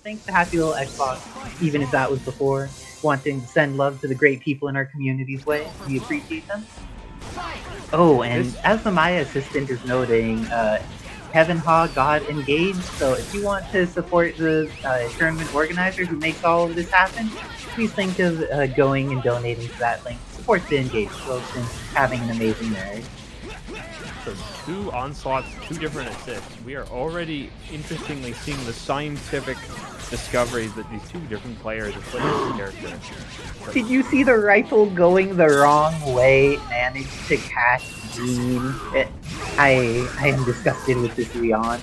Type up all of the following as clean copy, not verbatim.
think the happy little Xbox, even if that was before, wanting to send love to the great people in our community's way. We appreciate them. Oh, and as the Maya assistant is noting, Kevin Ha got engaged, so if you want to support the tournament organizer who makes all of this happen, please think of going and donating to that link. Support the engaged folks and having an amazing marriage. So 2 onslaughts, 2 different assists. We are already interestingly seeing the scientific discoveries that these 2 different players have played this character. Did you see the rifle going the wrong way, managed to catch Jean? I am disgusted with this Leon.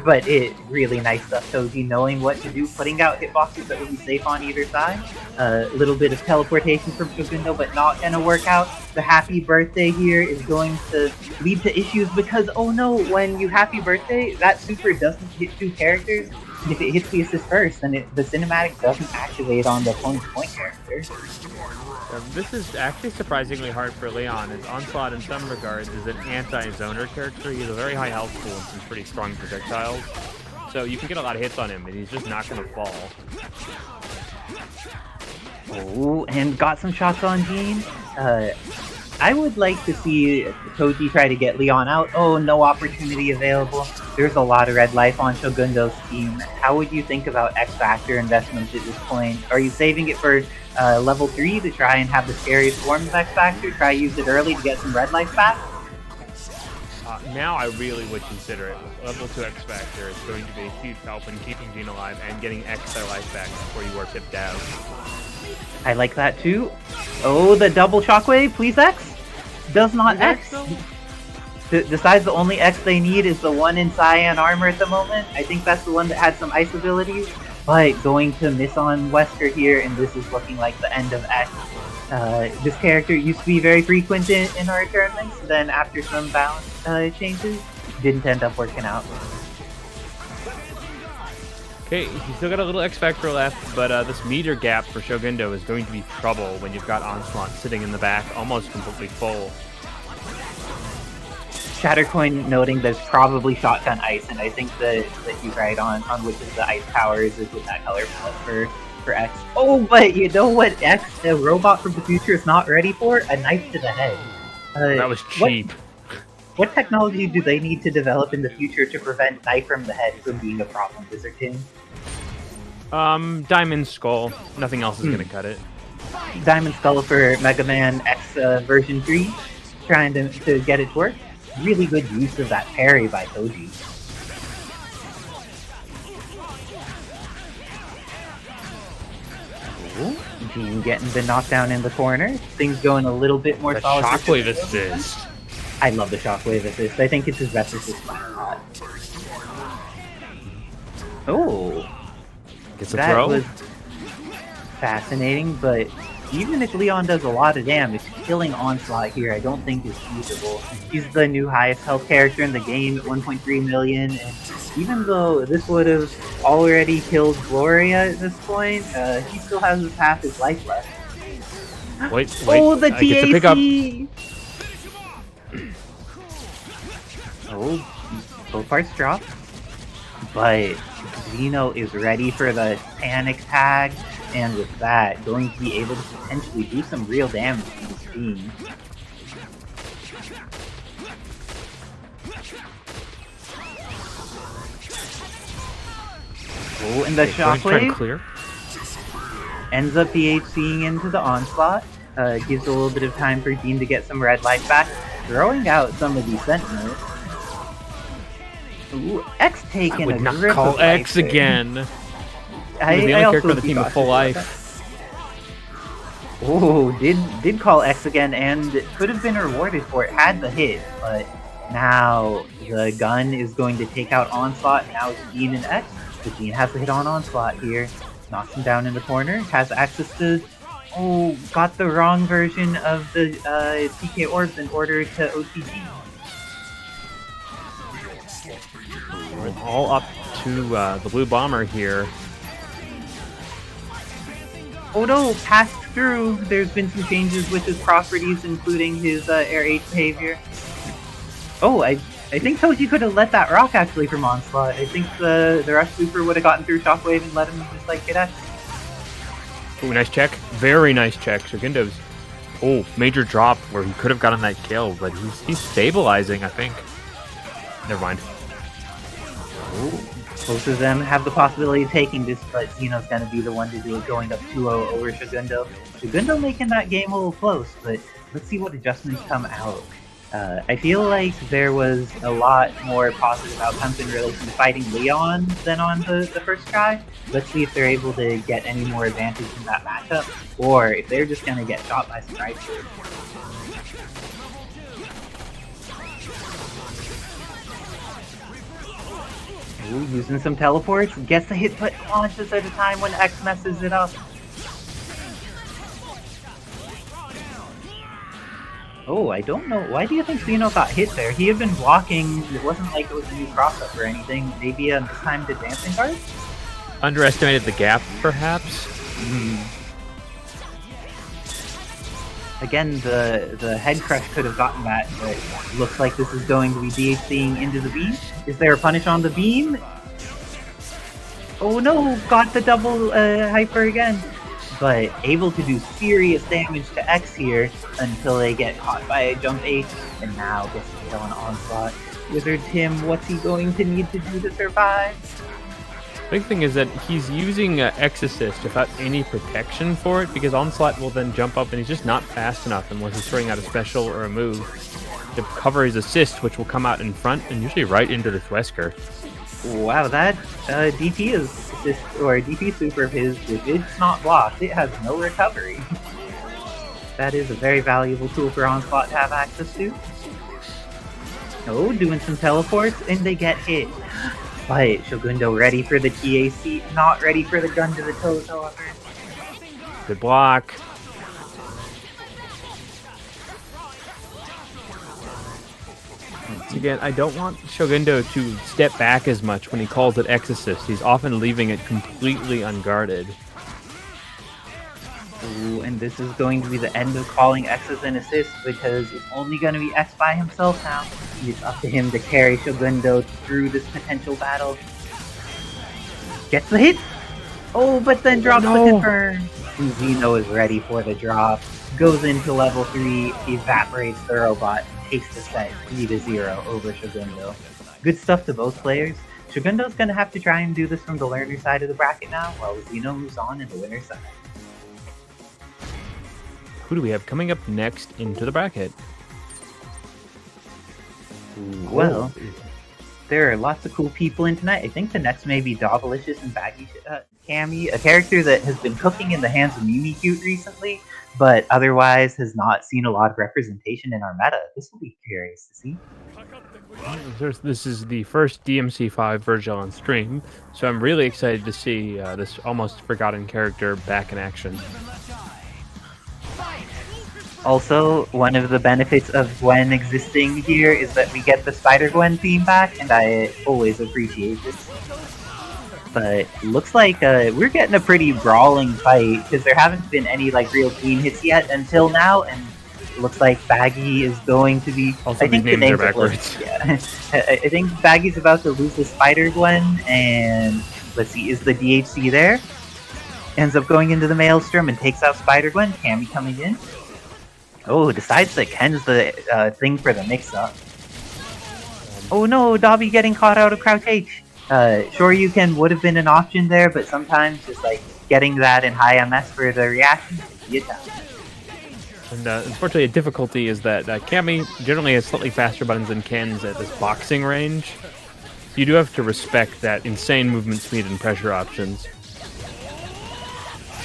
But it really nice stuff, Toji, knowing what to do, putting out hitboxes that will be safe on either side. A little bit of teleportation from SHOGUNDo, but not gonna work out. The happy birthday here is going to lead to issues because, oh no, when you happy birthday, that super doesn't hit 2 characters. And if it hits the assist first, then the cinematic doesn't activate on the opponent's point character. This is actually surprisingly hard for Leon, as Onslaught in some regards is an anti-zoner character. He has a very high health pool and some pretty strong projectiles. So you can get a lot of hits on him, and he's just not going to fall. Oh, and got some shots on Jean. I would like to see Toji try to get Leon out. Oh, no opportunity available. There's a lot of red life on Shogundo's team. How would you think about X-Factor investments at this point? Are you saving it for level 3 to try and have the scariest form of X-Factor? Try use it early to get some red life back? Now I really would consider it. Level 2 X-Factor is going to be a huge help in keeping Jean alive and getting extra life back before you are tipped out. I like that too. Oh, the double shockwave, please X? Does not X. Besides, the only X they need is the one in cyan armor at the moment. I think that's the one that had some ice abilities. But going to miss on Wesker here, and this is looking like the end of X. This character used to be very frequent in our tournaments, then after some balance changes, didn't end up working out. Okay, he's still got a little X-Factor left, but this meter gap for SHOGUNDo is going to be trouble when you've got Onslaught sitting in the back, almost completely full. Shattercoin noting there's probably shotgun ice, and I think that he's right on which of the ice powers is with that color palette for X. Oh, but you know what X, the robot from the future, is not ready for? A knife to the head. That was cheap. What technology do they need to develop in the future to prevent knife from the head from being a problem, Wizard King? Diamond Skull. Nothing else is gonna cut it. Diamond Skull for Megaman X version 3, trying to get it to work. Really good use of that parry by Toji. Jean getting the knockdown in the corner. Things going a little bit more solid. Shockwave assist. I love the shockwave assist. I think it's his best assist by a lot. Oh, Gets a that throw. was fascinating, but even if Leon does a lot of damage, killing Onslaught here I don't think is feasible. He's the new highest health character in the game at 1.3 million, and even though this would have already killed Gloria at this point, he still has half his life left. Wait, Oh, the I get to pick TAC! Oh, both parts drop. But Xeno is ready for the panic tag, and with that, going to be able to potentially do some real damage to this team. Oh, and the shockwave Clear. ends up PHCing into the Onslaught. Gives a little bit of time for Jean to get some red life back, throwing out some of these Sentinels. Ooh, X taking I would a not grip call of X life again. there. He was the only character on the team with full life. Oh, did call X again, and could have been rewarded for it had the hit, but now the gun is going to take out Onslaught. Now it's Jean and X. But Jean has the hit on Onslaught here. Knocks him down in the corner. Has access to... Oh, got the wrong version of the PK orbs in order to OTG. All up to the blue bomber here. Oh no, passed through. There's been some changes with his properties, including his air 8 behavior. Oh, I think Toji could have let that rock actually from Onslaught. I think the Rush Super would have gotten through Shockwave and let him just like get X. Ooh, nice check. Very nice check. Shogundo's. Oh, major drop where he could have gotten that kill, but he's stabilizing, I think. Never mind. Ooh. Both of them have the possibility of taking this, but Xeno's going to be the one to do it, going up 2-0 over Shogundo. Shogundo making that game a little close, but let's see what adjustments come out. I feel like there was a lot more positive outcomes in relation to fighting Leon than on the first try. Let's see if they're able to get any more advantage in that matchup, or if they're just going to get shot by some rifles. Ooh, using some teleports, gets the hit but launches at a time when X messes it up. Oh, I don't know. Why do you think Xeno got hit there? He had been blocking. It wasn't like it was a new cross-up or anything. Maybe time to dancing guard? Underestimated the gap, perhaps? Again, the head crush could have gotten that, but looks like this is going to be DHCing into the beam. Is there a punish on the beam? Oh no, got the double hyper again. But able to do serious damage to X here until they get caught by a jump H, and now gets to kill an Onslaught. Wizard Tim, what's he going to need to do to survive? Big thing is that he's using X assist without any protection for it, because Onslaught will then jump up and he's just not fast enough unless he's throwing out a special or a move to cover his assist, which will come out in front and usually right into this Wesker. Wow, that DP is assist, or DP super of his, if it's not blocked, it has no recovery. That is a very valuable tool for Onslaught to have access to. Oh, doing some teleports, and they get hit. But Shogundo ready for the TAC, not ready for the gun to the toes, however. Good block. Once again, I don't want Shogundo to step back as much when he calls it X assist. He's often leaving it completely unguarded. Ooh, and this is going to be the end of calling X as an assist, because it's only going to be X by himself now. It's up to him to carry Shogundo through this potential battle. Gets the hit! Oh, but then drops the confirm. Xeno is ready for the drop. Goes into level 3, evaporates the robot, takes the set 3-0 over Shogundo. Good stuff to both players. Shogundo's going to have to try and do this from the learner side of the bracket now, while Xeno moves on in the winner's side. Who do we have coming up next into the bracket? Well, there are lots of cool people in tonight. I think the next may be Dobbilicious and Baggyshus, Cammy, a character that has been cooking in the hands of Mimikyute recently, but otherwise has not seen a lot of representation in our meta. This will be curious to see. This is the first DMC5 Vergil on stream, so I'm really excited to see this almost forgotten character back in action. Also, one of the benefits of Gwen existing here is that we get the Spider-Gwen theme back, and I always appreciate this. But looks like we're getting a pretty brawling fight, because there haven't been any like real clean hits yet until now, and it looks like Baggy is going to be... Also, I think the names are backwards. Yeah. I think Baggy's about to lose the Spider-Gwen, and let's see, is the DHC there? Ends up going into the Maelstrom and takes out Spider-Gwen. Cammy coming in. Oh, decides that Ken's the thing for the mix-up. Oh no, Dobby getting caught out of Crouch H. Sure, you can would have been an option there, but sometimes just like getting that in high MS for the reaction is the attack. And unfortunately, a difficulty is that Cammy generally has slightly faster buttons than Ken's at this boxing range. You do have to respect that insane movement speed and pressure options.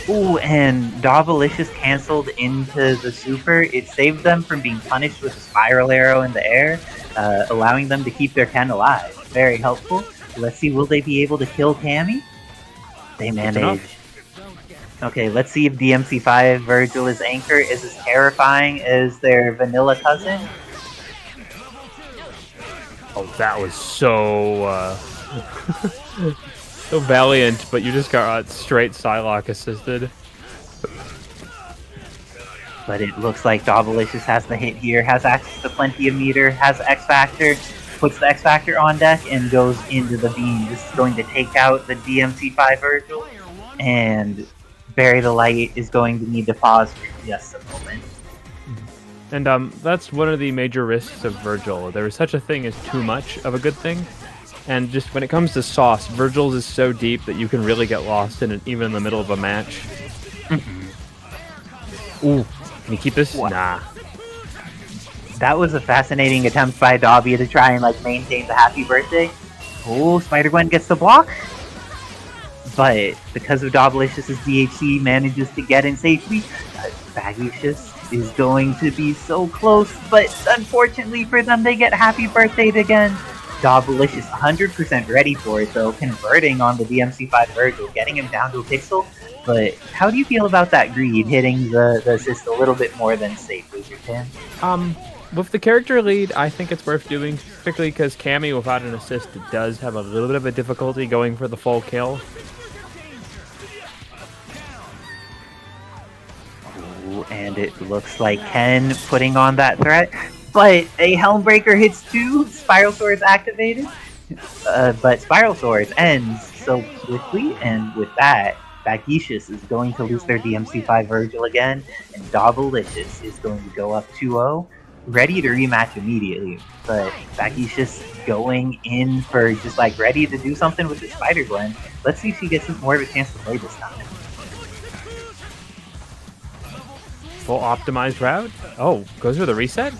Ooh, and Dobbilicious canceled into the super. It saved them from being punished with a spiral arrow in the air, allowing them to keep their Ken alive. Very helpful. Let's see, will they be able to kill Cammy? They manage. Okay, let's see if DMC5 Vergil is Anchor is as terrifying as their vanilla cousin. Oh, that was so... so valiant, but you just got straight Psylocke assisted. But it looks like Dobbilicious has the hit here, has access to plenty of meter, has X Factor, puts the X Factor on deck and goes into the beam. This is going to take out the DMC5 Vergil, and Bury the Light is going to need to pause for just a moment. And that's one of the major risks of Vergil. There is such a thing as too much of a good thing. And just when it comes to sauce, Vergil's is so deep that you can really get lost in it, even in the middle of a match. Ooh, can you keep this? What? Nah. That was a fascinating attempt by Dobby to try and like maintain the happy birthday. Oh, Spider-Gwen gets the block. But because of Dobbilicious' DHC manages to get in safely, Baggyshus is going to be so close, but unfortunately for them, they get happy birthdayed again. Dobbilicious 100% ready for it though, converting on the DMC5 Vergil, getting him down to a pixel. But how do you feel about that greed hitting the assist a little bit more than safely, Tim? With the character lead, I think it's worth doing, particularly because Cammy without an assist does have a little bit of a difficulty going for the full kill. And it looks like Ken putting on that threat, but a Helmbreaker hits too. Spiral Swords activated, but Spiral Swords ends so quickly, and with that, Baggyshus is going to lose their DMC5 Vergil again, and Dobbilicious is going to go up 2-0, ready to rematch immediately. But Baggyshus going in for just like ready to do something with the Spider-Gwen. Let's see if she gets more of a chance to play this time. Full optimized route. Oh, goes for the reset?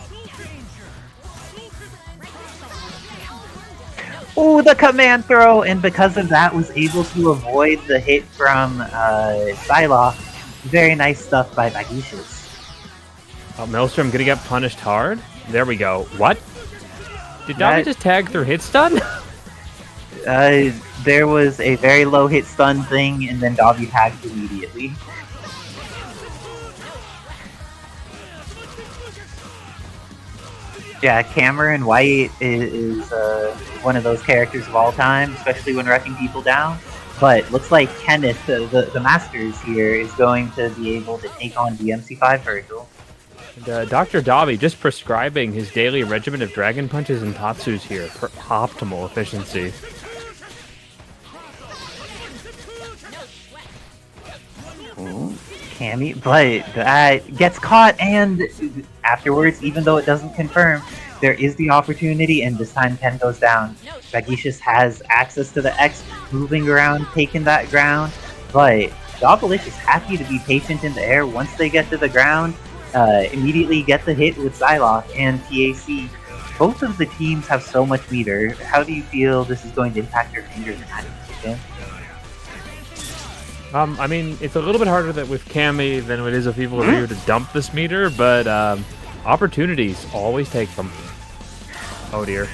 Oh, the command throw, and because of that was able to avoid the hit from Psylocke. Very nice stuff by Baggyshus. Oh, Maelstrom gonna get punished hard? There we go. What? Did Dobby just tag through hit stun? There was a very low hit stun thing, and then Dobby tagged immediately. Yeah, Cameron White is one of those characters of all time, especially when wrecking people down. But looks like Kenneth, the Masters here, is going to be able to take on DMC5 Vergil. And, Dr. Dobby just prescribing his daily regimen of Dragon Punches and Tatsus here for optimal efficiency. Cammy, but that gets caught, and afterwards, even though it doesn't confirm, there is the opportunity, and this time Ken goes down. Baggyshus has access to the X, moving around, taking that ground, but Dobbilicious is happy to be patient in the air. Once they get to the ground, immediately get the hit with Psylocke and TAC. Both of the teams have so much meter. How do you feel this is going to impact your fingers and hands? I mean, it's a little bit harder with Cammy than it is if people are here to dump this meter, but opportunities, always take them. Oh dear.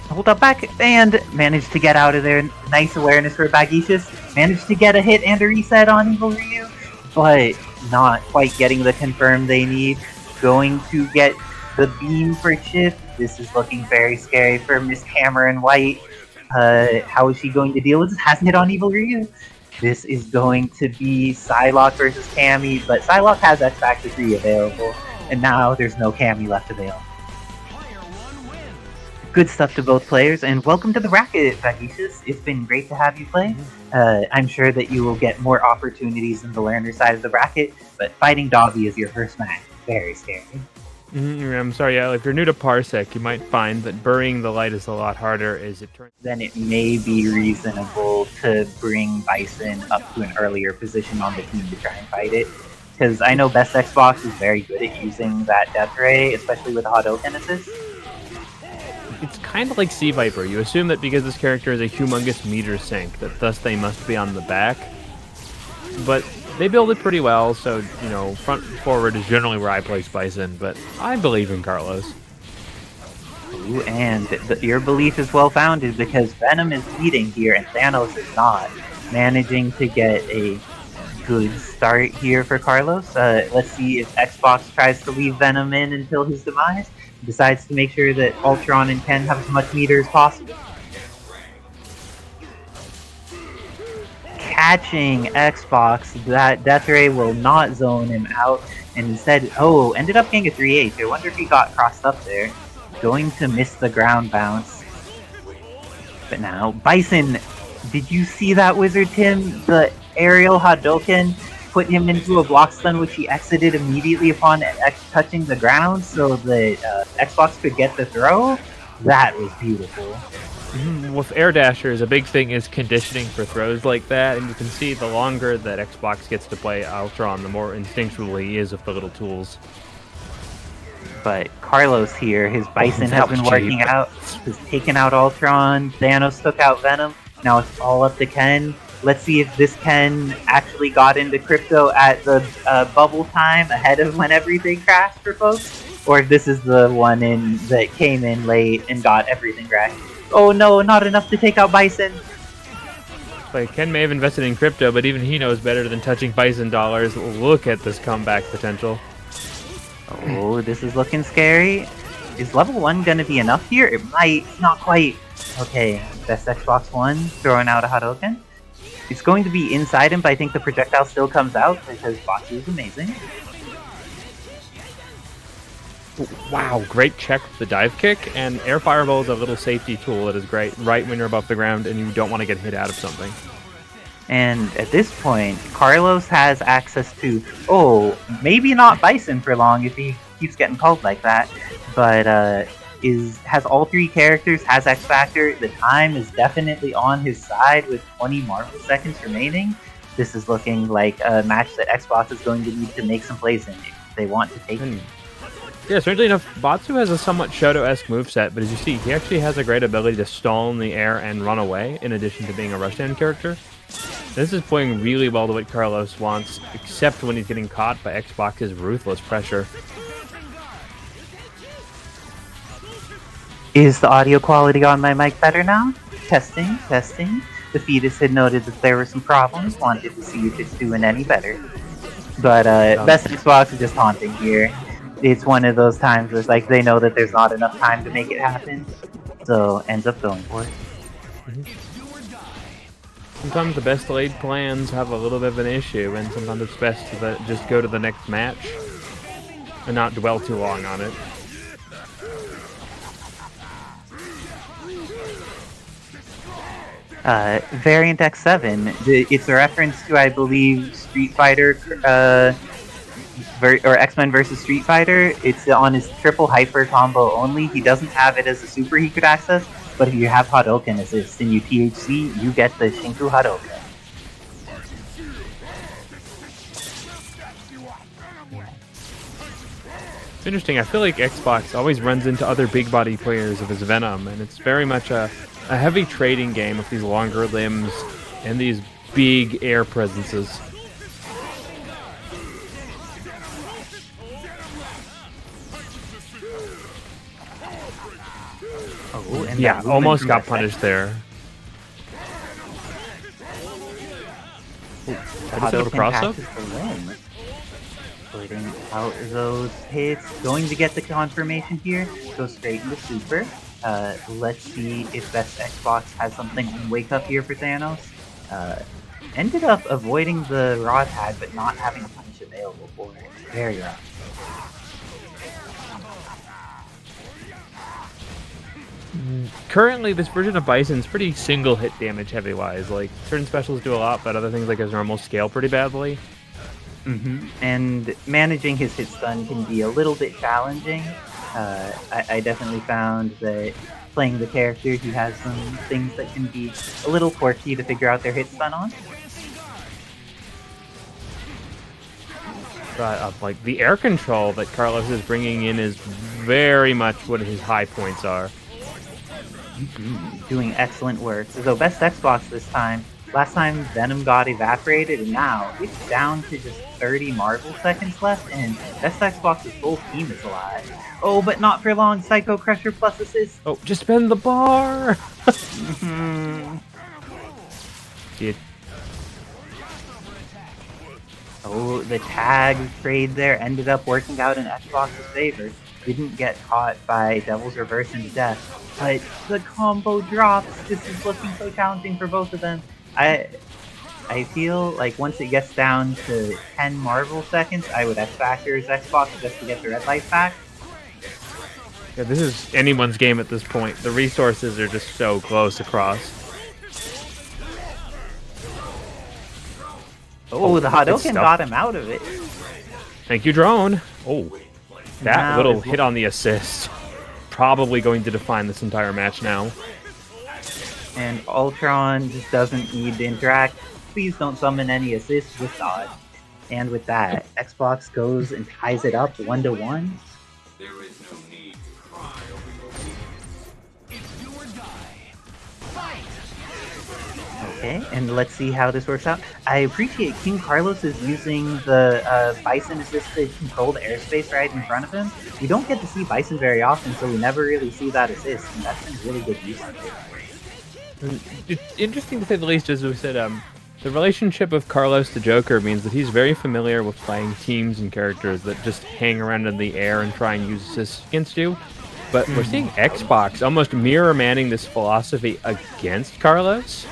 Hold up back, and managed to get out of there. Nice awareness for Baggyshus. Managed to get a hit and a reset on Evil Ryu, but not quite getting the confirm they need. Going to get the beam for Chip. This is looking very scary for Miss Cameron White. How is she going to deal with this? Hasn't hit on Evil Ryu. This is going to be Psylocke versus Cammy, but Psylocke has X Factor 3 available, and now there's no Cammy left available. Good stuff to both players, and welcome to the bracket, Baggyshus. It's been great to have you play. I'm sure that you will get more opportunities in the learner side of the bracket, but fighting Dobby is your first match. Very scary. I'm sorry, yeah, if you're new to Parsec, you might find that burying the light is a lot harder as it turns. Then it may be reasonable to bring Bison up to an earlier position on the team to try and fight it. Because I know BestXbox is very good at using that Death Ray, especially with Hadouken assist. It's kind of like Sea Viper. You assume that because this character is a humongous meter sink, that thus they must be on the back. But they build it pretty well, so, you know, front forward is generally where I place Bison, but I believe in Carlos. Ooh, and your belief is well-founded because Venom is leading here and Thanos is not. Managing to get a good start here for Carlos. Let's see if Xbox tries to leave Venom in until his demise. Decides to make sure that Ultron and Ken have as much meter as possible. Catching Xbox, that Death Ray will not zone him out, and instead, ended up getting a 3-8. I wonder if he got crossed up there. going to miss the ground bounce. But now, Bison, did you see that Wizard Tim? The aerial Hadouken put him into a block stun, which he exited immediately upon touching the ground so that Xbox could get the throw. That was beautiful. With air dashers, a big thing is conditioning for throws like that, and you can see the longer that Xbox gets to play Ultron, the more instinctual he is with the little tools. But Carlos here, his Bison has been working out, has taken out Ultron, Thanos took out Venom, now it's all up to Ken. Let's see if this Ken actually got into crypto at the bubble time ahead of when everything crashed for folks, or if this is the one that came in late and got everything crashed. Oh no, not enough to take out Bison. Like, Ken may have invested in crypto, but even he knows better than touching Bison dollars. Look at this comeback potential. Oh, this is looking scary. Is level 1 gonna be enough here? It might, not quite. Okay, best Xbox 1, throwing out a Hadouken. It's going to be inside him, but I think the projectile still comes out because Batsu is amazing. Wow, great check with the dive kick, and air fireball is a little safety tool that is great right when you're above the ground and you don't want to get hit out of something. And at this point, Carlos has access to, oh, maybe not Bison for long if he keeps getting called like that, but has all 3 characters, has X Factor. The time is definitely on his side with 20 Marvel seconds remaining. This is looking like a match that Xbox is going to need to make some plays in if they want to take it. Yeah, strangely enough, Batsu has a somewhat Shoto-esque moveset, but as you see, he actually has a great ability to stall in the air and run away, in addition to being a rushdown character. This is playing really well to what Carlos wants, except when he's getting caught by Xbox's ruthless pressure. Is the audio quality on my mic better now? Testing, testing. The fetus had noted that there were some problems, wanted to see if it's doing any better. But best Xbox is just haunting here. It's one of those times where it's like they know that there's not enough time to make it happen, so ends up going for it. Sometimes the best laid plans have a little bit of an issue, and sometimes it's best to just go to the next match and not dwell too long on it. Variant X7, it's a reference to, I believe, Street Fighter, or X-Men vs. Street Fighter. It's on his triple hyper combo only. He doesn't have it as a super he could access, but if you have Hadouken assist and you THC, you get the Shinku Hadouken. It's interesting, I feel like Xbox always runs into other big body players of his Venom, and it's very much a heavy trading game with these longer limbs and these big air presences. Oh, and yeah, almost got punished there. What is it, a cross-up? Putting out those hits, going to get the confirmation here, go straight into super. Let's see if Best Xbox has something on Wake Up here for Thanos. Ended up avoiding the raw tag, but not having a punish available for it. Very rough. Currently, this version of Bison's pretty single hit damage heavy-wise. Like, certain specials do a lot, but other things like his normal scale pretty badly. And managing his hit stun can be a little bit challenging. I definitely found that playing the character, he has some things that can be a little quirky to figure out their hit stun on. But like the air control that Carlos is bringing in is very much what his high points are. Doing excellent work. So Best Xbox this time. Last time Venom got evaporated, and now it's down to just 30 Marvel seconds left, and Best Xbox's whole team is alive. Oh, but not for long. Psycho Crusher plus assist. Oh, just spend the bar. Oh, the tag trade there ended up working out in Xbox's favor. Didn't get caught by Devil's Reverse into death, but the combo drops. This is looking so challenging for both of them. I feel like once it gets down to 10 Marvel seconds, I would X-Factor his Xbox just to get the red light back. Yeah, this is anyone's game at this point. The resources are just so close across. Oh, the Hadouken got him out of it. Thank you, drone. Oh, that now little hit on the assist. Probably going to define this entire match now. And Ultron just doesn't need to interact. Please don't summon any assists with dodge. And with that, Xbox goes and ties it up 1-1. There is no need to cry over your wins. It's do or die. Fight! Okay, and let's see how this works out. I appreciate King Carlos is using the Bison assist to control the airspace right in front of him. We don't get to see Bison very often, so we never really see that assist, and that's been really good use of it. It's interesting to say the least, as we said, the relationship of Carlos to Joker means that he's very familiar with playing teams and characters that just hang around in the air and try and use assists against you. But we're seeing Xbox almost mirror manning this philosophy against Carlos.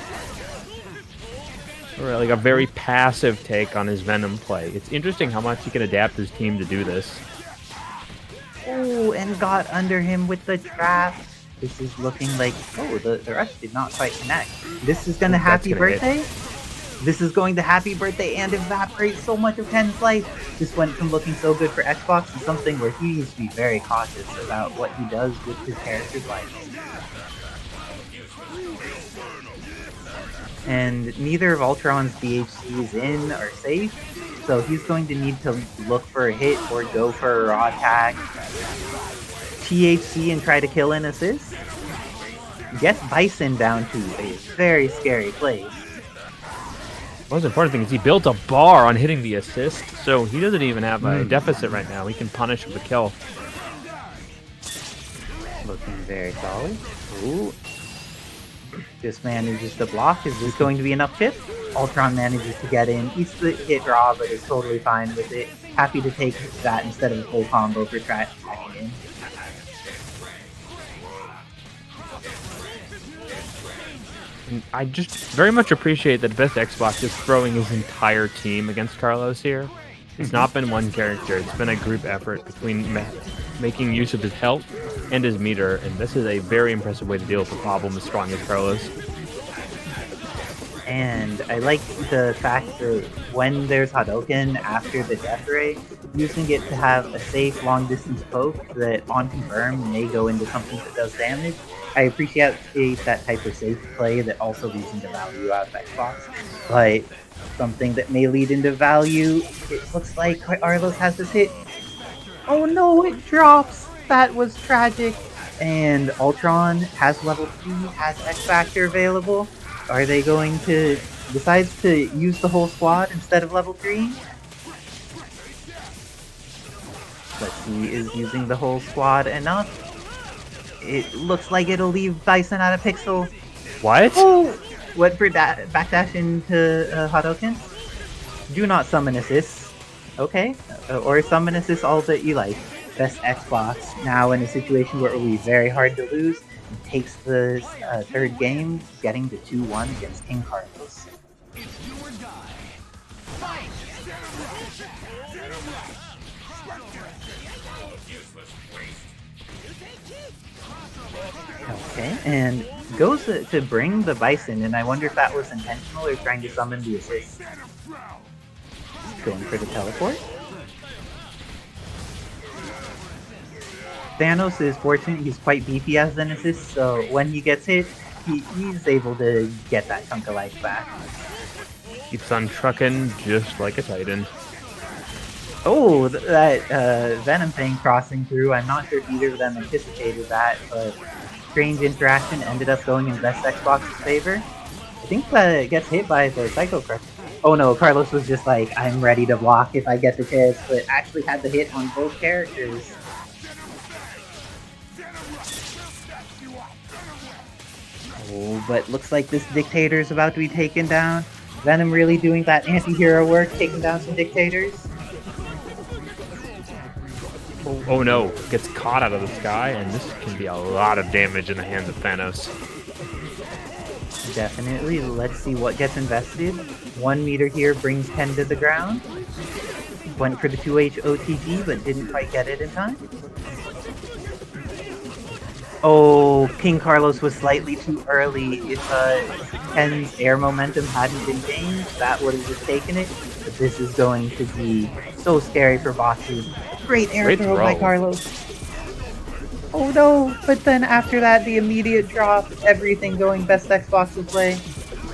Or like a very passive take on his Venom play. It's interesting how much he can adapt his team to do this. Oh, and got under him with the trap. This is looking like, oh, the rush did not quite connect. This is gonna happy birthday? This is going to happy birthday and evaporate so much of Ken's life. This went from looking so good for Xbox to something where he needs to be very cautious about what he does with his character's life. And neither of Ultron's DHCs in are safe, so he's going to need to look for a hit or go for a raw attack. THC and try to kill an assist. Gets Bison down to a very scary place. The most important thing is he built a bar on hitting the assist, so he doesn't even have a deficit right now. He can punish with a kill. Looking very solid. Ooh. Just manages to block. Is this going to be enough chip? Ultron manages to get in. Eats the hit draw, but is totally fine with it. Happy to take that instead of a full combo for tracking in. And I just very much appreciate that BestXbox is throwing his entire team against Carlos here. It's not been one character. It's been a group effort between making use of his health and his meter, and this is a very impressive way to deal with a problem as strong as Carlos. And I like the fact that when there's Hadouken after the Death Ray, using it to have a safe long-distance poke that on confirm may go into something that does damage. I appreciate that type of safe play that also leads into value out of Xbox. But something that may lead into value, it looks like Carlos has this hit. Oh no, it drops! That was tragic. And Ultron has level 3, has X Factor available. Are they going to decide to use the whole squad instead of level 3? Let's see, is using the whole squad enough? It looks like it'll leave Bison out of pixel. What? Oh! Went for backdash into Hadouken. Do not summon assists. Okay. Or summon assists all that you like. Best Xbox now in a situation where it will be very hard to lose. And takes the third game, getting to 2-1 against King Carlos. Okay, and goes to bring the Bison, and I wonder if that was intentional or trying to summon the assist. Going for the teleport. Thanos is fortunate, he's quite beefy as an assist, so when he gets hit, he's able to get that chunk of life back. Keeps on trucking just like a Titan. Oh, that Venom thing crossing through, I'm not sure if either of them anticipated that, but strange interaction ended up going in BestXbox's favor. I think that it gets hit by the Psycho Crush. Oh no, Carlos was just like, I'm ready to block if I get the chance, but actually had the hit on both characters. Oh, but looks like this Dictator is about to be taken down. Venom really doing that anti-hero work, taking down some Dictators. Oh no, gets caught out of the sky, and this can be a lot of damage in the hands of Thanos. Definitely. Let's see what gets invested. 1 meter here brings Ken to the ground. Went for the 2H OTG, but didn't quite get it in time. Oh, King Carlos was slightly too early. If Ken's air momentum hadn't been changed, that would have just taken it. But this is going to be so scary for Batsu. Great air Great throw by throw. Carlos. Oh no, but then after that, the immediate drop, everything going best Xbox way.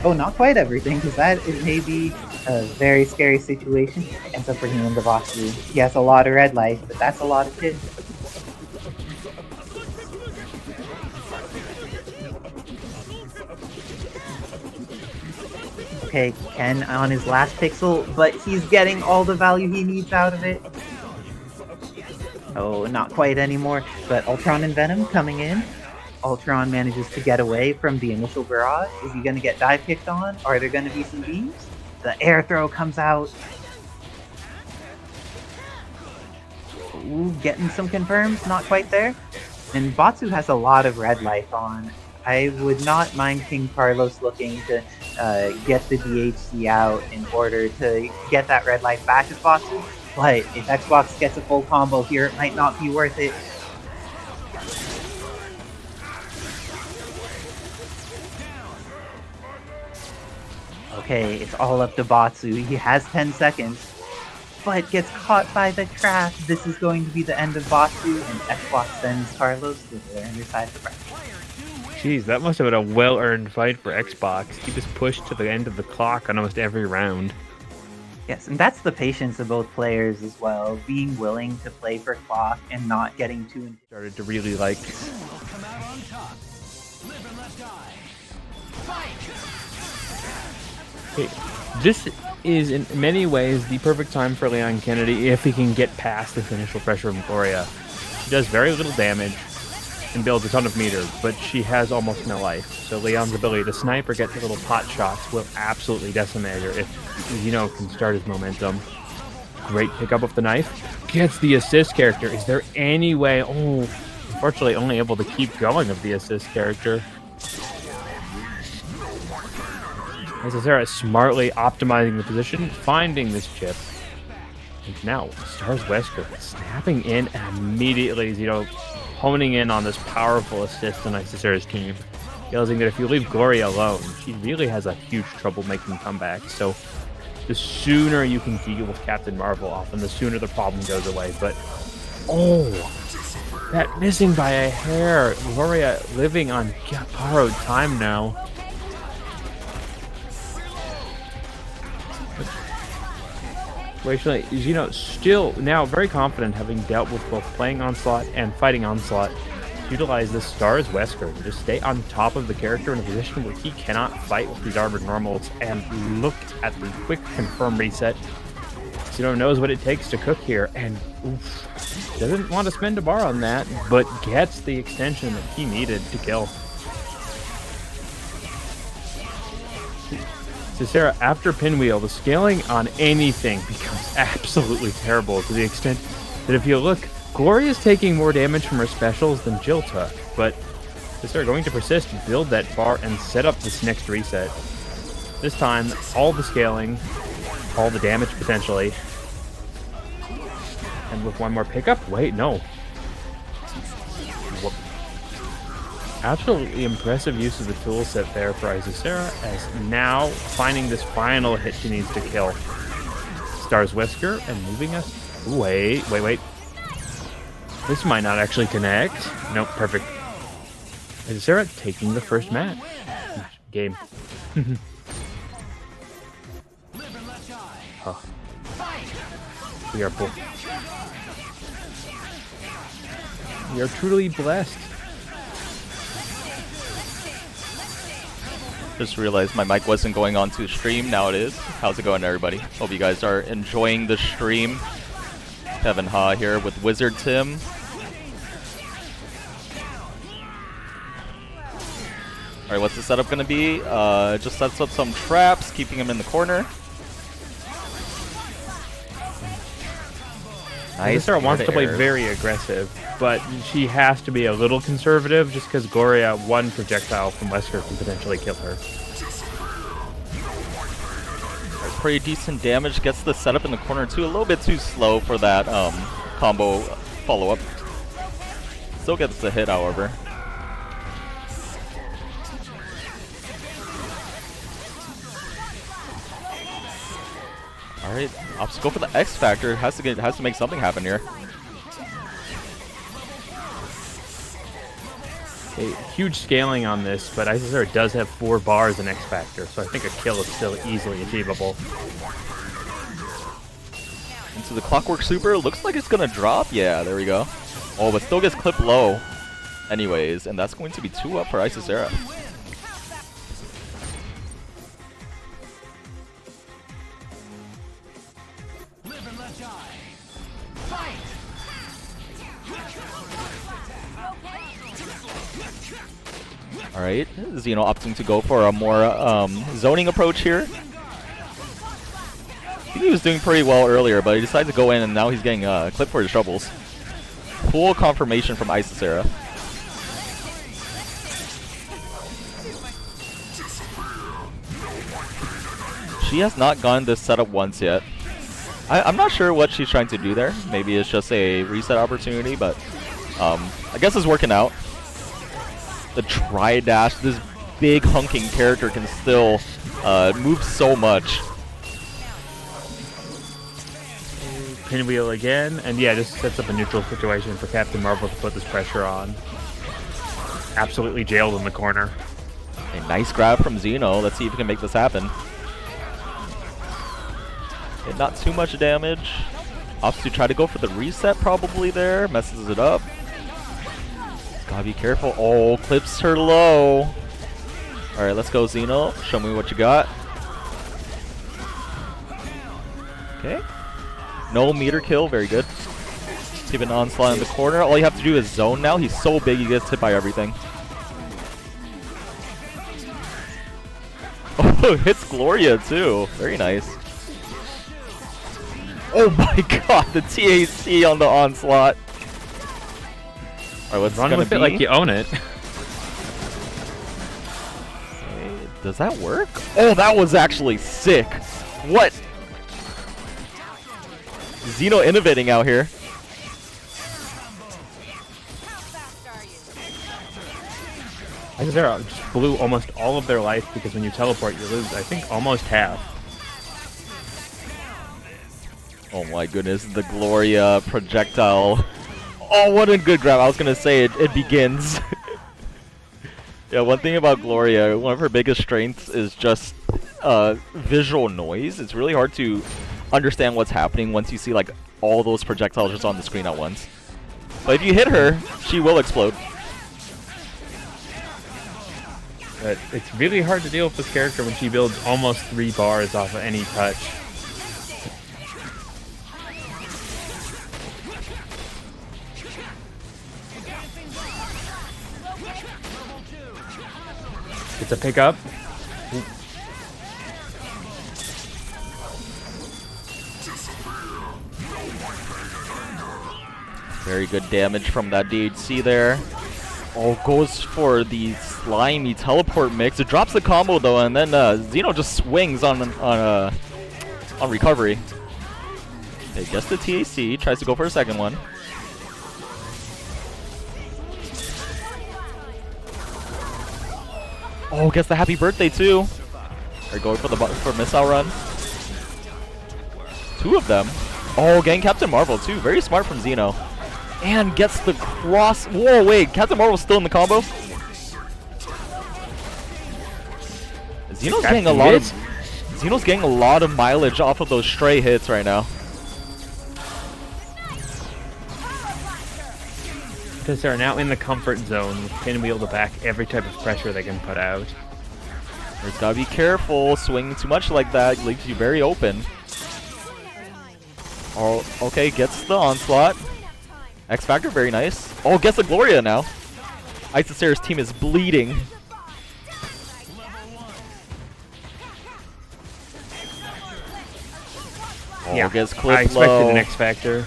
Oh, not quite everything, because that is maybe a very scary situation. Ends up bringing in the Batsu. He has a lot of red life, but that's a lot of hits. Okay, Ken on his last pixel, but he's getting all the value he needs out of it. Oh, not quite anymore, but Ultron and Venom coming in. Ultron manages to get away from the initial barrage. Is he going to get dive kicked on? Are there going to be some beams? The air throw comes out. Ooh, getting some confirms, not quite there. And Batsu has a lot of red life on. I would not mind King Carlos looking to get the DHC out in order to get that red life back as Batsu. But if Xbox gets a full combo here, it might not be worth it. Okay, it's all up to Batsu. He has 10 seconds, but gets caught by the trap. This is going to be the end of Batsu, and Xbox sends Carlos to the other side of the bracket. Jeez, that must have been a well-earned fight for Xbox. He just pushed to the end of the clock on almost every round. Yes, and that's the patience of both players as well, being willing to play for clock and not getting too... Started to really like... Come out on top. Live and let die. Fight! Okay, this is in many ways the perfect time for Leon Kennedy if he can get past this initial pressure of Gloria. She does very little damage and builds a ton of meter, but she has almost no life. So Leon's ability to snipe or get the little pot shots will absolutely decimate her if Xeno can start his momentum. Great pickup of the knife. Gets the assist character. Is there any way... Oh, unfortunately only able to keep going of the assist character. S.T.A.R.S smartly optimizing the position, finding this chip. And now, S.T.A.R.S Wesker snapping in and immediately, honing in on this powerful assist on S.T.A.R.S team. Realizing that if you leave Gloria alone, she really has a huge trouble making comebacks. So the sooner you can deal with Captain Marvel, often the sooner the problem goes away. But, oh, that missing by a hair. Gloria living on borrowed time now. Xeno still now very confident, having dealt with both playing Onslaught and fighting Onslaught, to utilize this S.T.A.R.S Wesker to just stay on top of the character in a position where he cannot fight with these armored normals. And look at the quick confirm reset. Xeno knows what it takes to cook here, and oof, doesn't want to spend a bar on that, but gets the extension that he needed to kill. S.T.A.R.S, after Pinwheel, the scaling on anything becomes absolutely terrible to the extent that if you look, Gloria's taking more damage from her specials than Jill took, but S.T.A.R.S going to persist, build that bar, and set up this next reset. This time, all the scaling, all the damage potentially, and with one more pickup? Wait, no. Absolutely impressive use of the tool set there for Isicera, as now finding this final hit she needs to kill. S.T.A.R.S Wesker and moving us. Wait. This might not actually connect. Nope, perfect. Isicera taking the first match. Game. Huh. We are both. We are truly blessed. Just realized my mic wasn't going on to stream. Now it is. How's it going, everybody? Hope you guys are enjoying the stream. Kevin Ha here with Wizard Tim. Alright, what's the setup going to be? Just sets up some traps, keeping him in the corner. Nice. S.T.A.R.S wants to play very aggressive, but she has to be a little conservative just because Gloria, one projectile from Wesker can potentially kill her. Pretty decent damage. Gets the setup in the corner too. A little bit too slow for that combo follow-up. Still gets the hit, however. Alright, Ops go for the X Factor. Has to make something happen here. A huge scaling on this, but Isicera does have 4 bars in X Factor, so I think a kill is still easily achievable. Into the Clockwork Super. Looks like it's gonna drop. Yeah, there we go. Oh, but still gets clipped low. Anyways, and that's going to be 2 up for Isicera. Alright, Xeno opting to go for a more zoning approach here. I think he was doing pretty well earlier, but he decided to go in and now he's getting clipped for his troubles. Full confirmation from Isicera. She has not gotten this setup once yet. I'm not sure what she's trying to do there. Maybe it's just a reset opportunity, but I guess it's working out. The tri-dash, this big hunking character can still move so much. Pinwheel again, and yeah, this sets up a neutral situation for Captain Marvel to put this pressure on. Absolutely jailed in the corner. A nice grab from Xeno. Let's see if we can make this happen. Okay, not too much damage. Opts to try to go for the reset probably there. Messes it up. Gotta be careful. Oh, clips her low. Alright, let's go, Xeno. Show me what you got. Okay. No meter kill. Very good. Keep an Onslaught in the corner. All you have to do is zone now. He's so big, he gets hit by everything. Oh, hits Gloria, too. Very nice. Oh my god, the TAC on the Onslaught. Alright, what's Run gonna with be? it like you own it. Okay, does that work? Oh, that was actually sick. What? Xeno innovating out here. Isicera just blew almost all of their life because when you teleport, you lose, I think, almost half. Oh my goodness, the Gloria projectile. Oh, what a good grab. I was going to say it begins. Yeah, one thing about Gloria, one of her biggest strengths is just visual noise. It's really hard to understand what's happening once you see like all those projectiles just on the screen at once. But if you hit her, she will explode. But it's really hard to deal with this character when she builds almost 3 bars off of any touch. It's a pickup. Very good damage from that DHC there. Oh, goes for the slimy teleport mix. It drops the combo though, and then Xeno just swings on recovery. Okay, gets the TAC, tries to go for a second one. Oh, gets the happy birthday too. They're going for missile run. 2 of them. Oh, getting Captain Marvel too. Very smart from Xeno. And gets the cross. Whoa, wait. Captain Marvel's still in the combo. Xeno's getting a lot of mileage off of those stray hits right now. Because they're now in the comfort zone with Pinwheel to back every type of pressure they can put out. There's gotta be careful. Swinging too much like that leaves you very open. Oh, okay, gets the Onslaught. X Factor, very nice. Oh, gets the Gloria now. Isicera's team is bleeding. Oh, Yeah, gets clipped I expected low. an X Factor.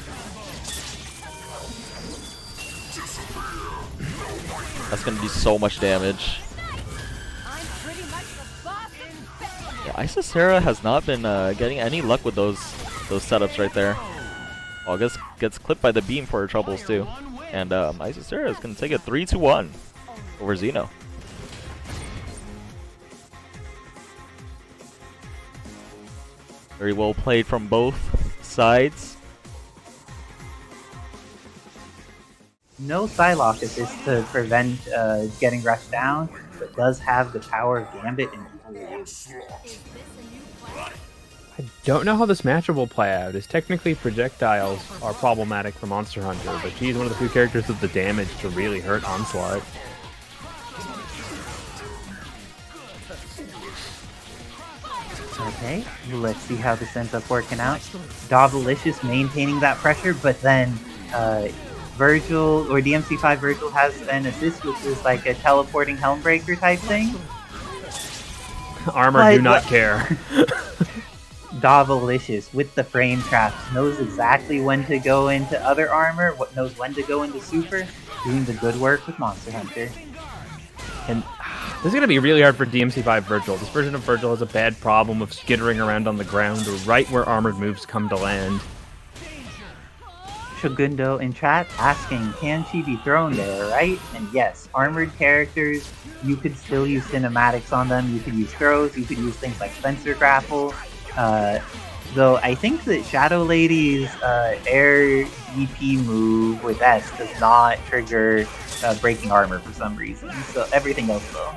That's gonna do so much damage. Yeah, Isicera has not been getting any luck with those setups right there. Oh, I guess gets clipped by the beam for her troubles too. And Isicera is gonna take a 3-1 over Xeno. Very well played from both sides. No Psylocke assist to prevent getting rushed down, but does have the power of Gambit and I don't know how this matchup will play out, as technically projectiles are problematic for Monster Hunter, but she's one of the few characters with the damage to really hurt Onslaught. Okay, let's see how this ends up working out. Dobbilicious maintaining that pressure, but then Vergil, or DMC5 Vergil has an assist, which is like a teleporting Helmbreaker type thing. Armor do not care. Dobbilicious with the frame traps knows exactly when to go into other armor, knows when to go into super, doing the good work with Monster Hunter. And this is going to be really hard for DMC5 Vergil. This version of Vergil has a bad problem of skittering around on the ground right where armored moves come to land. Shogundo in chat asking, can she be thrown there, right? And yes, armored characters, you could still use cinematics on them, you could use throws, you could use things like Spencer Grapple. Though I think that Shadow Lady's air DP move with S does not trigger breaking armor for some reason, so everything else though.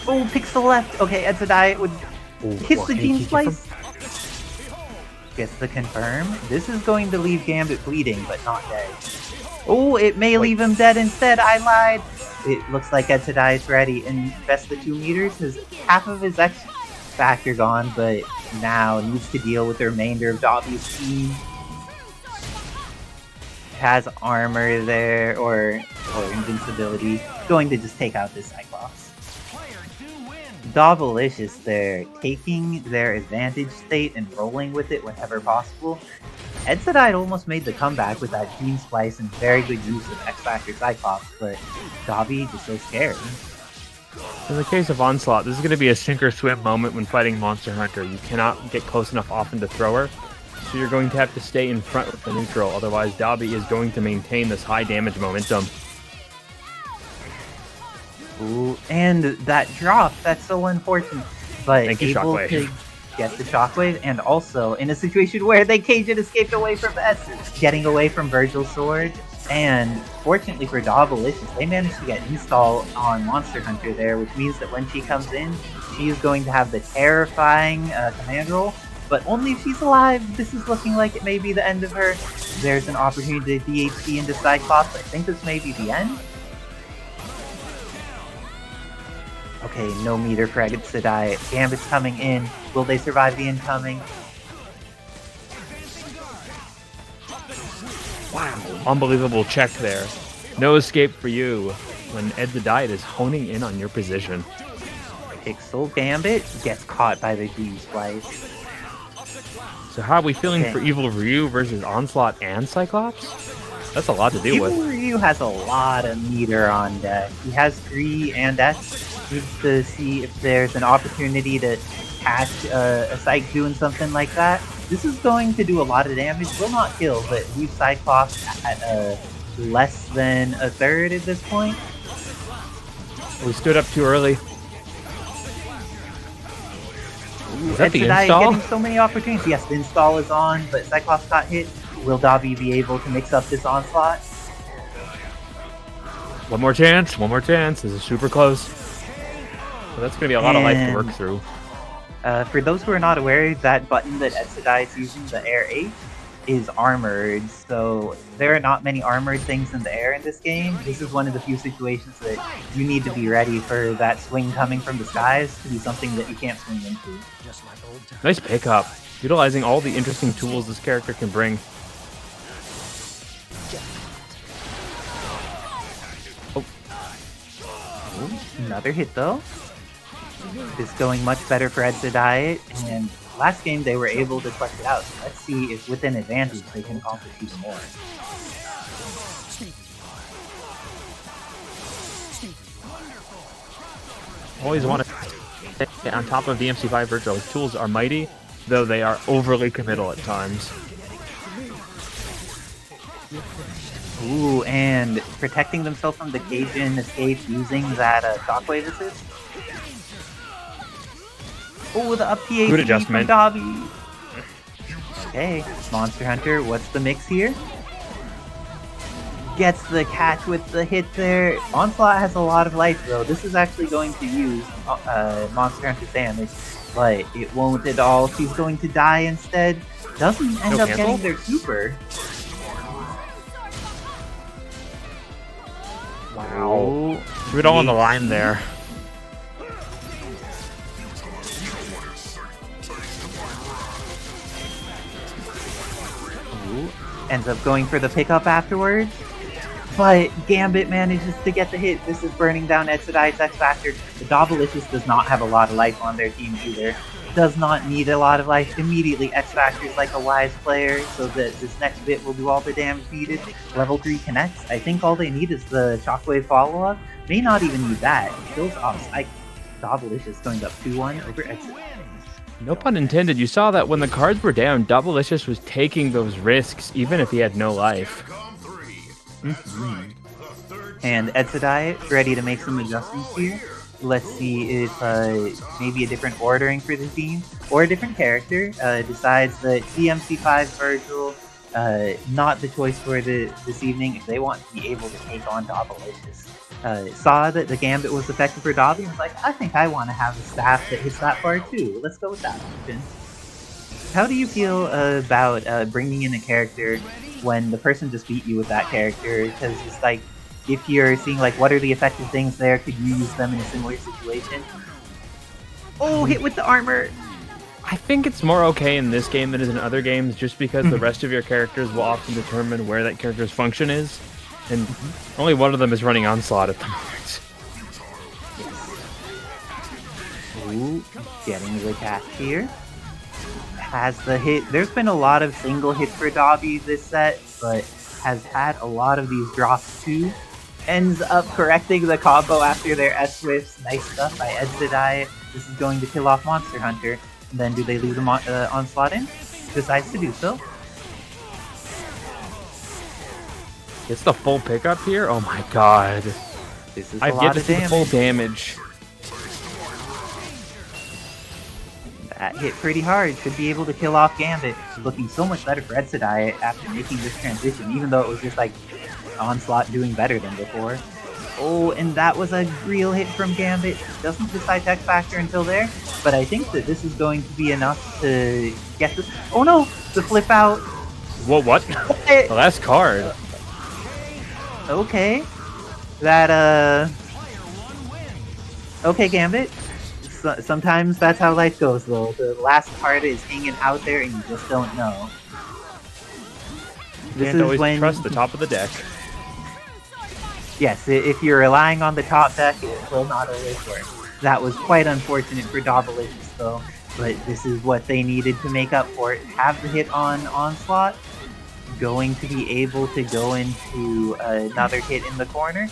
Oh, picks the left! Okay, Edsadiet would hit the Gene Slice! Gets the confirm. This is going to leave Gambit bleeding, but not dead. Oh, it may leave him dead instead, I lied! It looks like Edsadiet's ready, and best the 2 meters has half of his X factor gone, but now needs to deal with the remainder of Dobby's team. Has armor there, or invincibility. Going to just take out this Cyclops. Dobbilicious there, taking their advantage state and rolling with it whenever possible. Edsadiet almost made the comeback with that Gene Splice and very good use of X-Factor Cyclops, but Dobby just so scared. In the case of Onslaught, this is going to be a sink-or-swim moment when fighting Monster Hunter. You cannot get close enough often to throw her, so you're going to have to stay in front with the neutral, otherwise Dobby is going to maintain this high damage momentum. Ooh, and that drop, that's so unfortunate, but Thank you, able Shockwave. to get the Shockwave, and also in a situation where they Cajun escaped away from S, getting away from Vergil's sword. And fortunately for Dobbilicious, they managed to get install on Monster Hunter there, which means that when she comes in, she is going to have the terrifying command roll, but only if she's alive. This is looking like it may be the end of her. There's an opportunity to DHC into Cyclops. I think this may be the end. Okay, no meter for Edsadiet. Gambit's coming in. Will they survive the incoming? Wow, unbelievable check there. No escape for you when Edsadiet is honing in on your position. Pixel Gambit gets caught by the G-Splice. So how are we feeling for Evil Ryu versus Onslaught and Cyclops? That's a lot to deal with. Evil Ryu has a lot of meter on deck. He has 3 and S. Needs to see if there's an opportunity to catch a Psych doing something like that. This is going to do a lot of damage. Will not kill, but leave Cyclops at less than a third at this point. We stood up too early. Ooh, Is that the Edsadiet install? getting so many opportunities. Yes, the install is on, but Cyclops got hit. Will Dobby be able to mix up this onslaught? One more chance, one more chance. This is super close. So that's going to be a lot of life to work through. For those who are not aware, that button that Edsadiet is using, the Air 8, is armored, so there are not many armored things in the air in this game. This is one of the few situations that you need to be ready for that swing coming from the skies to be something that you can't swing into. Nice pickup. Utilizing all the interesting tools this character can bring. Oh. Ooh, another hit though. This going much better for Edsadiet, and last game they were able to clutch it out. So let's see if with an advantage they can accomplish even more. Always want to stay on top of the MC5 Vergil. His tools are mighty, though they are overly committal at times. Ooh, and protecting themselves from the Cajun escape using that Shockwave assist. Oh, the up PhD Good from adjustment. Dobby. Okay, Monster Hunter, what's the mix here? Gets the catch with the hit there. Onslaught has a lot of life though. This is actually going to use Monster Hunter's damage, but it won't at all. She's going to die instead. Doesn't end No up cancel? getting their super. Wow. Threw it all on the line there. Ooh. Ends up going for the pickup afterwards. But Gambit manages to get the hit. This is burning down Edsadiet's X Factor. The Dobbilicious does not have a lot of life on their team either. Does not need a lot of life. Immediately X Factor's like a wise player, so that this next bit will do all the damage needed. Level 3 connects. I think all they need is the Shockwave follow-up. May not even need that. Kills off Cyclops. Dobbilicious going up 2-1 over Edsadiet. No pun intended. You saw that when the cards were down, Dobbilicious was taking those risks, even if he had no life. And Edsadiet ready to make some adjustments here. Let's see if maybe a different ordering for the team or a different character decides that CMC5 Vergil not the choice for this evening if they want to be able to take on Dobbilicious. Saw that the Gambit was effective for Dobby and was like, I think I want to have a staff that hits that far too. Let's go with that option. How do you feel about bringing in a character when the person just beat you with that character? Because it's like, if you're seeing like what are the effective things there, could you use them in a similar situation? Oh, hit with the armor! I think it's more okay in this game than it is in other games, just because the rest of your characters will often determine where that character's function is, and only one of them is running Onslaught at the moment. Ooh, getting the catch here. Has the hit. There's been a lot of single hits for Dobby this set, but has had a lot of these drops too. Ends up correcting the combo after their S-Whiffs. Nice stuff by Edsadiet. This is going to kill off Monster Hunter. And then do they leave the Onslaught in? Decides to do so. Gets the full pickup here? Oh my god. This is I've a yet lot to of see the damage. full damage. That hit pretty hard. Should be able to kill off Gambit. Looking so much better for Edsadiet after making this transition, even though it was just like Onslaught doing better than before. Oh, and that was a real hit from Gambit. Doesn't decide X Factor until there, but I think that this is going to be enough to get this. Oh no! The flip out. Whoa, what? The last card. Okay. That, Okay, Gambit. Sometimes that's how life goes, though. The last card is hanging out there and you just don't know. You can't always trust the top of the deck. Yes, if you're relying on the top deck, it will not always work. That was quite unfortunate for Dobbilicious, though, but this is what they needed to make up for it. Have the hit on Onslaught, going to be able to go into another hit in the corner.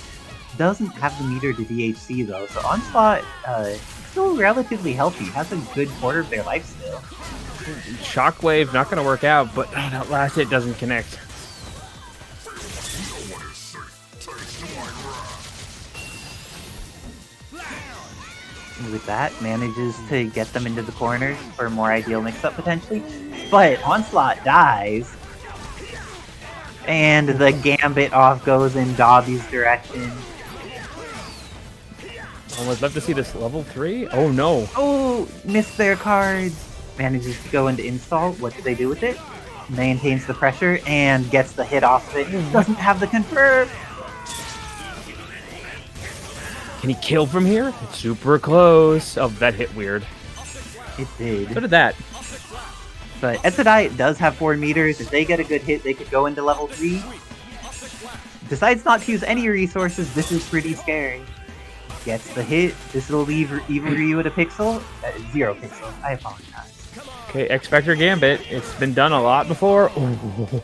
Doesn't have the meter to DHC, though, so Onslaught still relatively healthy, has a good quarter of their life still. Shockwave, not going to work out, but that last hit doesn't connect. With that, manages to get them into the corner for a more ideal mix-up potentially. But Onslaught dies. And the Gambit off goes in Dobby's direction. Oh, I'd love to see this level 3. Oh no. Oh, missed their cards. Manages to go into install. What do they do with it? Maintains the pressure and gets the hit off of it. Doesn't have the confirm. Can he kill from here? It's super close. Oh, that hit weird. It did. So did that. But Edsadiet does have 4 meters. If they get a good hit, they could go into level 3. Decides not to use any resources. This is pretty scary. Gets the hit. This will leave Evil Ryu at a pixel. 0 pixels. I apologize. Okay, X Factor Gambit. It's been done a lot before. Ooh.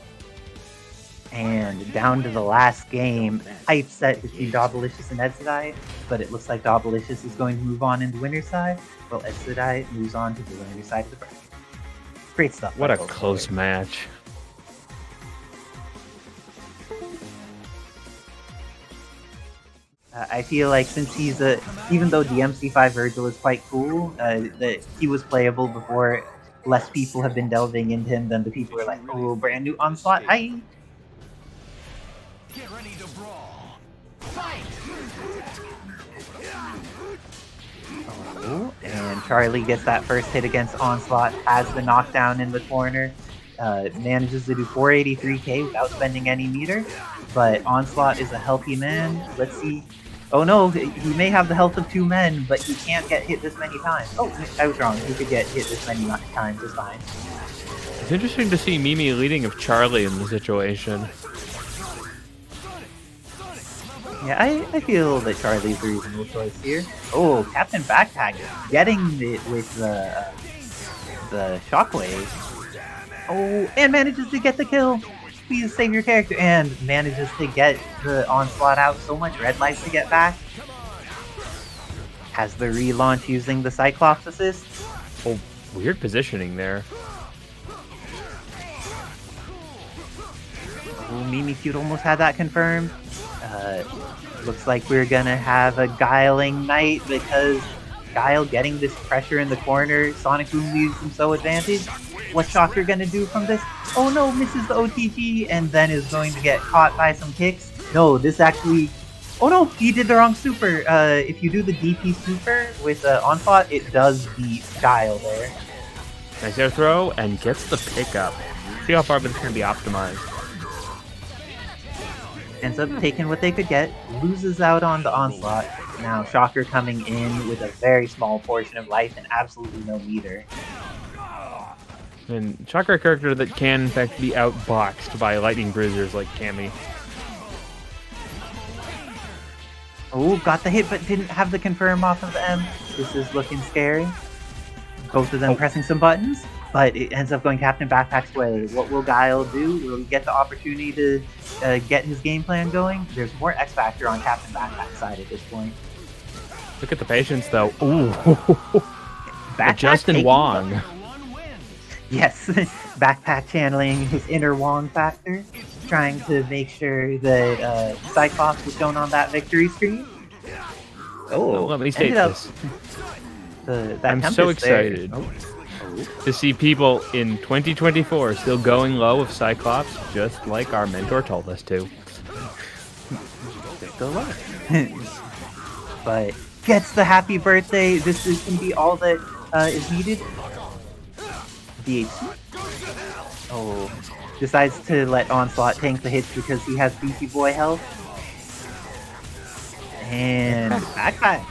And down to the last game. Hype set between Dobbilicious and Edsadiet. But it looks like Dobbilicious is going to move on into winner's side, while Edsadiet moves on to the winner's side of the bracket. Great stuff. What a close match. I feel like since he's even though the MC5 Vergil is quite cool, that he was playable before less people have been delving into him than the people who are like, oh, brand new Onslaught, hi! Get ready to brawl. Fight! Oh, and Charlie gets that first hit against Onslaught, has the knockdown in the corner, manages to do 483k without spending any meter, but Onslaught is a healthy man. Let's see. Oh no, he may have the health of 2 men, but he can't get hit this many times. Oh, I was wrong. He could get hit this many times, it's fine. It's interesting to see Mimi leading of Charlie in the situation. Yeah, I feel that Charlie's a reasonable choice here. Oh, CaptainBackpak getting it with the shockwave. Oh, and manages to get the kill. Please save your character. And manages to get the Onslaught out. So much red light to get back. Has the relaunch using the Cyclops assist. Oh, weird positioning there. Oh, Mimikyute almost had that confirmed. Looks like we're gonna have a Guiling night because Guile getting this pressure in the corner. Sonic Boom leaves him so advantaged. What's Shocker gonna do from this? Oh no, misses the OTG and then is going to get caught by some kicks. No, this actually... Oh no, he did the wrong super. If you do the DP super with Onslaught, it does beat Guile there. Nice air throw and gets the pickup. See how far it's gonna be optimized. Ends up taking what they could get, loses out on the Onslaught. Now Shocker coming in with a very small portion of life and absolutely no meter. And Shocker, a character that can in fact be outboxed by lightning bruisers like Cammy. Oh, got the hit but didn't have the confirm off of the M. This is looking scary. Both of them pressing some buttons, but it ends up going CaptainBackpak's way. What will Guile do? Will he get the opportunity to get his game plan going? There's more X Factor on CaptainBackpak's side at this point. Look at the patience though. Ooh. Backpack Justin Wong. Yes, Backpack channeling his inner Wong factor, trying to make sure that Cyclops was shown on that victory screen. Oh, let me state this. I'm so excited to see people in 2024 still going low with Cyclops, just like our mentor told us to. Still low. But gets the happy birthday. This is going to be all that is needed. DHC. Oh, decides to let Onslaught tank the hits because he has Beefy Boy health. And Backpack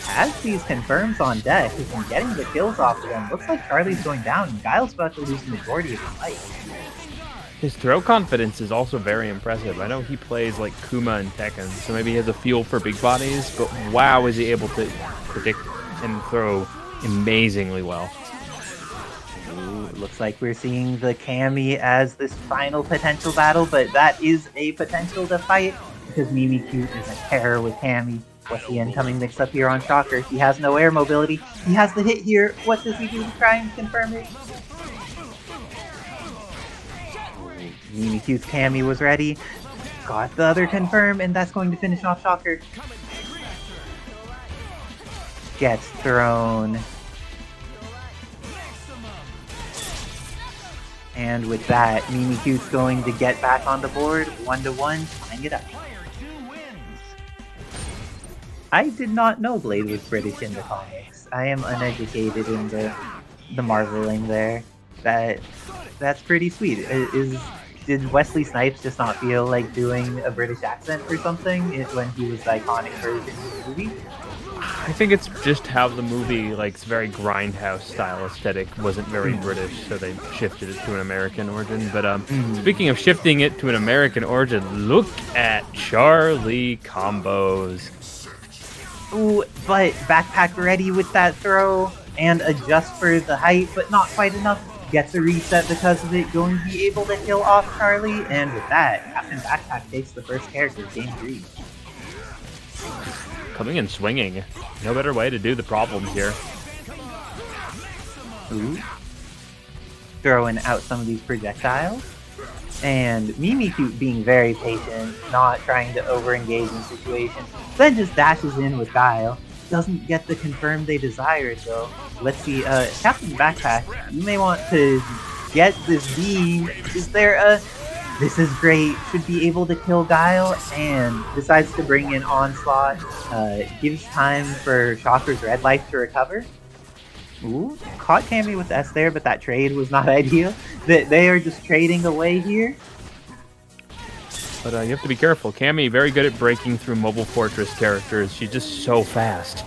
has these confirms on deck. He's been getting the kills off of them. Looks like Charlie's going down and Guile's about to lose the majority of his life. His throw confidence is also very impressive. I know he plays like Kuma and Tekken, so maybe he has a feel for big bodies, but wow, is he able to predict and throw amazingly well. Ooh, looks like we're seeing the Cammy as this final potential battle, but that is a potential to fight because Mimikyute is a terror with Cammy. What's the incoming mix-up here on Shocker? He has no air mobility. He has the hit here. What does he do to try and confirm it? Mimikyute's Cammy was ready. Got the other confirm, and that's going to finish off Shocker. Gets thrown. And with that, Mimikyute's going to get back on the board, 1-1, tying it up. I did not know Blade was British in the comics. I am uneducated in the marveling there. That's pretty sweet. Did Wesley Snipes just not feel like doing a British accent or something when he was the iconic version of the movie? I think it's just how the movie, like, it's very grindhouse style aesthetic, wasn't very British, so they shifted it to an American origin. But speaking of shifting it to an American origin, look at Charlie combos. Ooh, but Backpack ready with that throw and adjust for the height, but not quite enough. Gets a reset because of it, going to be able to kill off Charlie, and with that, CaptainBackpak takes the first character of Game 3. Coming and swinging. No better way to do the problem here. Ooh. Throwing out some of these projectiles. And Mimikyute being very patient, not trying to over-engage in situations, then just dashes in with Guile. Doesn't get the confirm they desired though. Let's see, CaptainBackpak, you may want to get this beam. Is there a... This is great, should be able to kill Guile, and decides to bring in Onslaught. Gives time for Shocker's red life to recover. Ooh, caught Cammy with S there, but that trade was not ideal. They are just trading away here. But you have to be careful. Cammy, very good at breaking through Mobile Fortress characters. She's just so fast.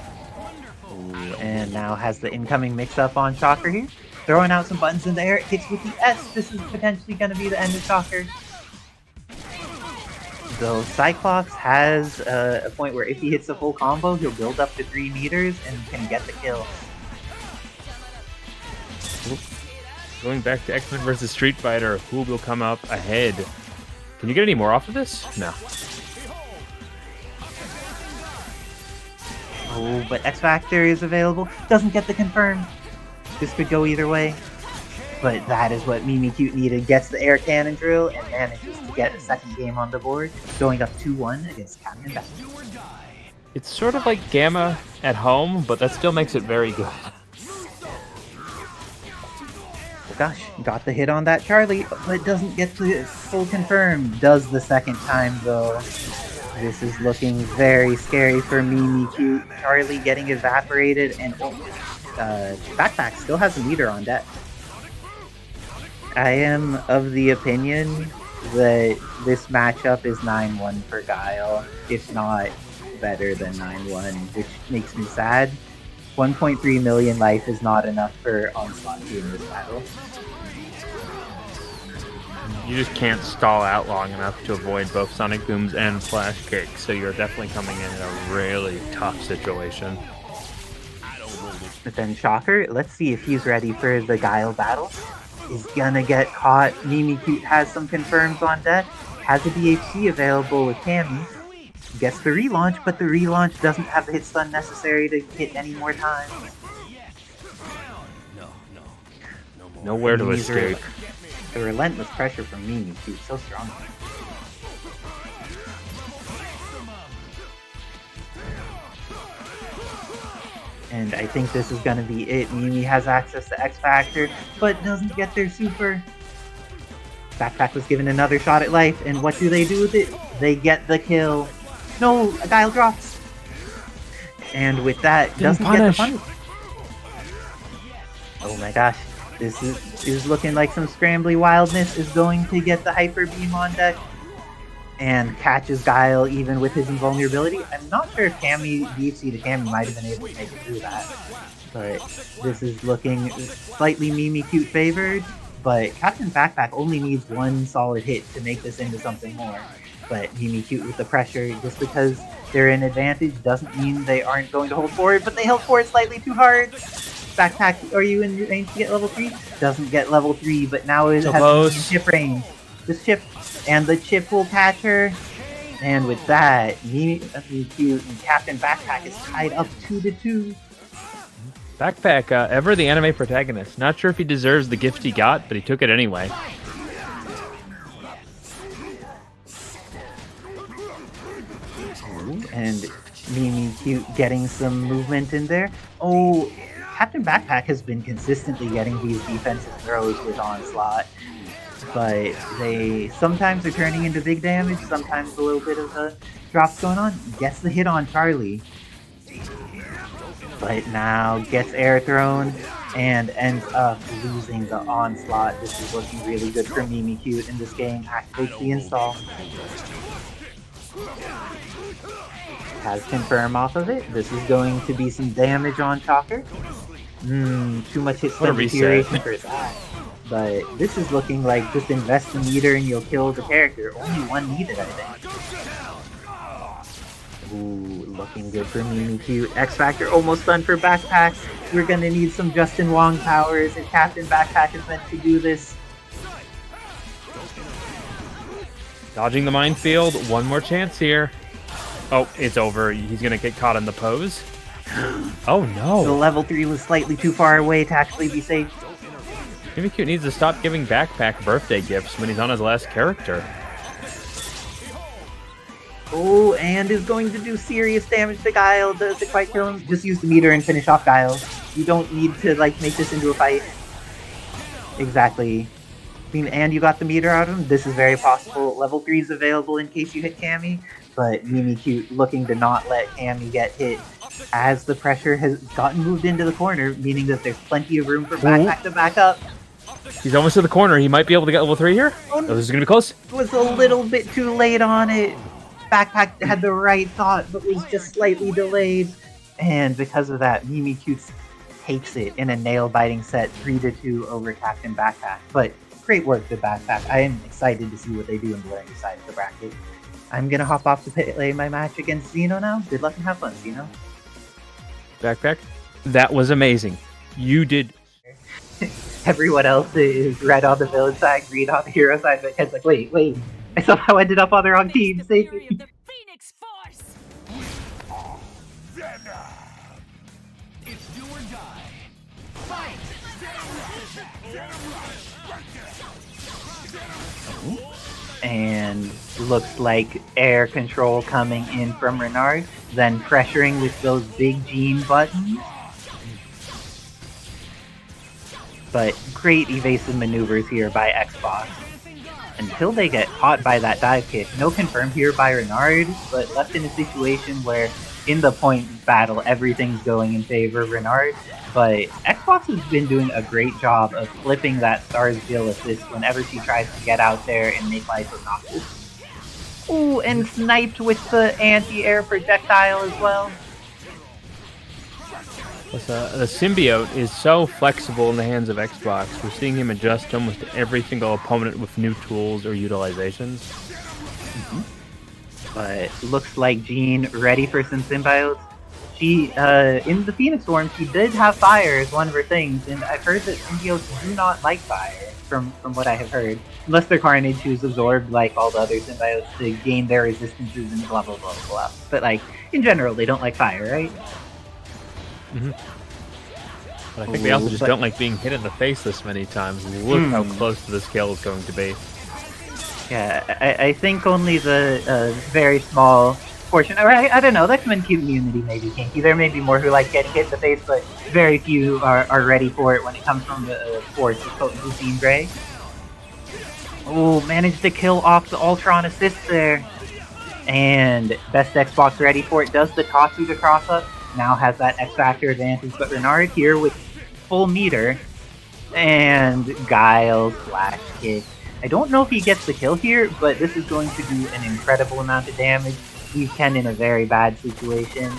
Ooh, and now has the incoming mix-up on Shocker here. Throwing out some buttons in the air, hits with the S. This is potentially going to be the end of Shocker. So Cyclops has a point where if he hits a full combo, he'll build up to 3 meters and can get the kill. Going back to X-Men vs. Street Fighter, who will come up ahead? Can you get any more off of this? No. Oh, but X Factor is available. Doesn't get the confirm. This could go either way. But that is what Mimikyute needed. Gets the air cannon drill and manages to get a second game on the board. Going up 2-1 against CaptainBackpak. It's sort of like Gamma at home, but that still makes it very good. Gosh, got the hit on that Charlie, but doesn't get the full confirm. Does the second time though. This is looking very scary for Mimikyute. Charlie getting evaporated, and Backpack still has a meter on deck. I am of the opinion that this matchup is 9-1 for Guile, if not better than 9-1, which makes me sad. 1.3 million life is not enough for Onslaught to win this battle. You just can't stall out long enough to avoid both Sonic Booms and Flash Kicks, so you're definitely coming in a really tough situation. But then Shocker, let's see if he's ready for the Guile battle. Is gonna get caught. Mimikyute has some confirms on deck. Has a DHC available with Cammy. Gets the relaunch, but the relaunch doesn't have the hit stun necessary to hit any more time. Nowhere to escape. The relentless pressure from Mimikyute, so strong. And I think this is going to be it. Mimi has access to X Factor, but doesn't get their super. Backpack was given another shot at life, and what do they do with it? They get the kill. No, a Guile drops. And with that, doesn't get the punish. Oh my gosh. This is looking like some scrambly wildness is going to get the Hyper Beam on deck. And catches Guile even with his invulnerability. I'm not sure if Cammy, DHC to Cammy might have been able to make it through that. But this is looking slightly Mimikyute favored. But CaptainBackpak only needs one solid hit to make this into something more. But Mimikyute with the pressure, just because they're in advantage doesn't mean they aren't going to hold forward, but they held forward slightly too hard. Backpack, are you in range to get level 3? Doesn't get level 3, but now it has chip range. This chip, and the chip will catch her. And with that, Mimikyute and CaptainBackpak is tied up 2-2. Backpack, ever the anime protagonist. Not sure if he deserves the gift he got, but he took it anyway. And Mimikyute getting some movement in there. Oh, CaptainBackpak has been consistently getting these defensive throws with Onslaught. But they sometimes are turning into big damage, sometimes a little bit of a drops going on. Gets the hit on Charlie. But now gets air thrown and ends up losing the Onslaught. This is looking really good for Mimikyute in this game. Activates the install. Has confirm off of it. This is going to be some damage on Shocker. Too much hit stun deterioration for that. But this is looking like just invest the meter and you'll kill the character. Only one needed, I think. Ooh, looking good for Mimikyute. X Factor almost done for Backpack. We're gonna need some Justin Wong powers if CaptainBackpak is meant to do this. Dodging the minefield. One more chance here. Oh, it's over. He's gonna get caught in the pose. Oh no. The level 3 was slightly too far away to actually be safe. Mimikyute needs to stop giving Backpack birthday gifts when he's on his last character. Oh, and is going to do serious damage to Guile. Does it quite kill him? Just use the meter and finish off Guile. You don't need to, like, make this into a fight. Exactly. I mean, and you got the meter out of him. This is very possible. Level 3 is available in case you hit Cammy, but Mimikyute looking to not let Cammy get hit as the pressure has gotten moved into the corner, meaning that there's plenty of room for Backpack to back up. He's almost to the corner. He might be able to get level 3 here. Oh, this is going to be close. Was a little bit too late on it. Backpack had the right thought, but was just slightly delayed. And because of that, Mimikyute takes it in a nail-biting set 3-2 over CaptainBackpak. But great work to Backpack. I am excited to see what they do on the other side of the bracket. I'm gonna hop off to play my match against Xeno now. Good luck and have fun, Xeno. Backpack, that was amazing. You did. Everyone else is red on the villain side, green on the hero side, but Ken's like, wait, I somehow ended up on the wrong team. Save me. The Phoenix Force. It's do or die. Fight! And looks like air control coming in from Renard, then pressuring with those big Gene buttons. But great evasive maneuvers here by Xbox. Until they get caught by that dive kick. No confirm here by Renard, but left in a situation where in the point battle everything's going in favor of Renard. But Xbox has been doing a great job of flipping that S.T.A.R.S Jill assist whenever she tries to get out there and make life obnoxious. Ooh, and sniped with the anti-air projectile as well. The symbiote is so flexible in the hands of Xbox. We're seeing him adjust almost every single opponent with new tools or utilizations. But looks like Jean ready for some symbiotes. She, in the Phoenix form, she did have fire as one of her things, and I've heard that symbiotes do not like fire, from what I have heard. Unless they're Carnage, who's absorbed like all the other symbiotes to gain their resistances and blah blah blah blah. But like, in general, they don't like fire, right? But I think they also just don't like being hit in the face this many times. Look how close to this kill is going to be. Yeah, I think only the very small portion, or I don't know, the X-Men community may be kinky. There may be more who like getting hit in the face, but very few are ready for it when it comes from the force of potent Lucine Gray. Oh, managed to kill off the Ultron assist there. And Best Xbox ready for it. Does the Tatsu to cross up. Now has that X-Factor advantage, but Renard here with full meter. And Guile flash kick. I don't know if he gets the kill here, but this is going to do an incredible amount of damage. Leave Ken in a very bad situation.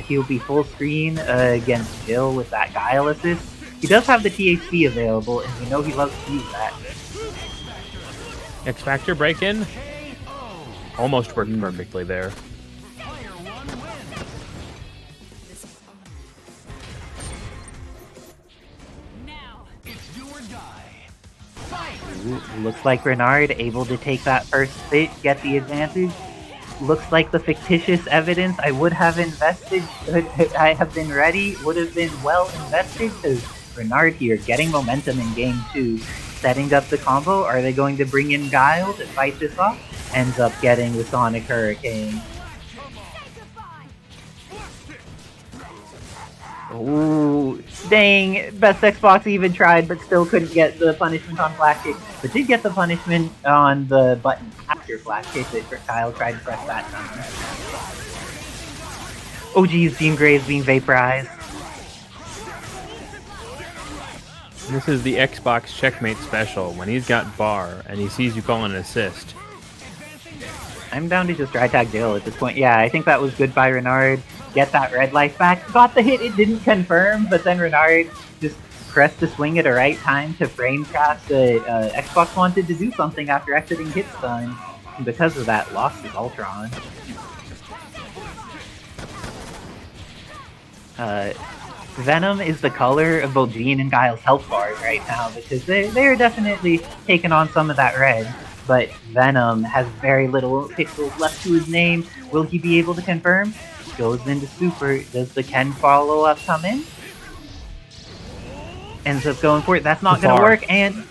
He'll be full screen against Jill with that Guile assist. He does have the THC available, and we know he loves to use that. X-Factor break-in? Almost worked perfectly there. Ooh, looks like Renard able to take that first hit, get the advantage. Looks like the fictitious evidence I would have invested, I have been ready, would have been well invested, because Renard here getting momentum in game 2, setting up the combo. Are they going to bring in Guile to fight this off? Ends up getting the Sonic Hurricane. Ooh, dang, Best Xbox even tried, but still couldn't get the punishment on Flash Kick, but did get the punishment on the button after Flash Kick that Kyle tried to press that time. Oh geez, Jean Grey is being vaporized. This is the Xbox Checkmate special, when he's got bar, and he sees you call an assist. I'm down to just dry tag Jill at this point. Yeah, I think that was good by Renard. Get that red life back. Got the hit, it didn't confirm, but then Renard just pressed the swing at the right time to frame cast that Xbox wanted to do something after exiting hit stun. And because of that, lost his Ultron. Venom is the color of both Jean and Guile's health bars right now, because they're definitely taking on some of that red. But Venom has very little pixels left to his name. Will he be able to confirm? Goes into super. Does the Ken follow-up come in? ends up going for it. That's not going to work, and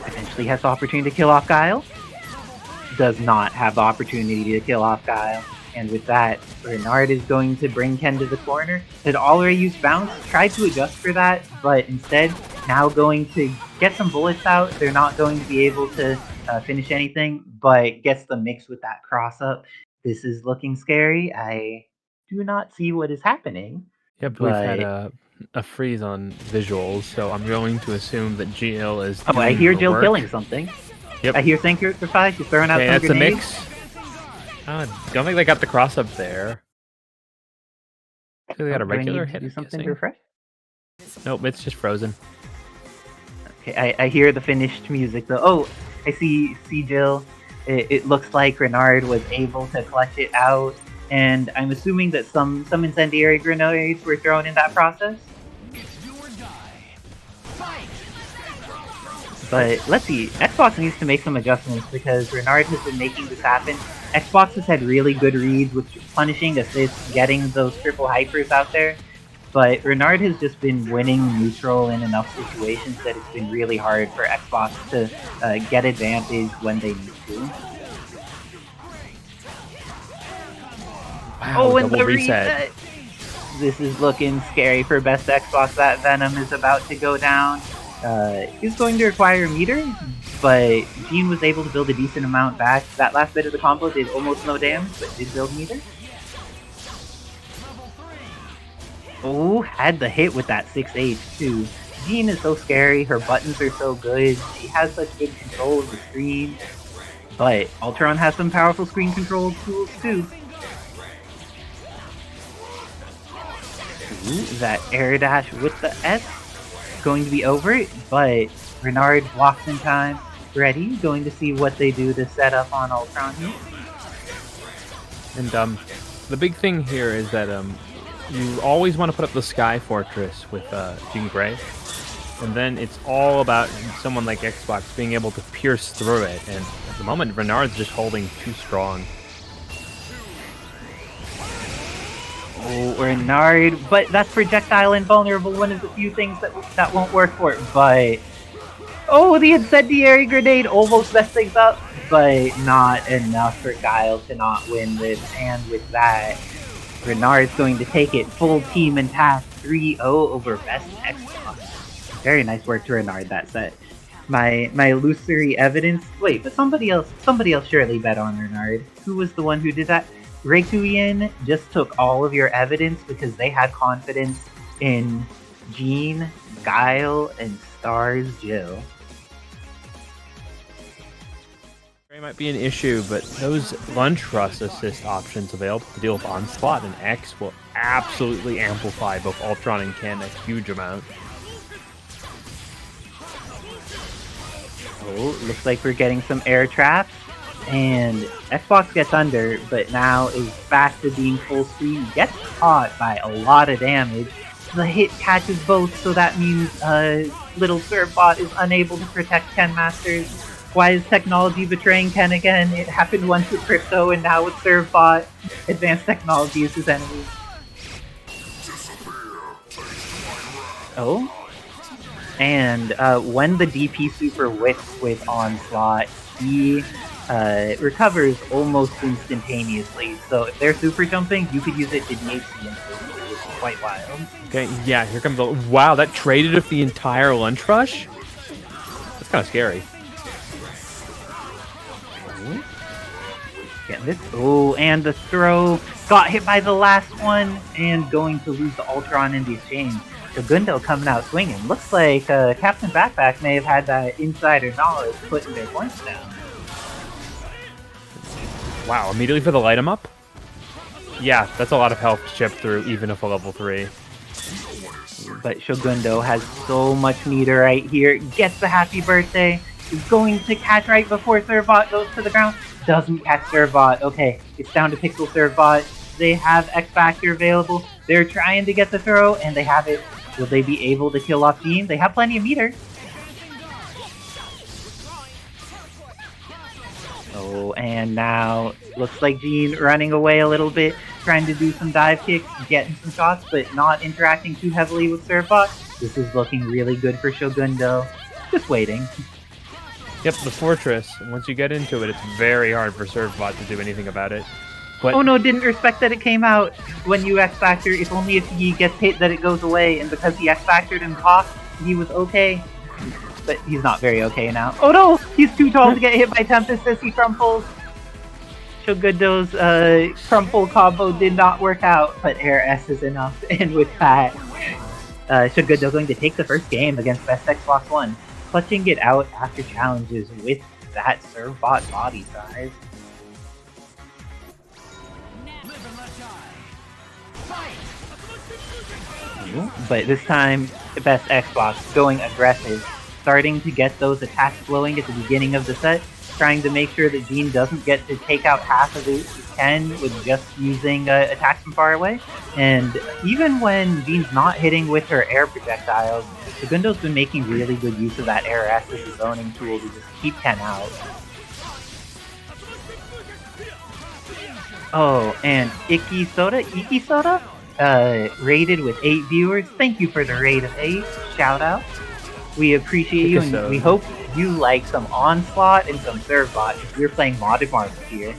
eventually has the opportunity to kill off Guile. Does not have the opportunity to kill off Guile. And with that, Renard is going to bring Ken to the corner. Had already used Bounce, tried to adjust for that, but instead now going to get some bullets out. They're not going to be able to finish anything, but gets the mix with that cross up. This is looking scary. I do not see what is happening. Yep, we've had a freeze on visuals, so I'm going to assume that Guile is doing I hear the Jill work. killing something. Yep. I hear Sanctify. She's throwing out some that's grenades. a mix. Don't think they got the cross up there. I think they got a Do I need regular to hit. do I'm something guessing. to refresh? Nope, it's just frozen. Okay, I hear the finished music though. Oh, I see Jill. It looks like Renard was able to clutch it out, and I'm assuming that some incendiary grenades were thrown in that process. But let's see, Xbox needs to make some adjustments because Renard has been making this happen. Xbox has had really good reads with punishing, assists, getting those triple hypers out there. But Renard has just been winning neutral in enough situations that it's been really hard for Xbox to get advantage when they need to. Wow, and the double reset. This is looking scary for BestXbox. That Venom is about to go down. He's going to require a meter, but Gene was able to build a decent amount back. That last bit of the combo did almost no damage, but did build meter. Oh, had the hit with that 6H too. Jean is so scary, her buttons are so good, she has such good control of the screen. But Ultron has some powerful screen control tools too. Ooh, that air dash with the S going to be over it, but Renard blocks in time. Ready, going to see what they do to set up on Ultron here. And the big thing here is that you always want to put up the Sky Fortress with Jean Grey, and then it's all about someone like Xbox being able to pierce through it, and at the moment Renard's just holding too strong. Oh, Renard, but that's projectile invulnerable, one of the few things that won't work for it, but... Oh, the incendiary grenade almost messed things up, but not enough for Guile to not win this, and with that, Renard's going to take it full team intact 3-0 over BestXbox. Very nice work to Renard that set. My illusory evidence... Wait, but somebody else surely bet on Renard. Who was the one who did that? Reikuian just took all of your evidence because they had confidence in Jean, Guile, and S.T.A.R.S Jill. It might be an issue, but those lunch rust assist options available to deal with Onslaught and X will absolutely amplify both Ultron and Ken a huge amount. Oh, looks like we're getting some air traps. And Xbox gets under, but now is back to being full screen. Gets caught by a lot of damage. The hit catches both, so that means little Servbot is unable to protect Ken Masters. Why is technology betraying Ken again? It happened once with Crypto, and now with Servbot. Advanced technology is his enemy. Oh? And when the DP super whips with Onslaught, he recovers almost instantaneously. So if they're super jumping, you could use it to DHC instantly, which is quite wild. Okay, yeah, here comes the... Wow, that traded with the entire lunch rush? That's kind of scary. Gambit. Oh, and the throw got hit by the last one, and going to lose the Ultron in the exchange. Shogundo coming out swinging. Looks like CaptainBackpak may have had that insider knowledge putting their points down. Wow, immediately for the light 'em up? Yeah, that's a lot of health to chip through, even if a level 3. But Shogundo has so much meter right here. Gets the happy birthday. Is going to catch right before Servbot goes to the ground. Doesn't catch Servbot. Okay, it's down to Pixel Servbot. They have X Factor available. They're trying to get the throw, and they have it. Will they be able to kill off Jean? They have plenty of meter. Oh, and now looks like Jean running away a little bit, trying to do some dive kicks, getting some shots, but not interacting too heavily with Servbot. This is looking really good for Shogundo. Just waiting. Yep, the fortress. Once you get into it, it's very hard for Servbot to do anything about it. But Oh no, didn't respect that it came out when you X-Factor. It's only if he gets hit that it goes away, and because he X-Factored and talked, he was okay. But he's not very okay now. Oh no! He's too tall to get hit by Tempest as he crumples. Shogundo's crumple combo did not work out, but Air S is enough. And with that, Shogundo going to take the first game against BestXbox 1, clutching it out after challenges with that Servbot body size. But this time, BestXbox going aggressive, starting to get those attacks flowing at the beginning of the set, trying to make sure that Jean doesn't get to take out half of it can with just using attacks from far away. And even when Jean's not hitting with her air projectiles, Shogundo's been making really good use of that Air S as a zoning tool to just keep Ken out. Oh, and Iki Soda, rated with 8 viewers. Thank you for the raid of 8. Shout out. We appreciate you, and we hope you like some Onslaught and some Servbot, because we're playing modded marbles here.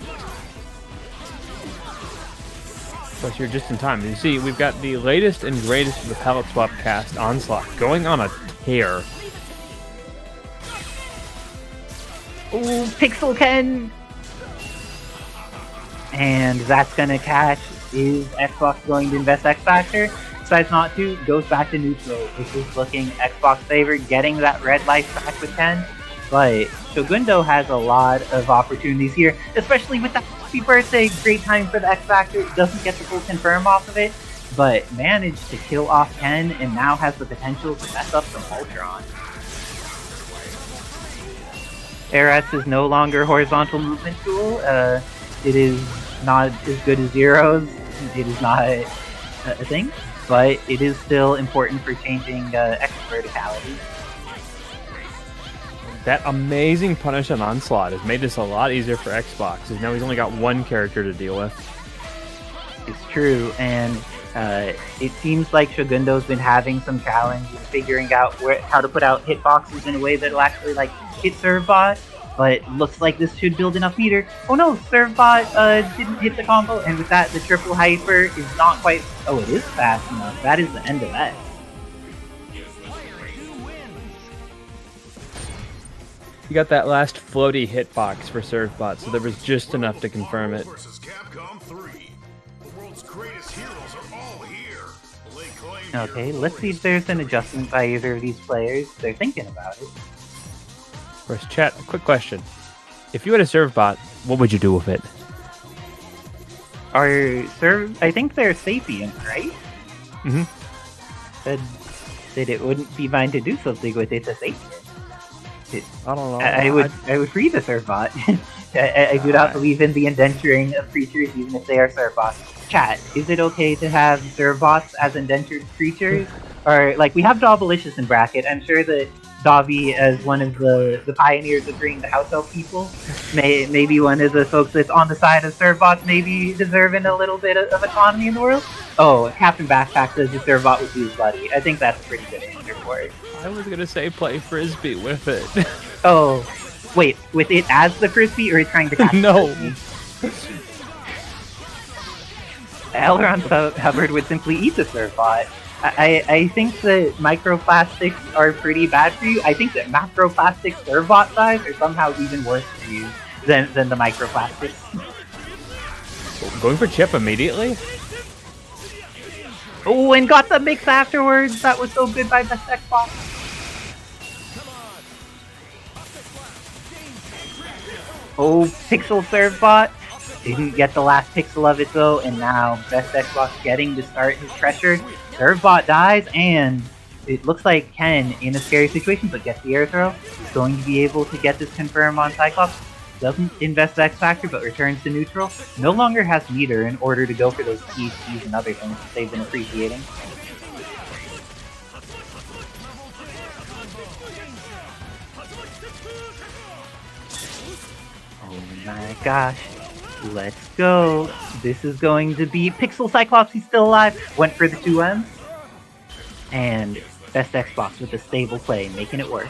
Plus, you're just in time. You see, we've got the latest and greatest of the palette swap cast, Onslaught, going on a tear. Ooh, Pixel Ken! And that's gonna catch. Is Xbox going to invest X Factor? Decides not to, goes back to neutral. This is looking Xbox favored, getting that red life back with 10. But Shogundo has a lot of opportunities here, especially with the happy birthday. Great time for the X Factor. Doesn't get the full confirm off of it, but managed to kill off Ken and now has the potential to mess up some Ultron. S.T.A.R.S is no longer horizontal movement tool. It is not as good as Zero's. It is not a thing, but it is still important for changing X verticality. That amazing punish on Onslaught has made this a lot easier for Xbox, because now he's only got one character to deal with. It's true, and it seems like Shogundo's been having some challenge in figuring out how to put out hitboxes in a way that'll actually hit Servbot. But looks like this should build enough meter. Oh no, Servbot didn't hit the combo, and with that, the triple hyper is not quite. Oh, it is fast enough. That is the end of that. You got that last floaty hitbox for Servbot, so there was just enough to confirm it. Okay, let's see if there's an adjustment by either of these players. They're thinking about it. First, chat, a quick question. If you had a Servbot, what would you do with it? I think they're sapient, right? Mm-hmm. Said it wouldn't be mine to do something with it, a sapient. I don't know. I would free the Servbot. I do not believe in the indenturing of creatures, even if they are Servbots. Chat, is it okay to have Servbots as indentured creatures? Or, we have Dobbilicious in bracket. I'm sure that Dobby, as one of the pioneers of bringing the house elf people, maybe one of the folks that's on the side of Servbots, maybe deserving a little bit of autonomy in the world. Oh, CaptainBackpak says the Servbot would be his buddy. I think that's a pretty good answer for it. I was gonna say play Frisbee with it. Oh, wait, with it as the Frisbee, or trying to catch No. Elrond Hubbard would simply eat the Servbot. I think that microplastics are pretty bad for you. I think that macroplastic Servbot size are somehow even worse for you than the microplastics. Going for chip immediately? Oh, and got the mix afterwards. That was so good by BestXbox. Oh, Pixel Servbot. Didn't get the last pixel of it though, and now BestXbox getting to start his pressure. Servbot dies, and it looks like Ken, in a scary situation, but gets the air throw, is going to be able to get this confirm on Cyclops. Doesn't invest X Factor, but returns to neutral. No longer has meter in order to go for those TCs and other things that they've been appreciating. Oh my gosh. Let's go. This is going to be Pixel Cyclops. He's still alive. Went for the 2Ms. And Best Xbox with a stable play, making it work.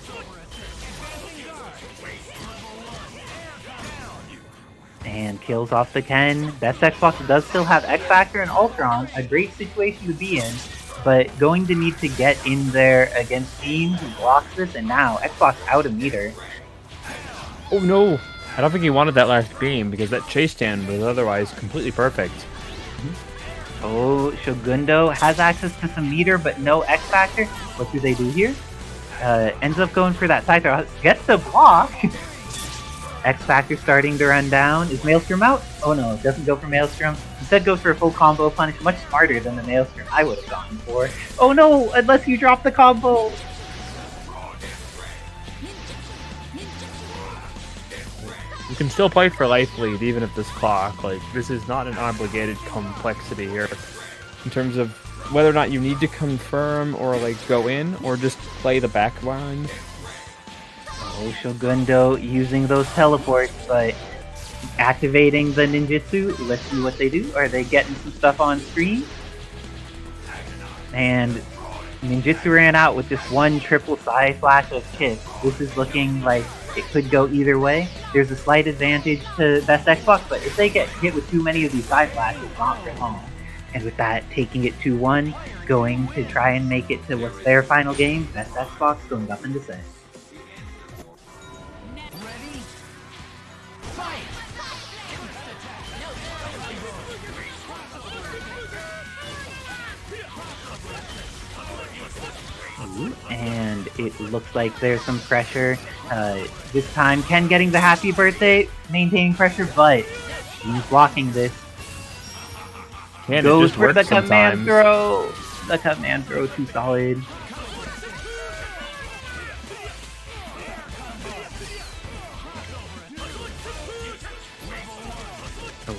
And kills off the Ken. Best Xbox does still have X Factor and Ultron, a great situation to be in, but going to need to get in there against Team who blocks this, and now Xbox out a meter. Oh no! I don't think he wanted that last beam because that chase stand was otherwise completely perfect. Oh, Shogundo has access to some meter, but no X Factor. What do they do here? Ends up going for that side throw. Gets the block! X Factor starting to run down. Is Maelstrom out? Oh no, doesn't go for Maelstrom. Instead goes for a full combo punish. Much smarter than the Maelstrom I would have gone for. Oh no, unless you drop the combo! You can still fight for life lead even if this clock. Like, this is not an obligated complexity here. In terms of whether or not you need to confirm or like go in or just play the back line. Oh, Shogundo using those teleports, but activating the ninjutsu. Let's see what they do. Are they getting some stuff on screen? And ninjutsu ran out with just one triple side flash of kick. This is looking like it could go either way. There's a slight advantage to Best Xbox, but if they get hit with too many of these side flashes, not for long. And with that, taking it 2-1, going to try and make it to what's their final game. Best Xbox going up into set. And it looks like there's some pressure. This time, Ken getting the happy birthday, maintaining pressure, but he's blocking this. Ken, goes for the sometimes. command throw. The command throw too solid.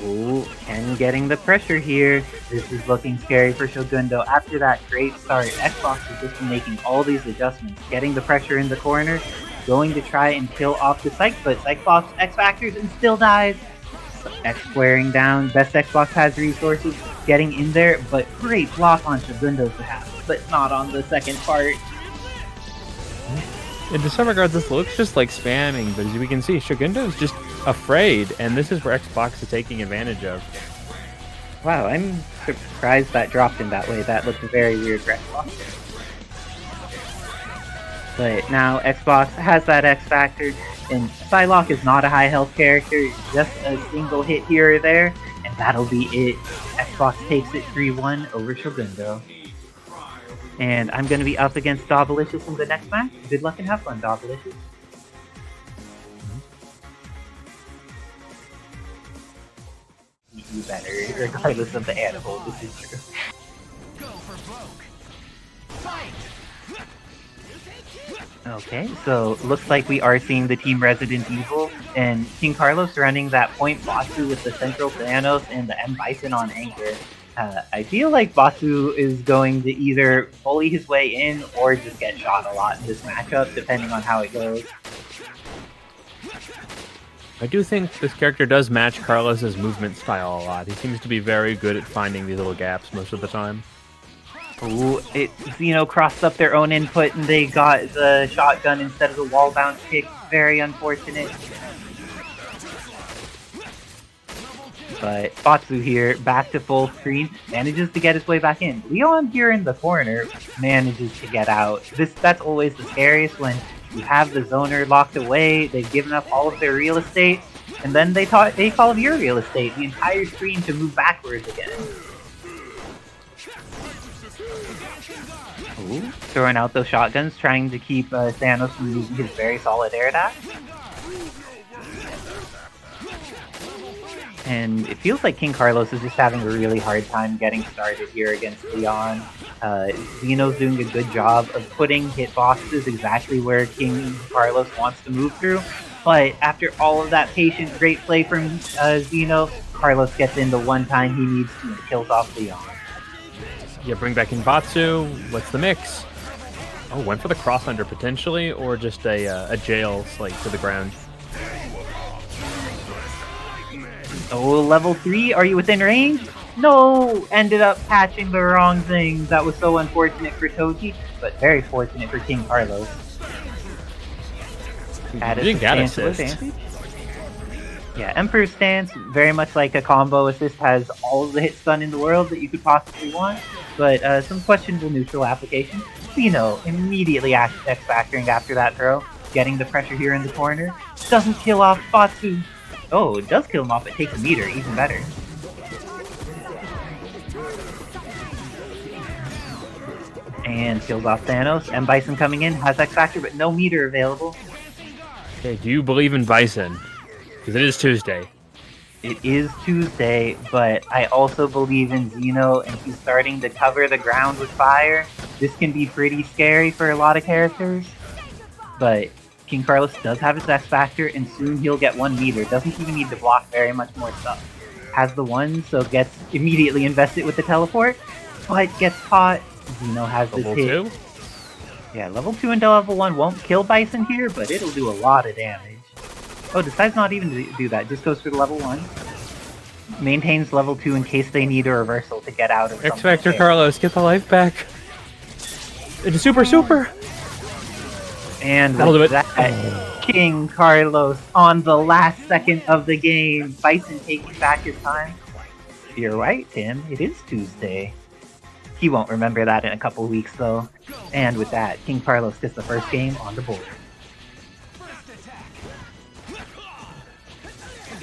Oh, Ken getting the pressure here. This is looking scary for Shogundo. After that great start, Xbox is just making all these adjustments, getting the pressure in the corner, going to try and kill off the Psych, but Cyclops X Factors and still dies. X squaring down. Best Xbox has resources, getting in there, but great block on Shogundo's behalf, but not on the second part. In some regards, this looks just like spamming, but as we can see, Shogundo is just afraid, and this is where Xbox is taking advantage of. Wow, I'm surprised that dropped in that way. That looked very weird for Xbox. But now Xbox has that X Factor, and Psylocke is not a high health character, just a single hit here or there, and that'll be it. Xbox takes it 3-1 over Shogundo. And I'm going to be up against Dobbilicious in the next match. Good luck and have fun, Dobbilicious. You better, regardless of the animal, this is true. Go for broke. Fight! Okay, so looks like we are seeing the Team Resident Evil, and King Carlos running that point Batsu with the Central Thanos and the M.Bison on anchor. I feel like Batsu is going to either bully his way in or just get shot a lot in this matchup, depending on how it goes. I do think this character does match Carlos's movement style a lot. He seems to be very good at finding these little gaps most of the time. Ooh, Xeno crossed up their own input and they got the shotgun instead of the wall bounce kick. Very unfortunate. But Batsu here, back to full screen, manages to get his way back in. Leon here in the corner manages to get out. That's always the scariest when you have the zoner locked away, they've given up all of their real estate, and then they call your real estate, the entire screen, to move backwards again. Ooh, throwing out those shotguns, trying to keep Thanos from using his very solid air dash. And it feels like King Carlos is just having a really hard time getting started here against Leon. Xeno's doing a good job of putting hitboxes exactly where King Carlos wants to move through. But after all of that patient, great play from Xeno, Carlos gets in the one time he needs to and kills off Leon. Yeah, bring back in Batsu. What's the mix? Oh, went for the cross under potentially, or just a jail slate to the ground. Oh, level 3, are you within range? No! Ended up patching the wrong thing. That was so unfortunate for Toji, but very fortunate for King Carlos. At a didn't get substantial assist. advantage. Yeah, Emperor's Stance, very much like a combo assist, has all of the hit stun in the world that you could possibly want, but some questionable neutral application. Xeno immediately X-Factoring after that throw, getting the pressure here in the corner. Doesn't kill off Batsu. Oh, it does kill him off, it takes a meter, even better. And kills off Thanos. M.Bison coming in, has X-Factor, but no meter available. Okay, do you believe in Bison? Because it is Tuesday. It is Tuesday, but I also believe in Xeno, and he's starting to cover the ground with fire. This can be pretty scary for a lot of characters, but King Carlos does have his X-Factor, and soon he'll get 1 meter. Doesn't even need to block very much more stuff. Has the 1, so gets immediately invested with the teleport, but gets caught. Xeno has this Level hit. 2? Yeah, level 2 into level 1 won't kill Bison here, but it'll do a lot of damage. Oh, decides not even to do that, just goes for the level 1. Maintains level 2 in case they need a reversal to get out of something. X-Factor Carlos, get the life back. It's a super! And That'll do with it. that, King Carlos on the last second of the game. Bison taking back his time. You're right, Tim. It is Tuesday. He won't remember that in a couple weeks, though. And with that, King Carlos gets the first game on the board.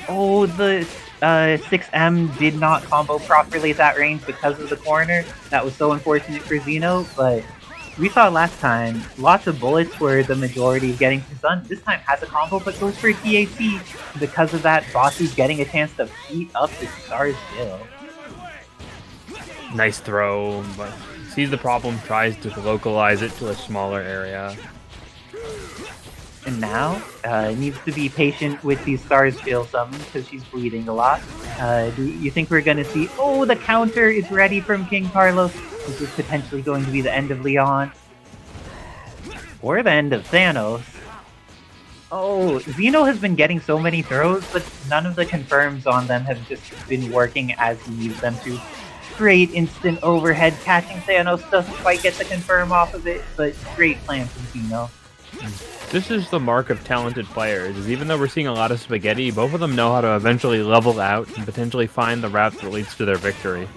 Oh, the 6M did not combo properly at that range because of the corner. That was so unfortunate for Xeno, but we saw last time, lots of bullets were the majority of getting his done. This time has a combo, but goes for a TAC. Because of that, Batsu's getting a chance to beat up the S.T.A.R.S Jill. Nice throw, but sees the problem, tries to localize it to a smaller area. And now, needs to be patient with these S.T.A.R.S Jill summons because she's bleeding a lot. Do you think we're gonna see... Oh, the counter is ready from King Carlos. This is potentially going to be the end of Leon. Or the end of Thanos. Oh, Xeno has been getting so many throws, but none of the confirms on them have just been working as he needs them to. Great instant overhead catching Thanos, doesn't quite get the confirm off of it, but great plan from Xeno. This is the mark of talented players, is even though we're seeing a lot of spaghetti, both of them know how to eventually level out and potentially find the route that leads to their victory.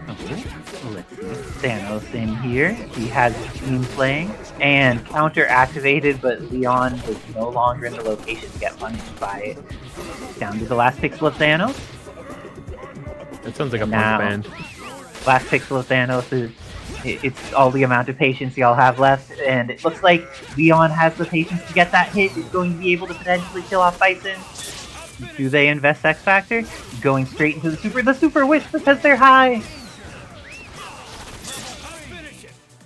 Let's see. Thanos in here. He has his team playing. And counter activated, but Leon is no longer in the location to get punished by it. Down to the last pixel of Thanos. That sounds like a Now, punk band. Last pixel of Thanos is... It's all the amount of patience y'all have left, and it looks like Leon has the patience to get that hit. Is going to be able to potentially kill off Bison. Do they invest X Factor? Going straight into the Super Wish because they're high!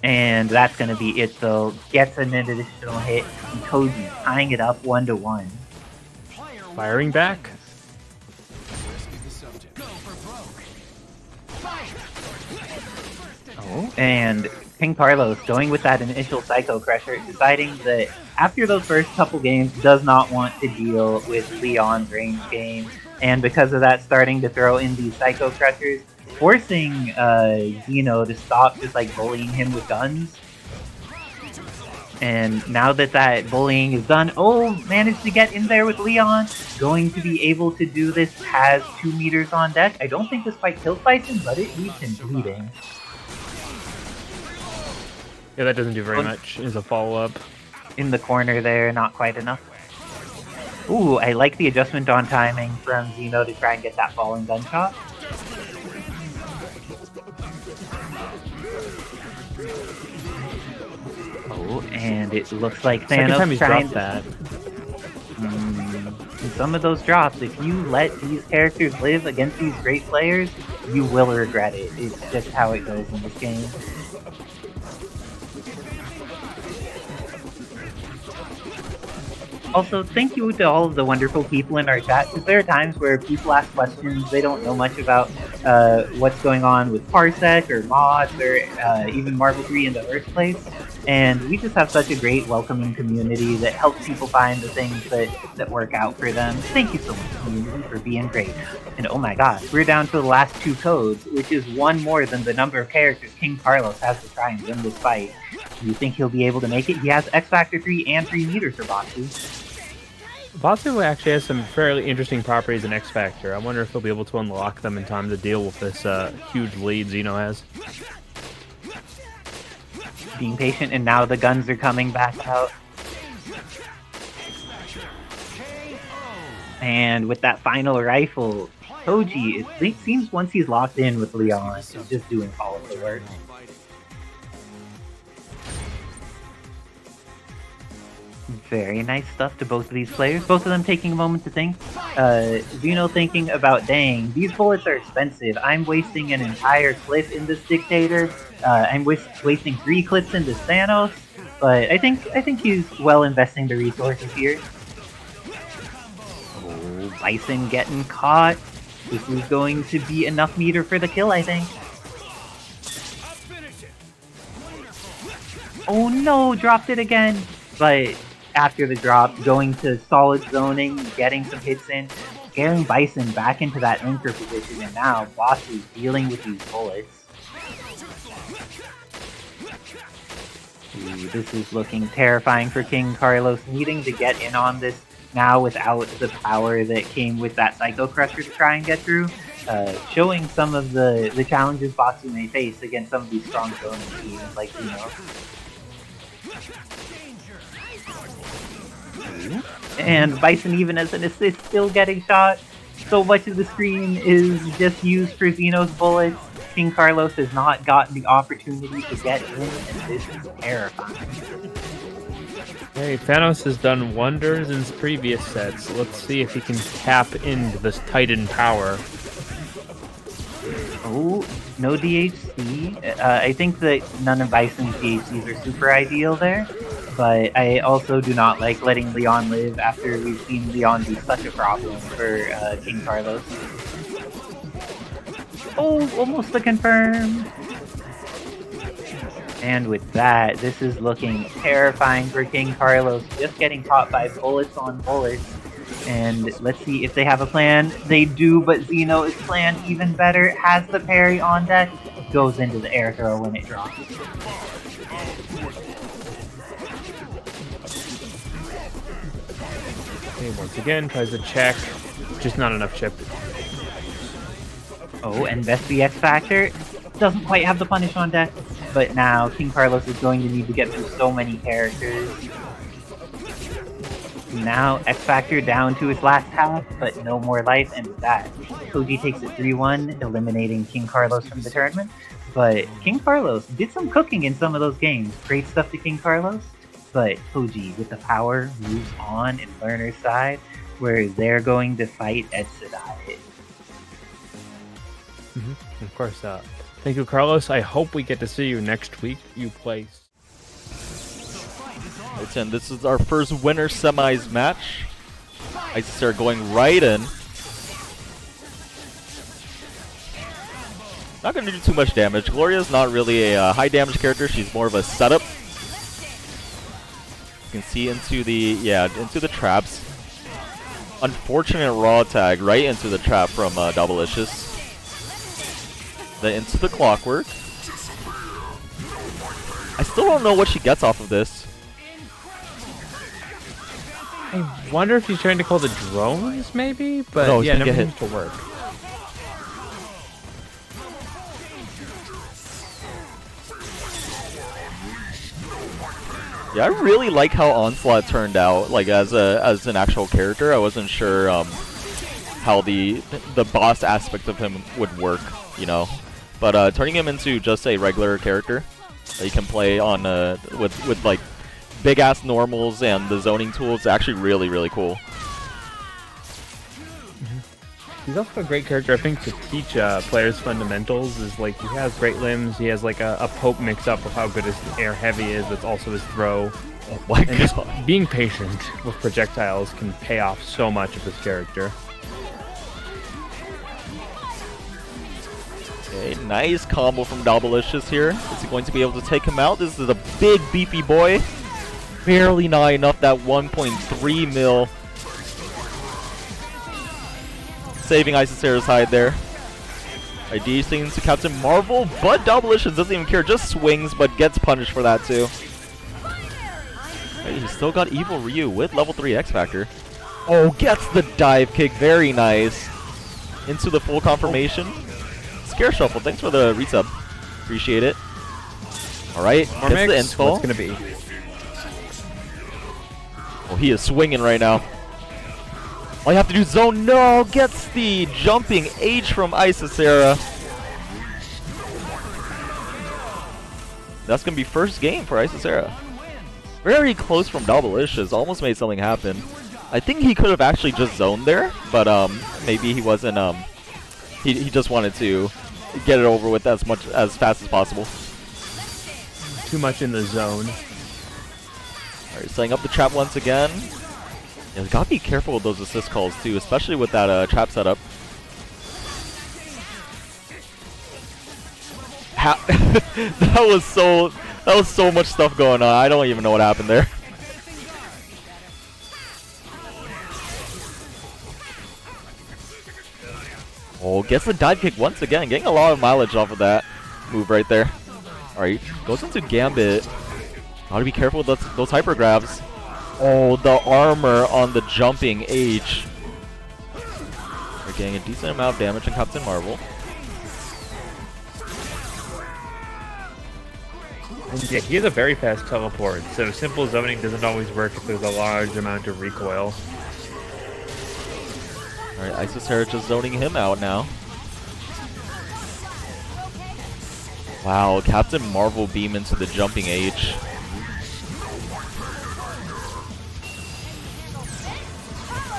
And that's going to be it, though. Gets an additional hit, and Toji tying it up 1-1. Firing back. Oh, and King Carlos going with that initial Psycho Crusher, deciding that after those first couple games, does not want to deal with Leon's range game, and because of that, starting to throw in these Psycho Crushers, forcing Xeno to stop just like bullying him with guns. And now that that bullying is done, oh, managed to get in there with Leon. Going to be able to do this, has 2 meters on deck. I don't think this quite kills Bison, but it leaves him bleeding. Yeah, that doesn't do very much as a follow-up. In the corner there, not quite enough. Ooh, I like the adjustment on timing from Xeno to try and get that falling gunshot. Oh, and it looks like Thanos Second time he's trying dropped to... that. In some of those drops, if you let these characters live against these great players, you will regret it. It's just how it goes in this game. Also, thank you to all of the wonderful people in our chat, because there are times where people ask questions, they don't know much about what's going on with Parsec or mods or even Marvel 3 in the first place. And we just have such a great welcoming community that helps people find the things that work out for them. Thank you so much, community, for being great. And oh my gosh, we're down to the last 2 codes, which is one more than the number of characters King Carlos has to try and win this fight. Do you think he'll be able to make it? He has X Factor 3 and 3 meters for Batsu. Batsu actually has some fairly interesting properties in X Factor. I wonder if he'll be able to unlock them in time to deal with this huge lead Xeno has. Being patient, and now the guns are coming back out. And with that final rifle, Toji, it seems once he's locked in with Leon, he's just doing all of the work. Very nice stuff to both of these players. Both of them taking a moment to think. Xeno thinking about, dang, these bullets are expensive. I'm wasting an entire clip in this Dictator. I'm wasting 3 clips in this Thanos. But I think he's well investing the resources here. Oh, Bison getting caught. This is going to be enough meter for the kill, I think. Oh no, dropped it again. But after the drop, going to solid zoning, getting some hits in, scaring Bison back into that anchor position, and now Batsu dealing with these bullets. Ooh, this is looking terrifying for King Carlos, needing to get in on this now without the power that came with that Psycho Crusher to try and get through. Showing some of the challenges Batsu may face against some of these strong zoning teams like and Bison, even as an assist, still getting shot. So much of the screen is just used for Xeno's bullets. King Carlos has not gotten the opportunity to get in, and this is terrifying. Hey, Thanos has done wonders in his previous sets. Let's see if he can tap into this Titan power. Oh, no DHC. I think that none of Bison's DHCs are super ideal there. But I also do not like letting Leon live after we've seen Leon be such a problem for King Carlos. Oh, almost a confirm! And with that, this is looking terrifying for King Carlos, just getting caught by bullets on bullets. And let's see if they have a plan. They do, but Xeno is planned even better, has the parry on deck, goes into the air throw when it drops. Okay, once again, tries to check. Just not enough chip. Oh, and Best the X Factor doesn't quite have the punish on deck, but now King Carlos is going to need to get through so many characters. Now X Factor down to his last half, but no more life, and with that, Toji takes it 3-1, eliminating King Carlos from the tournament. But King Carlos did some cooking in some of those games. Great stuff to King Carlos. But Toji, with the power, moves on in Lerner's side, where they're going to fight Edsadiet. Of course. Thank you, Carlos. I hope we get to see you next week. You play. And this is our first winner semis match. Isicera going right in. Not going to do too much damage. Gloria's not really a high damage character. She's more of a setup. You can see into the traps. Unfortunate raw tag right into the trap from Dobbilicious. Then into the clockwork. I still don't know what she gets off of this. I wonder if he's trying to call the drones, maybe? But no, yeah, never get seems to work. Yeah, I really like how Onslaught turned out, like as an actual character. I wasn't sure how the boss aspect of him would work, you know. But turning him into just a regular character that you can play on with like big ass normals and the zoning tools is actually really cool. He's also a great character, I think, to teach players fundamentals. Is like he has great limbs. He has like a poke mix up of how good his air heavy is. That's also his throw. Oh my god! Just being patient with projectiles can pay off so much of this character. Okay, Nice combo from Dobbilicious here. Is he going to be able to take him out? This is a big beefy boy. Barely not enough, that 1.3 mil. Saving Isicera's hide there. ID things to Captain Marvel, but Dobbilicious doesn't even care, just swings, but gets punished for that too. He's still got Evil Ryu with level 3 X Factor. Oh, gets the dive kick, very nice. Into the full confirmation. Scare Shuffle, thanks for the resub. Appreciate it. Alright, gets the install. What's gonna be? Oh, he is swinging right now. All you have to do is zone. No, gets the jumping H from Isicera. That's going to be first game for Isicera. Very close from Dobbilicious. Almost made something happen. I think he could have actually just zoned there, but maybe he wasn't. He just wanted to get it over with as fast as possible. Too much in the zone. Alright, setting up the trap once again. Yeah, gotta be careful with those assist calls too, especially with that trap setup. That was so much stuff going on. I don't even know what happened there. Oh, gets the dive kick once again, getting a lot of mileage off of that move right there. Alright, goes into Gambit. Gotta be careful with those hyper grabs. Oh, the armor on the jumping H. We're getting a decent amount of damage on Captain Marvel. And yeah, he has a very fast teleport, so simple zoning doesn't always work if there's a large amount of recoil. Alright, Isicera just zoning him out now. Wow, Captain Marvel beam into the jumping H.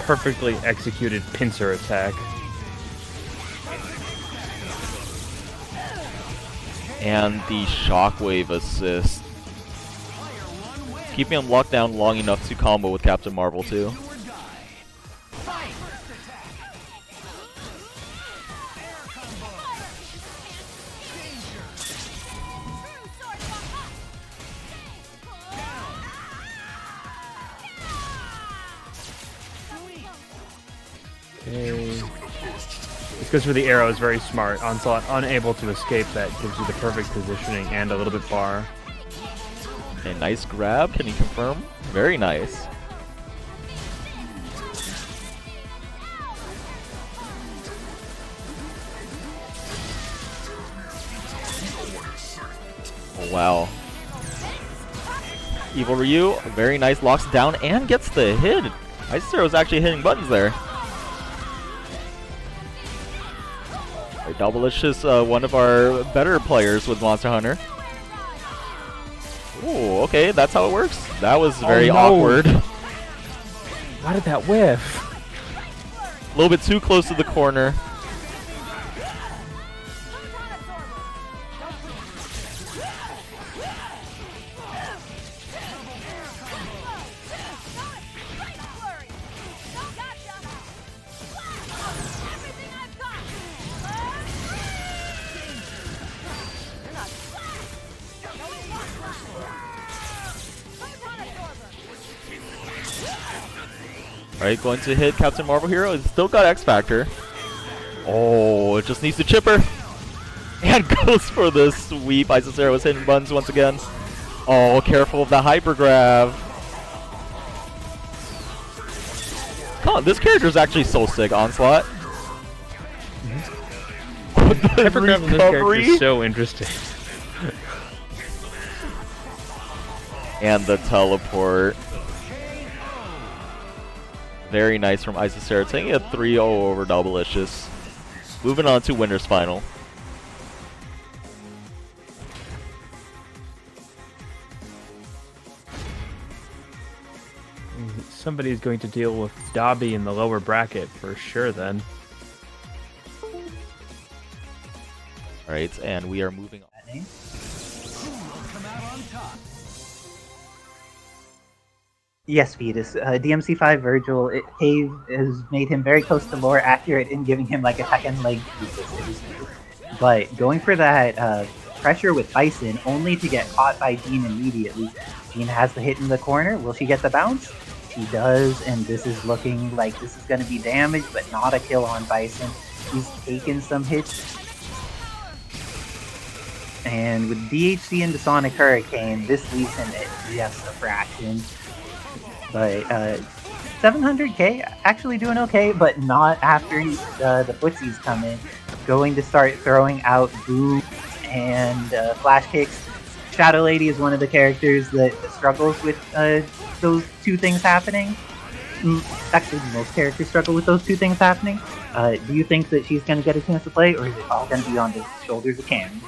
Perfectly executed pincer attack. And the shockwave assist. Keeping him locked down long enough to combo with Captain Marvel too. Okay. This goes for the arrow, is very smart. Onslaught unable to escape that, gives you the perfect positioning and a little bit bar. Okay, nice grab. Can you confirm? Very nice. Oh, wow. Evil Ryu, very nice, locks down and gets the hit. Isicera was actually hitting buttons there. Dobbilicious, one of our better players with Monster Hunter. Ooh, okay, that's how it works. That was very awkward. Why did that whiff? A little bit too close to the corner. Alright, going to hit Captain Marvel here. It's still got X Factor. Oh, it just needs to chipper. And goes for the sweep. Isicera was hitting buttons once again. Oh, careful of the hyper grab. Come on, this character is actually so sick, Onslaught. Hyper grab in this character is so interesting. And the teleport. Very nice from Isicera, taking a 3-0 over Dobbilicious. Moving on to Winner's Final. Somebody's going to deal with Dobby in the lower bracket for sure then. Alright, and we are moving on. Yes, Fetus. DMC5 Vergil, Cave has made him very close to lore accurate in giving him like a second leg. but going for that pressure with Bison only to get caught by Jean immediately. Jean has the hit in the corner. Will she get the bounce? She does, and this is looking like this is going to be damage, but not a kill on Bison. He's taken some hits. And with DHC into Sonic Hurricane, this leaves him at just a fraction. But 700k, actually doing okay, but not after the footsies come in. Going to start throwing out booms and flash kicks. Shadow Lady is one of the characters that struggles with those two things happening. Actually, most characters struggle with those two things happening. Do you think that she's going to get a chance to play, or is it all going to be on the shoulders of Cammy?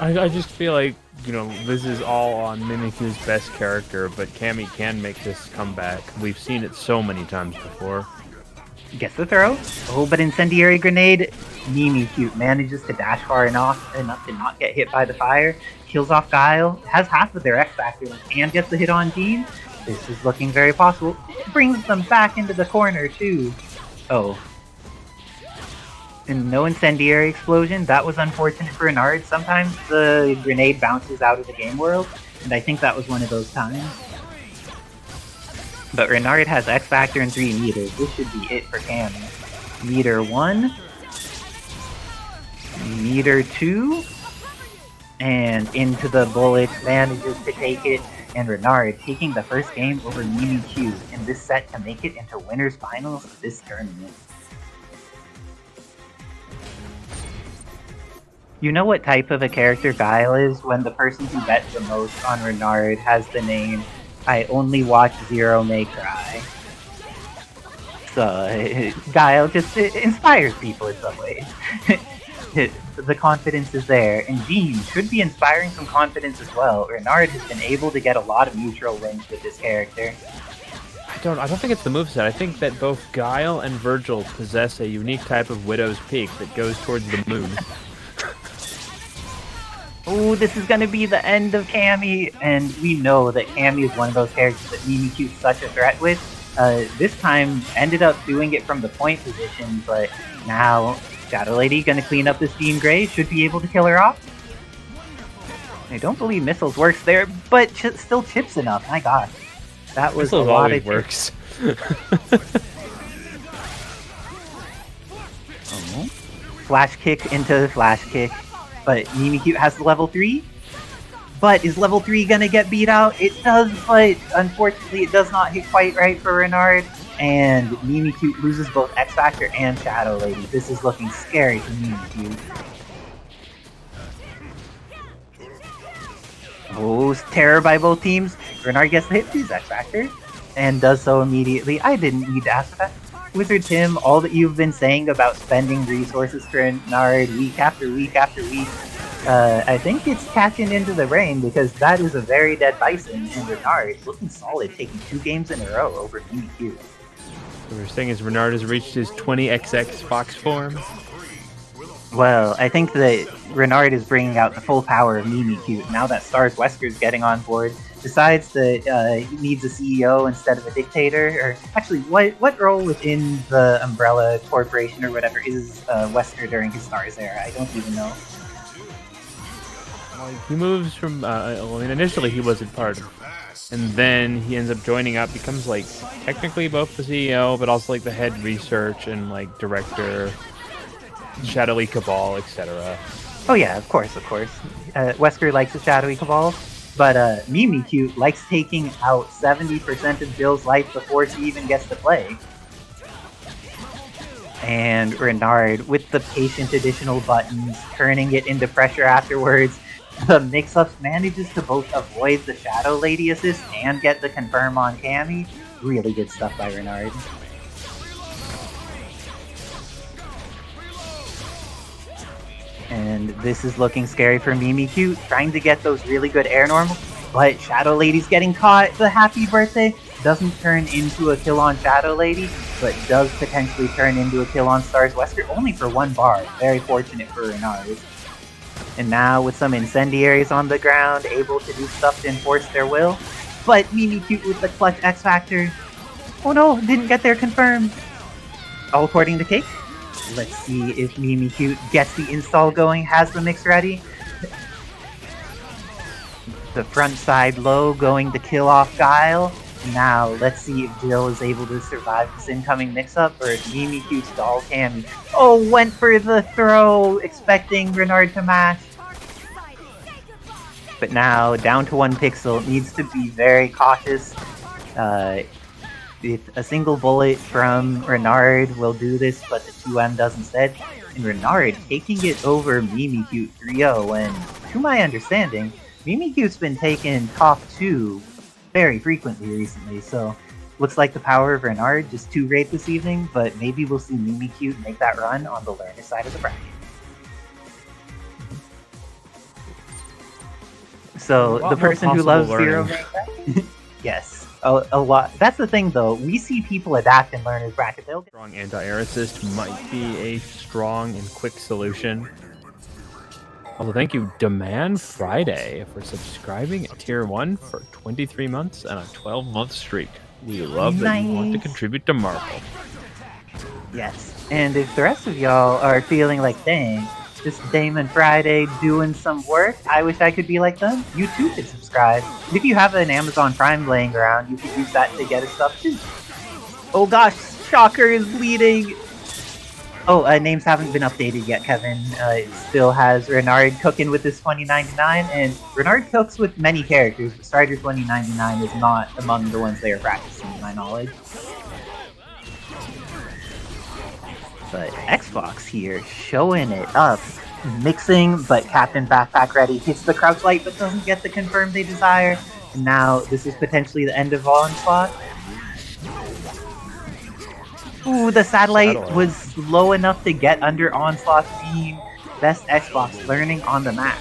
I just feel like, you know, this is all on Mimikyute's best character, but Cammy can make this comeback. We've seen it so many times before. Gets the throw. Oh, but Incendiary Grenade. Mimikyute manages to dash far enough to not get hit by the fire. Kills off Guile. Has half of their X Factor and gets the hit on Jean. This is looking very possible. It brings them back into the corner too. Oh. And no Incendiary Explosion. That was unfortunate for Renard. Sometimes the grenade bounces out of the game world, and I think that was one of those times. But Renard has X Factor and 3 meters. This should be it for Cammy. Meter 1. Meter 2. And into the bullet. Manages to take it. And Renard taking the first game over Mimikyute in this set to make it into winners finals of this tournament. You know what type of a character Guile is when the person who bets the most on Renard has the name I only watch Zero May Cry. So, Guile just inspires people in some ways. The confidence is there, and Jean should be inspiring some confidence as well. Renard has been able to get a lot of neutral wins with this character. I don't think it's the moveset. I think that both Guile and Vergil possess a unique type of Widow's Peak that goes towards the moon. Oh, this is going to be the end of Cammy, and we know that Cammy is one of those characters that Mimikyute's such a threat with. This time, ended up doing it from the point position, but now Shadow Lady going to clean up this Jean Grey, should be able to kill her off. I don't believe Missiles works there, but still chips enough, my gosh. That was Missiles a lot of works. Oh. Flash kick into flash kick. But Mimikyute has the level 3. But is level 3 gonna get beat out? It does, but unfortunately it does not hit quite right for Renard. And Mimikyute loses both X Factor and Shadow Lady. This is looking scary for Mimikyute. Oh, terror by both teams. Renard gets the hit to his X Factor. And does so immediately. I didn't need to ask for that. Wizard Tim, all that you've been saying about spending resources for Renard week after week after week, I think it's catching into the brain, because that is a very dead Bison, and Renard is looking solid, taking 2 games in a row over Mimikyute. What we're saying is Renard has reached his 20XX Fox form. Well, I think that Renard is bringing out the full power of Mimikyute now that S.T.A.R.S Wesker is getting on board. Decides that he needs a CEO instead of a dictator, or actually, what role within the Umbrella Corporation or whatever is Wesker during his S.T.A.R.S era? I don't even know. He moves from, initially he wasn't part of, and then he ends up joining up, becomes like technically both the CEO, but also like the head research and like director, Shadowy Cabal, etc. Oh yeah, of course. Wesker likes the Shadowy Cabal. But Mimikyute likes taking out 70% of Jill's life before she even gets to play. And Renard, with the patient additional buttons, turning it into pressure afterwards, the mix-ups manages to both avoid the Shadow Lady assist and get the confirm on Cammy. Really good stuff by Renard. And this is looking scary for Mimikyute, trying to get those really good air normals, but Shadow Lady's getting caught. The happy birthday doesn't turn into a kill on Shadow Lady, but does potentially turn into a kill on S.T.A.R.S Wesker, only for 1 bar. Very fortunate for Renard. And now with some incendiaries on the ground, able to do stuff to enforce their will, but Mimikyute with the clutch X Factor. Oh no, didn't get there confirmed. All according to Cake. let's see if Mimikyute gets the install going, has the mix ready. The front side low going to kill off Guile. Now, let's see if Jill is able to survive this incoming mix-up, or if Mimikyute's doll Cammy. Oh, went for the throw, expecting Renard to mash. But now, down to 1 pixel, needs to be very cautious. If a single bullet from Renard will do this, but the 2M does instead. And Renard taking it over Mimikyute 3-0, and to my understanding, Mimikyute's been taken top 2 very frequently recently, so looks like the power of Renard just too great this evening, but maybe we'll see Mimikyute make that run on the learner side of the bracket. So the person who loves Zero yes, a lot. That's the thing though, we see people adapt in learner's bracket. Strong anti-air assist might be a strong and quick solution. Also, thank you, Demand Friday, for subscribing at Tier 1 for 23 months and a 12-month streak. We love that you want to contribute to Marvel. Yes, and if the rest of y'all are feeling like, dang, this Damon Friday doing some work, I wish I could be like them, you too could subscribe. And if you have an Amazon Prime laying around, you could use that to get his stuff too. Oh gosh, Shocker is bleeding! Oh, names haven't been updated yet, Kevin. It still has Renard cooking with his 2099, and Renard cooks with many characters, but Strider 2099 is not among the ones they are practicing, to my knowledge. But Xbox here, showing it up. Mixing, but CaptainBackpak ready. Hits the crouch light, but doesn't get the confirm they desire. And now, this is potentially the end of Onslaught. Ooh, the satellite was low enough to get under Onslaught's beam. Best Xbox learning on the map.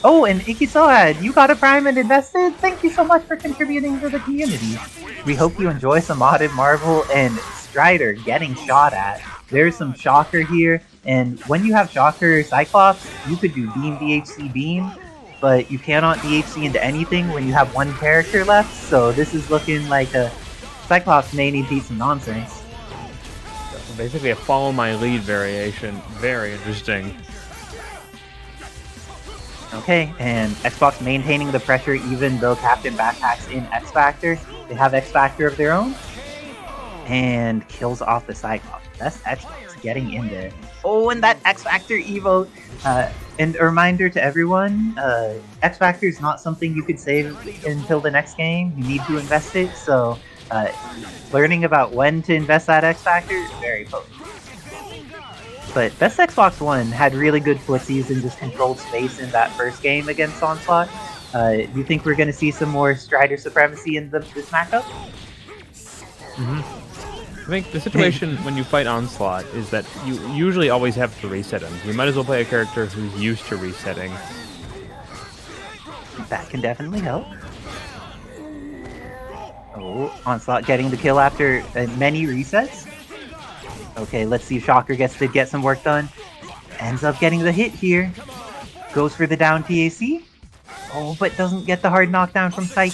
Oh, and Ikisoad, you got a Prime and invested? Thank you so much for contributing to the community. We hope you enjoy some modded Marvel and Strider getting shot at. There's some Shocker here, and when you have Shocker Cyclops, you could do Beam DHC Beam, but you cannot DHC into anything when you have 1 character left, so this is looking like a Cyclops may need to eat some nonsense. So basically a follow my lead variation. Very interesting. Okay, and Xbox maintaining the pressure even though CaptainBackpak's in X Factor. They have X Factor of their own. And kills off the Cyclops. That's Xbox getting in there. Oh, and that X Factor Evo. And a reminder to everyone, X Factor is not something you could save until the next game. You need to invest it, so learning about when to invest that X Factor is very potent. But Best Xbox 1 had really good footsies and just controlled space in that first game against Onslaught. Do you think we're going to see some more Strider supremacy in this matchup? I think the situation when you fight Onslaught is that you usually always have to reset him. You might as well play a character who's used to resetting. That can definitely help. Oh, Onslaught getting the kill after many resets. Okay, let's see if Shocker gets to get some work done. Ends up getting the hit here. Goes for the down TAC. Oh, but doesn't get the hard knockdown from Psych.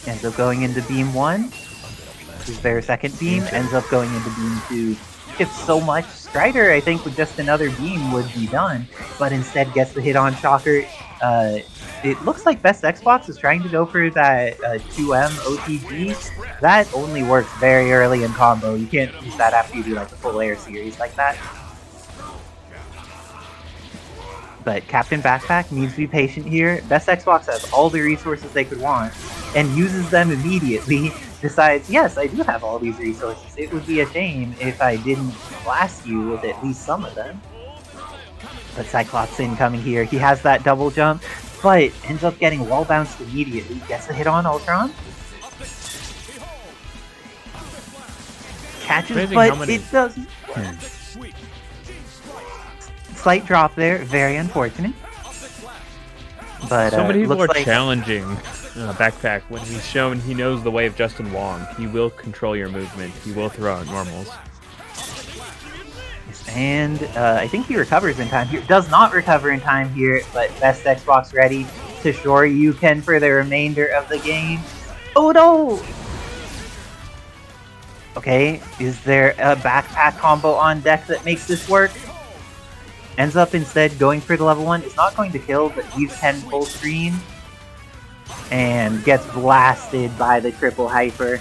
Ends up going into Beam 1. This is their second beam. Ends up going into Beam 2. If so much, Strider, I think, with just another beam would be done. But instead gets the hit on Shocker. It looks like Best Xbox is trying to go for that 2M OTG. That only works very early in combo. You can't use that after you do like a full air series like that. But CaptainBackpak needs to be patient here. Best Xbox has all the resources they could want and uses them immediately. Decides, yes, I do have all these resources. It would be a shame if I didn't blast you with at least some of them. But Cyclops incoming here. He has that double jump, but ends up getting wall bounced immediately. Gets a hit on Ultron. Catches, but it doesn't. Slight drop there, very unfortunate. But so many people are like challenging Backpack when he's shown he knows the way of Justin Wong. He will control your movement. He will throw out normals. And I think he recovers in time here. Does not recover in time here, but Best Xbox ready to shore you can for the remainder of the game. Oh no! Okay, is there a backpack combo on deck that makes this work? Ends up instead going for the level 1. It's not going to kill, but leaves Ken full screen. And gets blasted by the triple hyper,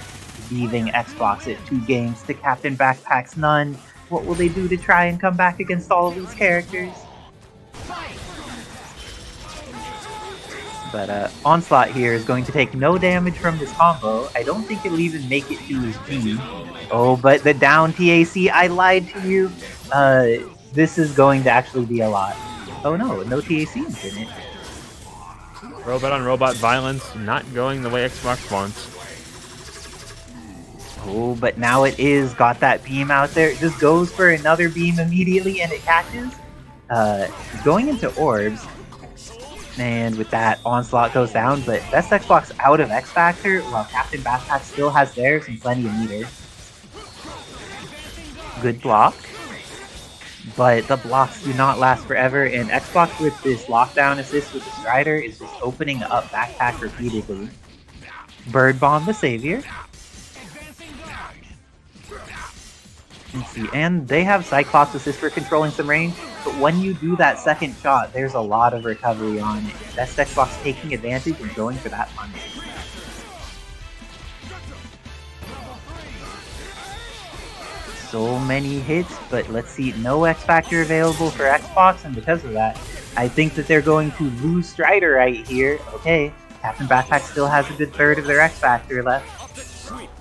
leaving Xbox at 2 games to CaptainBackpak's none. What will they do to try and come back against all of these characters? But Onslaught here is going to take no damage from this combo. I don't think it'll even make it to his team. Oh, but the down TAC, I lied to you. This is going to actually be a lot. Oh no, no TAC in it. Robot on robot violence not going the way Xbox wants. Oh, but now it is got that beam out there. It just goes for another beam immediately and it catches. Going into orbs. And with that, Onslaught goes down, but BestXbox out of X Factor, while CaptainBackpak still has theirs and plenty of meter. Good block. But the blocks do not last forever, and Xbox with this lockdown assist with the Strider is just opening up Backpack repeatedly. Bird Bomb the Savior. Let's see, and they have Cyclops assist for controlling some range, but when you do that second shot, there's a lot of recovery on it. BestXbox taking advantage and going for that punish. So many hits, but let's see, no X Factor available for Xbox, and because of that, I think that they're going to lose Strider right here. Okay, CaptainBackpak still has a good third of their X Factor left.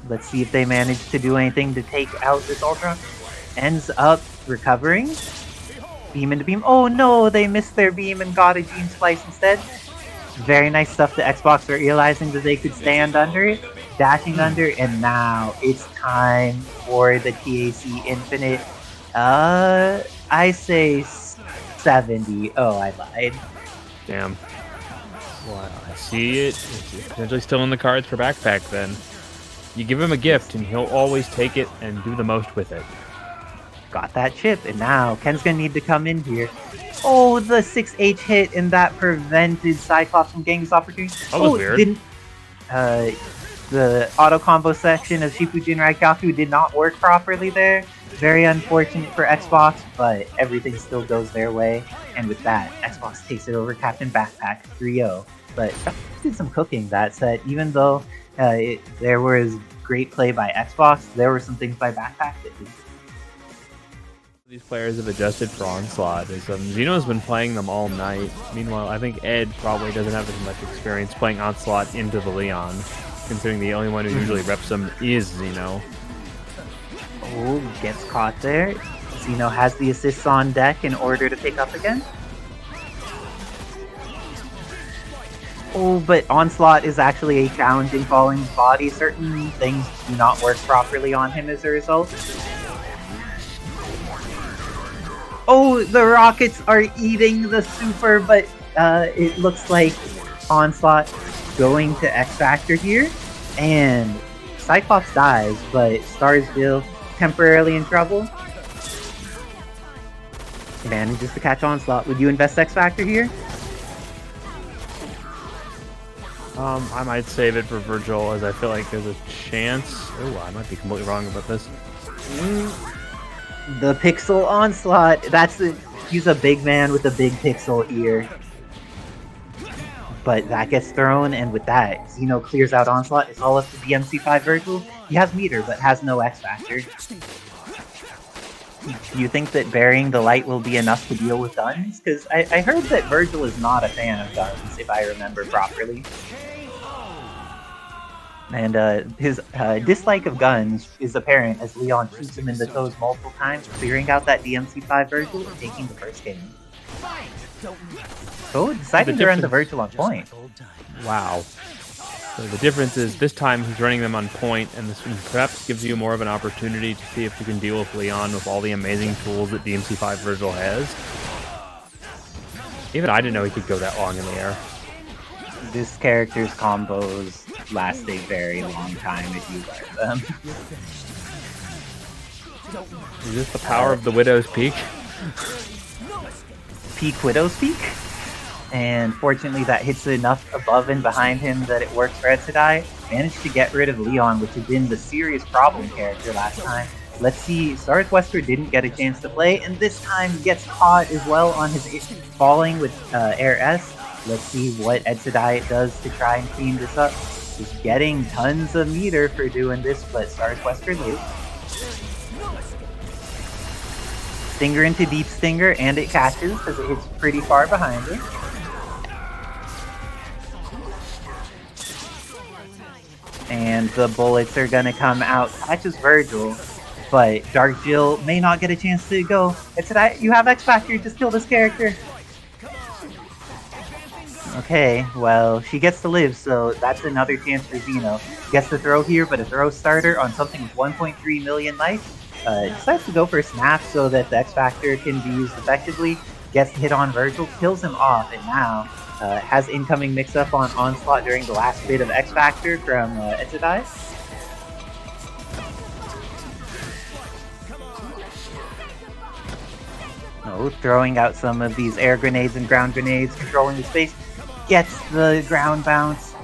Let's see if they manage to do anything to take out this Ultron. Ends up recovering. Beam into beam. Oh no, they missed their beam and got a Gene Splice instead. Very nice stuff to Xbox for realizing that they could stand under it. Dashing under, and now it's time for the TAC Infinite. I say 70. Oh, I lied. Damn. Well, I see it. It's potentially still in the cards for Backpack then. You give him a gift and he'll always take it and do the most with it. Got that chip, and now Ken's gonna need to come in here. Oh, the 6H hit, and that prevented Cyclops from getting this opportunity. That was weird. Didn't, the auto combo section of Shifujin Raikaku did not work properly there. Very unfortunate for Xbox, but everything still goes their way. And with that, Xbox takes it over CaptainBackpak 3-0. But did some cooking that set, even though there was great play by Xbox, there were some things by Backpack that did. These players have adjusted for Onslaught. Xeno's been playing them all night. Meanwhile, I think Ed probably doesn't have as much experience playing Onslaught into the Leon, considering the only one who usually reps them is Xeno. Oh, gets caught there. Xeno has the assists on deck in order to pick up again. Oh, but Onslaught is actually a challenging falling body. Certain things do not work properly on him as a result. Oh, the rockets are eating the super, but it looks like Onslaught going to X Factor here. And Cyclops dies, but S.T.A.R.S still temporarily in trouble. Manages to catch Onslaught. Would you invest X Factor here? I might save it for Vergil, as I feel like there's a chance. Oh, I might be completely wrong about this. The Pixel Onslaught. He's a big man with a big pixel here. But that gets thrown, and with that, Xeno clears out Onslaught. It's all up to the MC5 Vergil. He has meter, but has no X Factor. Do you think that burying the light will be enough to deal with guns? Because I heard that Vergil is not a fan of guns, if I remember properly. And his dislike of guns is apparent as Leon shoots him in the toes multiple times, clearing out that DMC5 Vergil and taking the first game. So deciding to run the Vergil on point. Wow. So the difference is this time he's running them on point, and this perhaps gives you more of an opportunity to see if you can deal with Leon with all the amazing tools that DMC5 Vergil has. Even I didn't know he could go that long in the air. This character's combos last a very long time if you learn them. Is this the power of the Widow's Peak? Peak Widow's Peak? And fortunately that hits enough above and behind him that it works for Edsadiet. managed to get rid of Leon, which had been the serious problem character last time. Let's see, S.T.A.R.S Wesker didn't get a chance to play, and this time gets caught as well on his falling with S. Let's see what Edsadiet does to try and clean this up. He's getting tons of meter for doing this, but S.T.A.R.S Wesker lose. Stinger into Deep Stinger, and it catches because it hits pretty far behind it. And the bullets are gonna come out. Catches Vergil, but Dark Jill may not get a chance to go. You have X Factor, just kill this character. Okay, well, she gets to live, so that's another chance for Xeno. Gets to throw here, but a throw starter on something with 1.3 million life. Decides to go for a snap so that the X Factor can be used effectively. Gets to hit on Vergil, kills him off, and now has incoming mix-up on Onslaught during the last bit of X Factor from Edsadiet. Oh, throwing out some of these air grenades and ground grenades, controlling the space. Gets the ground bounce.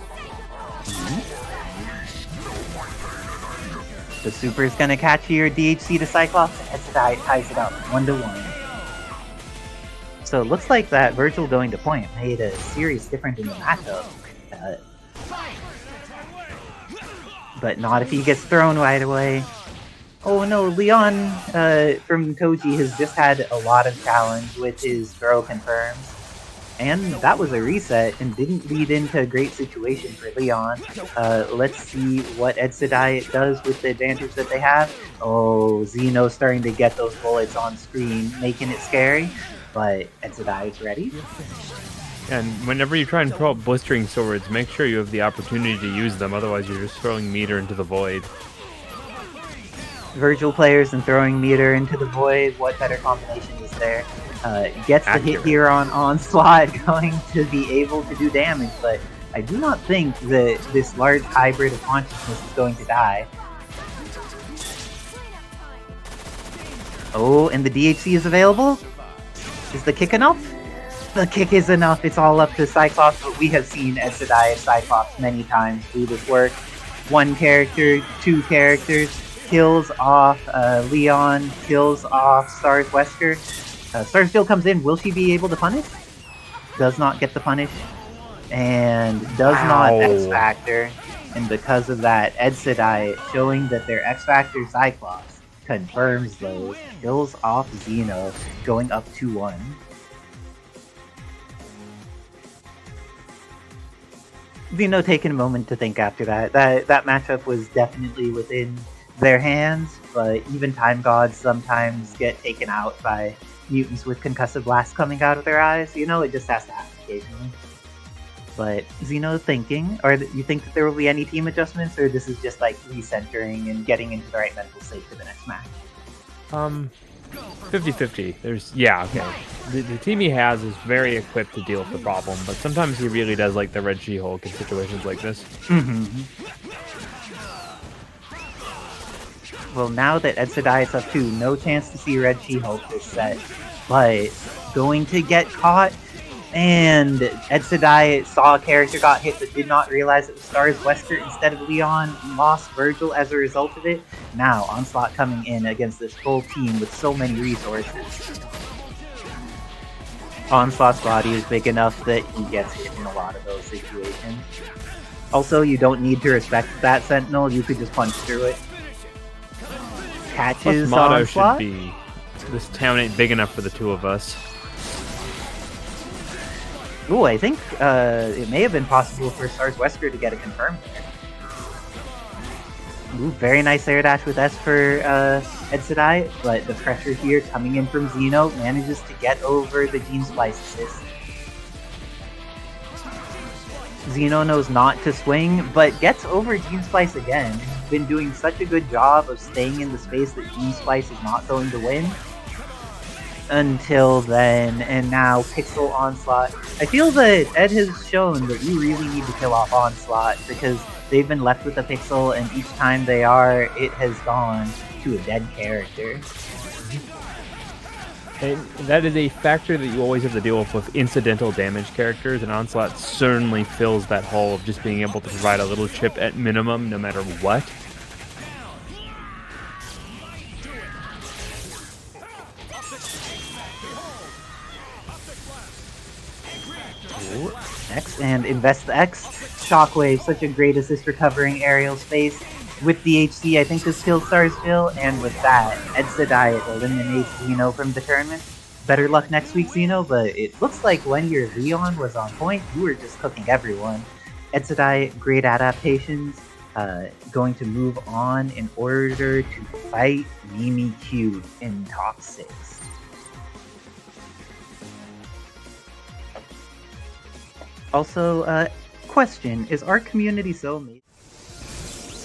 The super is gonna catch here, DHC to Cyclops, and Edsadiet ties it up 1-1. So it looks like that Vergil going to point made a serious difference in the matchup. But not if he gets thrown right away. Oh no, Leon from Toji has just had a lot of challenge with his throw confirms. And that was a reset and didn't lead into a great situation for Leon. Let's see what Edsadiet does with the advantage that they have. Oh, Xeno's starting to get those bullets on screen, making it scary. But Edsadiet's ready. And whenever you try and pull up blistering swords, make sure you have the opportunity to use them, otherwise you're just throwing meter into the void. Vergil players and throwing meter into the void, what better combination is there? Gets the hit here on Onslaught, going to be able to do damage, but I do not think that this large hybrid of consciousness is going to die. Oh, and the DHC is available? Is the kick enough? The kick is enough, it's all up to Cyclops, but we have seen Edsadiet Cyclops many times do this work. One character, two characters, kills off Leon, kills off S.T.A.R.S Wesker. S.T.A.R.S still comes in. Will she be able to punish? Does not get the punish. And does not X Factor. And because of that, Edsadiet showing that their X Factor Cyclops confirms those. Kills off Xeno, going up 2-1. Xeno taking a moment to think after that. That matchup was definitely within their hands, but even Time Gods sometimes get taken out by mutants with concussive blasts coming out of their eyes. You know, it just has to happen occasionally. But Xeno thinking, or you think that there will be any team adjustments, or this is just like recentering and getting into the right mental state for the next match? 50-50. Yeah, okay. The team he has is very equipped to deal with the problem, but sometimes he really does like the Red She-Hulk in situations like this. Well, now that Edsadiet's up 2, no chance to see Red She-Hulk this set, but going to get caught, and Edsadiet saw a character got hit but did not realize it was S.T.A.R.S Wesker instead of Leon, lost Vergil as a result of it. Now, Onslaught coming in against this full team with so many resources. Onslaught's body is big enough that he gets hit in a lot of those situations. Also, you don't need to respect that Sentinel, you could just punch through it. Catches Plus motto Onslaught. should be, this town ain't big enough for the two of us. Ooh, I think it may have been possible for S.T.A.R.S Wesker to get a confirm there. Ooh, very nice air dash with S for Edsadiet, but the pressure here coming in from Xeno manages to get over the Gene Splice assist. Xeno knows not to swing, but gets over Gene Splice again. He's been doing such a good job of staying in the space that Gene Splice is not going to win. Until then, and now Pixel Onslaught. I feel that Ed has shown that you really need to kill off Onslaught, because they've been left with a Pixel, and each time they are, it has gone to a dead character. And that is a factor that you always have to deal with incidental damage characters, and Onslaught certainly fills that hole of just being able to provide a little chip at minimum, no matter what. Ooh, X and Invest the X. Shockwave, such a great assist for covering aerial space. With the HC, I think this kills Starsville, and with that, Edsadiet eliminates Xeno from the tournament. Better luck next week, Xeno, but it looks like when your Leon was on point, you were just cooking everyone. Edsadiet, great adaptations, going to move on in order to fight Mimikyute in top 6. Also, question, is our community so amazing?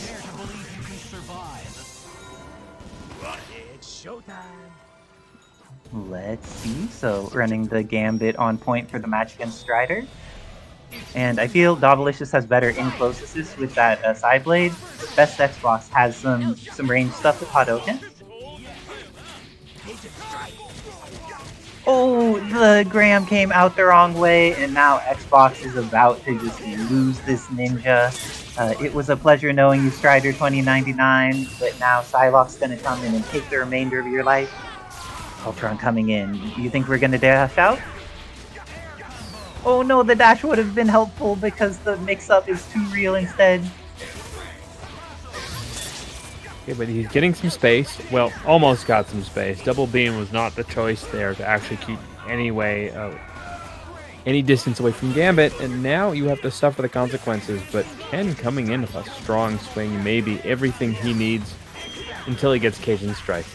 Dare to believe you can survive. But it's showtime. Let's see. So, running the Gambit on point for the match against Strider. And I feel Dobbilicious has better in-close assist with that side blade. BestXbox has some range stuff with Hadouken. Oh, the Graham came out the wrong way, and now Xbox is about to just lose this ninja. It was a pleasure knowing you, Strider 2099, but now Psylocke's gonna come in and take the remainder of your life. Ultron coming in. You think we're gonna dash out? Oh no, the dash would have been helpful because the mix-up is too real instead. Okay, but he's getting some space. Well, almost got some space. Double beam was not the choice there to actually keep any distance away from Gambit, and now you have to suffer the consequences. But Ken coming in with a strong swing, maybe everything he needs until he gets Cajun Strike.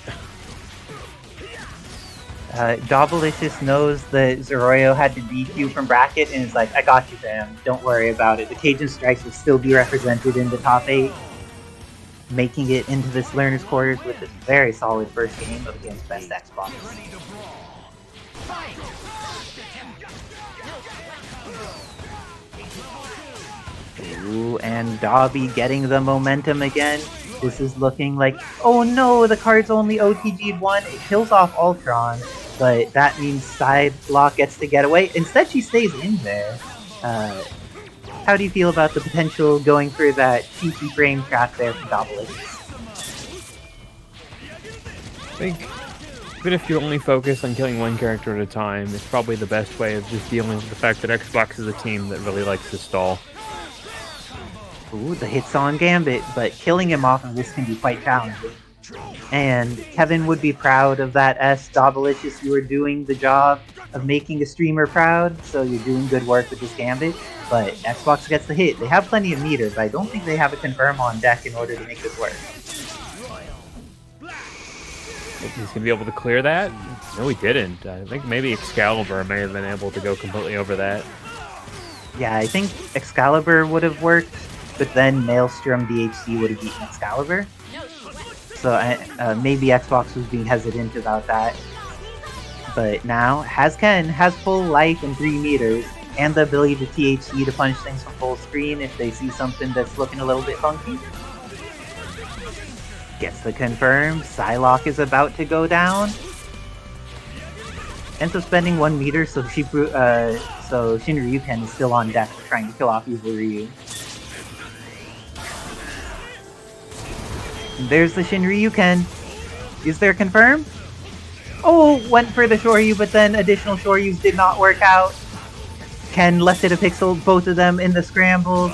Dobbilicious knows that Zoroyo had to DQ from bracket and is like, I got you, fam. Don't worry about it. The Cajun Strikes will still be represented in the top 8. Making it into this learner's quarters with this very solid first game against BestXbox. Ooh, and Dobby getting the momentum again. This is looking like, oh no, the card's only OTG'd 1. It kills off Ultron, but that means Psylocke gets to get away. Instead, she stays in there. How do you feel about the potential going for that cheeky frame trap there from Dobbilicious? I think even if you only focus on killing one character at a time, it's probably the best way of just dealing with the fact that Xbox is a team that really likes to stall. Ooh, the hits on Gambit, but killing him off of this can be quite challenging. And Kevin would be proud of that S. Dobbilicious, you are doing the job of making a streamer proud, so you're doing good work with this Gambit. But Xbox gets the hit. They have plenty of meter, but I don't think they have a confirm on deck in order to make this work. Think he's gonna be able to clear that? No, he didn't. I think maybe Excalibur may have been able to go completely over that. Yeah, I think Excalibur would have worked, but then Maelstrom DHC would have beaten Excalibur. So maybe Xbox was being hesitant about that. But now, Ken has full life and 3 meters, and the ability to THC to punish things from full screen if they see something that's looking a little bit funky. Gets the confirm. Psylocke is about to go down. Ends up spending 1 meter, so Shinryu-ken is still on deck for trying to kill off Evil Ryu. There's the Shinryu-ken. Is there confirm? Oh, went for the Shoryu, but then additional Shoryus did not work out. Ken left it a pixel, both of them in the scrambles.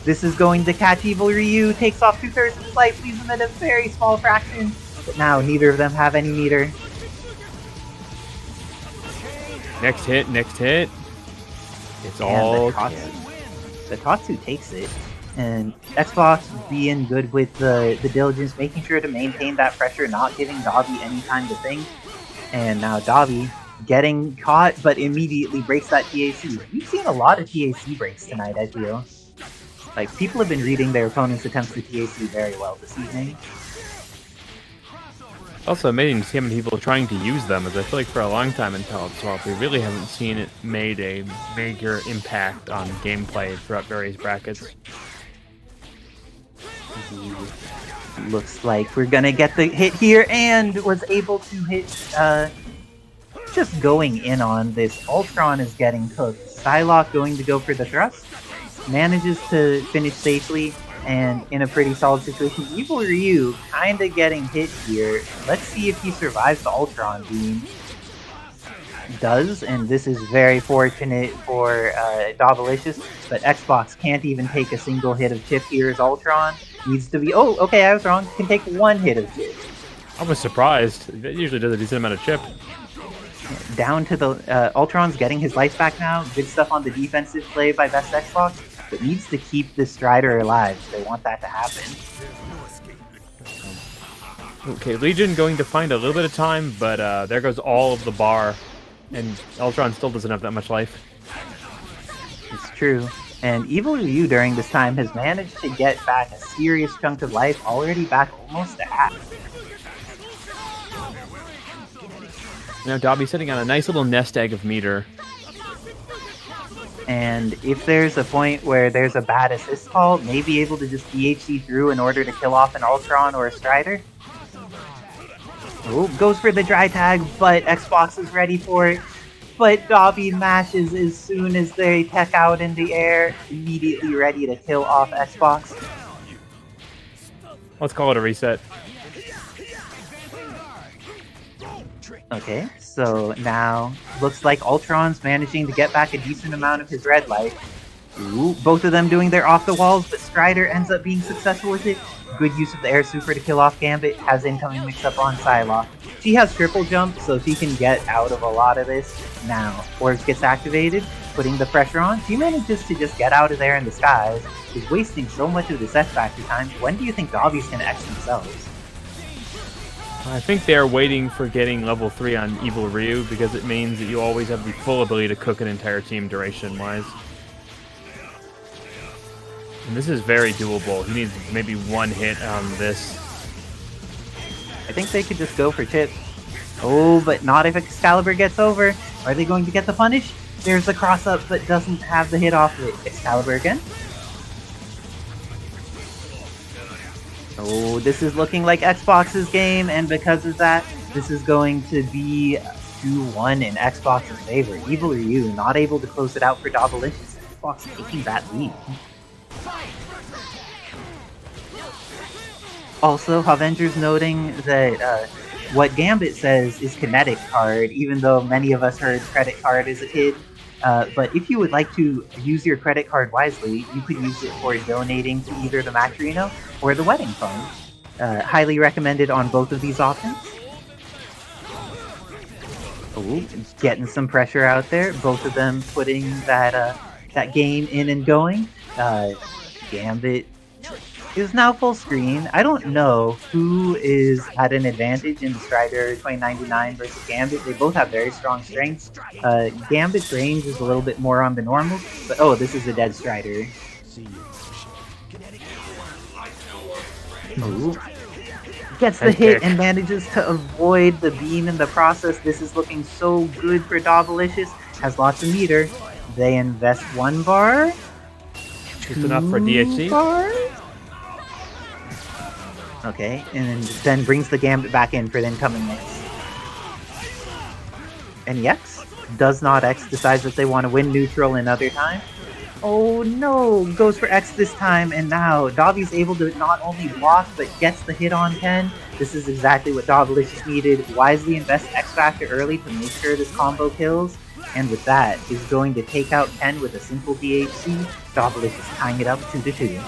This is going to catch Evil Ryu, takes off 2/3 of his life, leaves him at a very small fraction. But now neither of them have any meter. Next hit, next hit. It's And all the Tatsu takes it. And Xbox being good with the diligence, making sure to maintain that pressure, not giving Dobby any time to think. And now Dobby getting caught, but immediately breaks that TAC. We've seen a lot of TAC breaks tonight, I feel. Like, people have been reading their opponent's attempts to TAC very well this evening. also amazing to see how many people are trying to use them, as I feel like for a long time in Talent Swap, we really haven't seen it made a major impact on gameplay throughout various brackets. Looks like we're gonna get the hit here, and was able to hit just going in on this. Ultron is getting cooked. Psylocke going to go for the thrust. Manages to finish safely and in a pretty solid situation. Evil Ryu kinda getting hit here. Let's see if he survives the Ultron beam. Does, and this is very fortunate for Dobbilicious, but Xbox can't even take a single hit of chip here as Ultron. Needs to be, oh, okay, I was wrong, can take one hit of chip. I was surprised. It usually does a decent amount of chip. Down to the, Ultron's getting his life back now. Good stuff on the defensive play by BestXbox, but needs to keep this Strider alive if they want that to happen. Okay, Legion going to find a little bit of time, but there goes all of the bar. And Ultron still doesn't have that much life. It's true. And Evil Ryu during this time has managed to get back a serious chunk of life, already back almost to half. Now Dobby's sitting on a nice little nest egg of meter. And if there's a point where there's a bad assist call, maybe able to just DHC through in order to kill off an Ultron or a Strider. Oh, goes for the dry tag, but Xbox is ready for it. But Dobby mashes as soon as they tech out in the air, immediately ready to kill off Xbox. Let's call it a reset. Okay, so now looks like Ultron's managing to get back a decent amount of his red life. Ooh, both of them doing their off the walls, but Strider ends up being successful with it. Good use of the air super to kill off Gambit, has incoming mix up on Psylocke. She has triple jump, so she can get out of a lot of this. Now, Orbs gets activated, putting the pressure on. She manages to just get out of there in the skies. She's wasting so much of the set factor time. When do you think Dobby's gonna X themselves? I think they're waiting for getting level 3 on Evil Ryu, because it means that you always have the full ability to cook an entire team duration-wise. And this is very doable. He needs maybe one hit on this. I think they could just go for chips. Oh, but not if Excalibur gets over. Are they going to get the punish? There's the cross-up, but doesn't have the hit off it. Excalibur again. Oh, this is looking like Xbox's game, and because of that, this is going to be 2-1 in Xbox's favor. Evil Ryu not able to close it out for Dobbilicious. Xbox taking that lead. Also, Avengers noting that what Gambit says is kinetic card, even though many of us heard credit card as a kid. But if you would like to use your credit card wisely, you could use it for donating to either the Macrino or the Wedding Fund. Highly recommended on both of these options. Oh, getting some pressure out there. Both of them putting that that game in and going. Gambit is now full screen. I don't know who is at an advantage in the Strider 2099 versus Gambit. They both have very strong strengths. Gambit's range is a little bit more on the normal, but oh, this is a dead Strider. Ooh. Gets the hit and manages to avoid the beam in the process. This is looking so good for Dobbilicious. Has lots of meter. They invest 1 bar. Just enough for DHC. Bars? Okay, and then brings the Gambit back in for the incoming mix. And he X? Does not X, decides that they want to win neutral another time. Oh no, goes for X this time, and now Dobby's able to not only block, but gets the hit on 10. This is exactly what Dobbilicious needed. Wisely invest X Factor early to make sure this combo kills. And with that, is going to take out 10 with a simple DHC. Dobbilicious tying it up 2-2.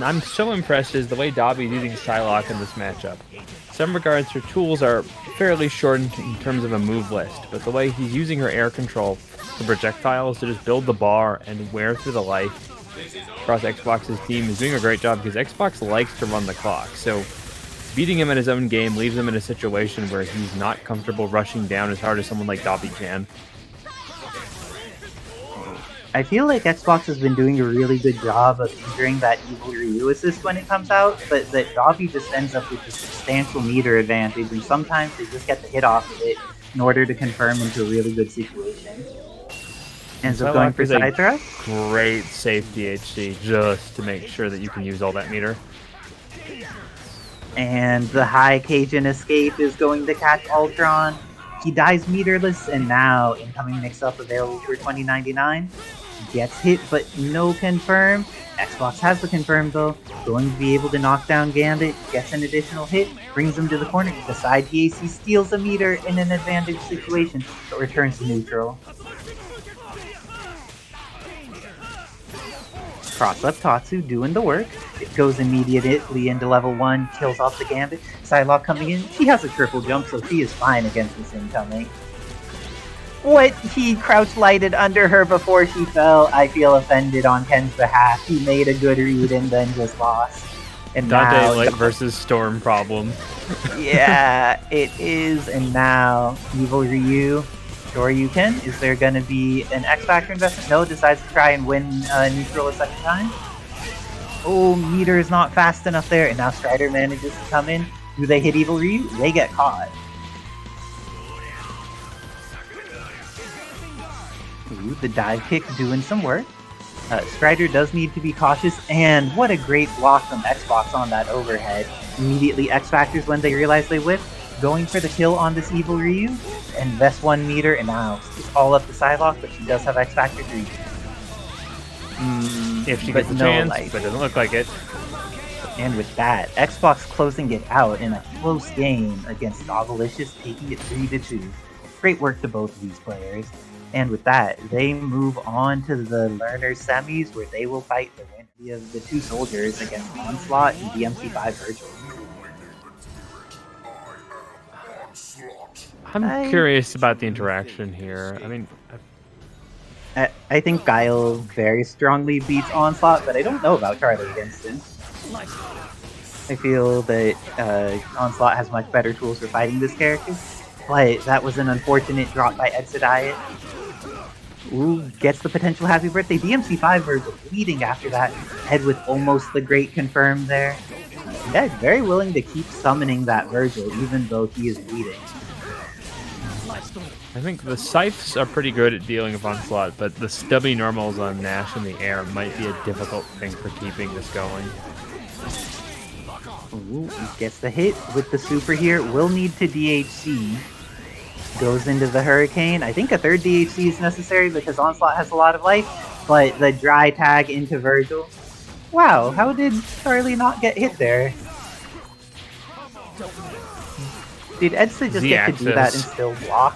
I'm so impressed is the way Dobby's using Psylocke in this matchup. In some regards, her tools are fairly short in terms of a move list, but the way he's using her air control for projectiles to just build the bar and wear through the life across Xbox's team is doing a great job, because Xbox likes to run the clock. So beating him in his own game leaves him in a situation where he's not comfortable rushing down as hard as someone like Dobby can. I feel like Xbox has been doing a really good job of injuring that Evil Ryu assist when it comes out, but that Dobby just ends up with a substantial meter advantage, and sometimes they just get the hit off of it in order to confirm into a really good situation. Ends up going for side thrust. Great safe DHC just to make sure that you can use all that meter. And the high Cajun escape is going to catch Ultron. He dies meterless, and now incoming mix-up available for 2099. Gets hit, but no confirm. Xbox has the confirm though. Going to be able to knock down Gambit. Gets an additional hit. Brings him to the corner. The side TAC steals a meter in an advantage situation, but returns to neutral. Cross up Tatsu doing the work. It goes immediately into level 1, kills off the Gambit. Psylocke coming in. She has a triple jump, so she is fine against this incoming. What? He crouch lighted under her before she fell. I feel offended on Ken's behalf. He made a good read and then just lost. And Dante now Light versus Storm problem. Yeah, it is. And now Evil Ryu. Sure you can. Is there going to be an X Factor investment? No, decides to try and win neutral a second time. Oh, meter is not fast enough there. And now Strider manages to come in. Do they hit Evil Ryu? They get caught. Ooh, the dive kick doing some work. Strider does need to be cautious, and what a great block from Xbox on that overhead. Immediately X Factors when they realize they whip, going for the kill on this Evil Ryu, invest 1 meter, and now it's all up to Psylocke, but she does have X Factor 3. If she gets a chance, but it doesn't look like it. And with that, Xbox closing it out in a close game against Dobbilicious, taking it 3-2. Great work to both of these players. And with that, they move on to the Learner semis, where they will fight the winner of the 2 soldiers against Onslaught and DMC5 Vergil. I'm curious about the interaction here. I mean, I think Guile very strongly beats Onslaught, but I don't know about Charlie against him. I feel that Onslaught has much better tools for fighting this character, but that was an unfortunate drop by Edsadiet. Ooh, gets the potential happy birthday. DMC5 Vergil leading after that. Head with almost the great confirm there. Yeah, very willing to keep summoning that Vergil, even though he is bleeding. I think the scythes are pretty good at dealing with Onslaught, but the stubby normals on Nash in the air might be a difficult thing for keeping this going. Ooh, he gets the hit with the super here. Will need to DHC. Goes into the Hurricane. I think a 3rd DHC is necessary because Onslaught has a lot of life, but the dry tag into Vergil. Wow, how did Charlie not get hit there? Did Edsa just get to do that and still block?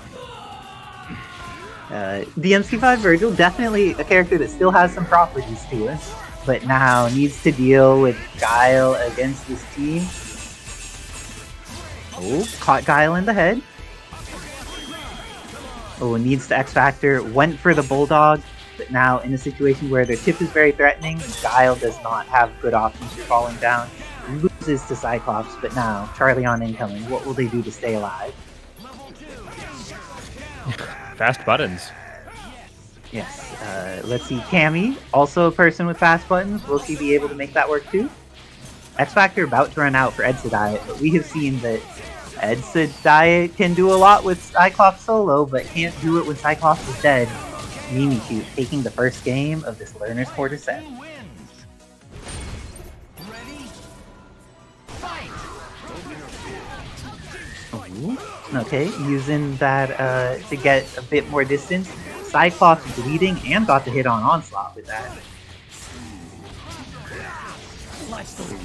DMC5 Vergil, definitely a character that still has some properties to it, but now needs to deal with Guile against this team. Oh, caught Guile in the head. Oh, needs to X Factor, went for the Bulldog, but now in a situation where their tip is very threatening, Guile does not have good options for falling down. Loses to Cyclops, but now Charlie on incoming. What will they do to stay alive? Fast buttons. Yes, let's see. Cammy, also a person with fast buttons. Will she be able to make that work too? X Factor about to run out for Edsadiet, but we have seen that Edsadiet can do a lot with Cyclops solo, but can't do it when Cyclops is dead. Mimikyute taking the first game of this Learner's Quarter set. Ooh. Okay, using that to get a bit more distance. Cyclops bleeding and got the hit on Onslaught with that.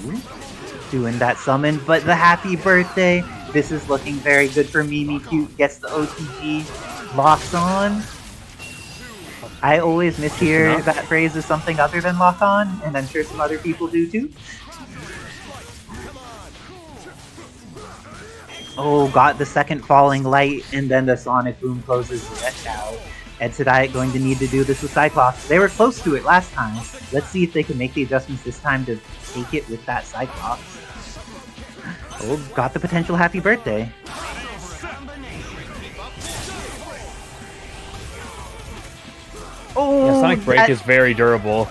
Ooh. Doing that summon, but the happy birthday. This is looking very good for Mimikyute. Gets the OTG, locks on. I always mishear that phrase as something other than lock on, and I'm sure some other people do too. Oh, got the second falling light, and then the Sonic Boom closes the net out. Edsadiet going to need to do this with Cyclops. They were close to it last time. Let's see if they can make the adjustments this time to take it with that Cyclops. Oh, got the potential happy birthday. Oh, Yeah, Sonic Break is very durable.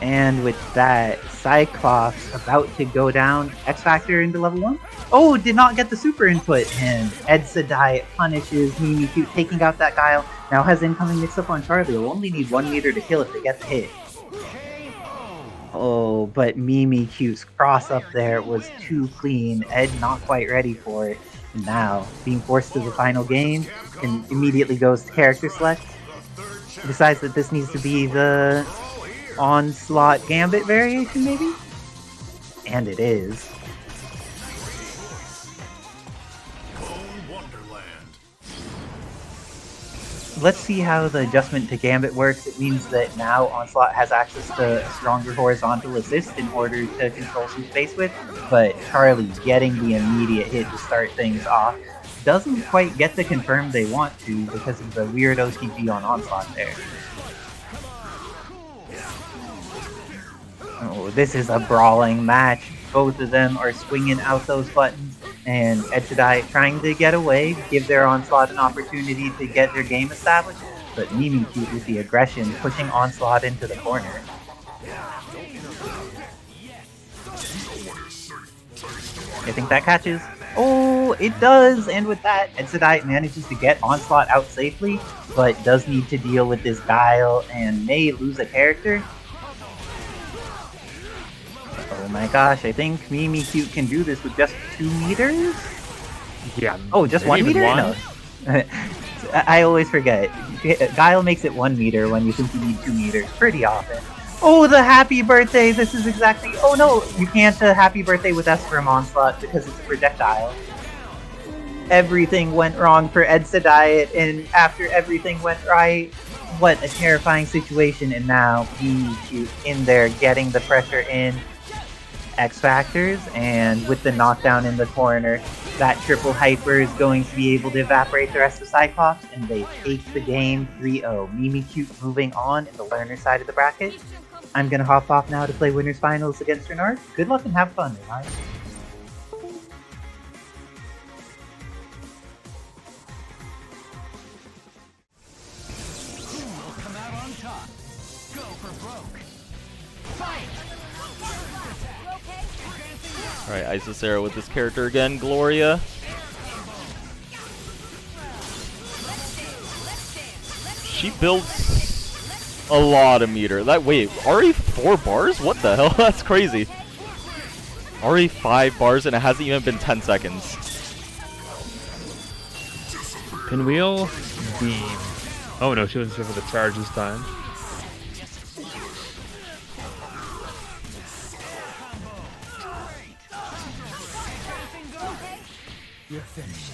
And with that, Cyclops about to go down. X Factor into level 1. Oh, did not get the super input, and Edsadiet punishes Mimikyute, taking out that Guile. Now has incoming mix-up on Charlie. Will only need 1 meter to kill if they get the hit. Oh, but Mimikyute's cross up there was too clean. Ed not quite ready for it. And now, being forced to the final game, and immediately goes to character select. Decides that this needs to be the Onslaught Gambit variation, maybe? And it is. Let's see how the adjustment to Gambit works. It means that now Onslaught has access to a stronger horizontal assist in order to control some space with, but Charlie getting the immediate hit to start things off doesn't quite get the confirm they want to because of the weird OTG on Onslaught there. Oh, this is a brawling match. Both of them are swinging out those buttons, and Edsadiet trying to get away, give their Onslaught an opportunity to get their game established, but Mimikyute with the aggression pushing Onslaught into the corner. I think that catches. Oh, it does! And with that, Edsadiet manages to get Onslaught out safely, but does need to deal with this Guile and may lose a character. Oh my gosh, I think Mimikyute can do this with just 2 meters? Yeah. Oh, just 1 meter? One? No. I always forget. Guile makes it 1 meter when you think you need 2 meters pretty often. Oh, the happy birthday! This is exactly... Oh no, you can't happy birthday with S from Onslaught because it's a projectile. Everything went wrong for Edsadiet, and after everything went right, what a terrifying situation, and now Mimikyute in there getting the pressure in. X Factors, and with the knockdown in the corner, that triple hyper is going to be able to evaporate the rest of Cyclops, and they take the game 3-0. Mimikyute moving on in the learner side of the bracket. I'm gonna hop off now to play winners finals against Renard. Good luck and have fun, Renard. Who will come out on top? Go for broke. Fight! Alright, Isicera with this character again, Gloria. She builds a lot of meter. Wait, already 4 bars? What the hell? That's crazy. Already 5 bars and it hasn't even been 10 seconds. Pinwheel, beam. Oh no, she wasn't here for the charge this time. You're finished.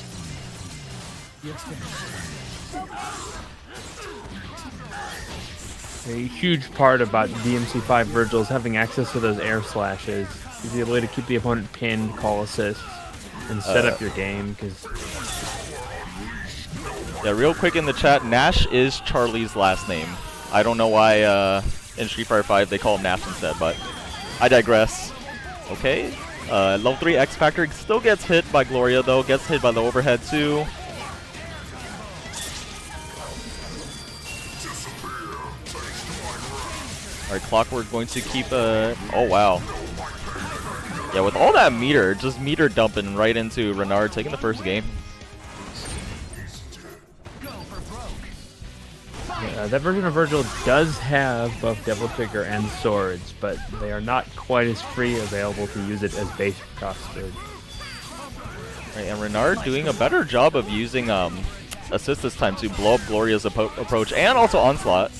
You're finished. A huge part about DMC5 Vergil is having access to those air slashes. The ability to keep the opponent pinned, call assists, and set up your game. Because yeah, real quick in the chat, Nash is Charlie's last name. I don't know why in Street Fighter 5 they call him Nash instead, but I digress. Okay. Level 3 X Factor still gets hit by Gloria though, gets hit by the overhead too. Alright, Clockwork going to keep oh wow. Yeah, with all that meter, just meter dumping right into Renard, taking the first game. yeah, that version of Vergil does have both Devil Trigger and swords, but they are not quite as free available to use it as base costed. Right, and Renard doing a better job of using assist this time to blow up Gloria's approach and also Onslaught.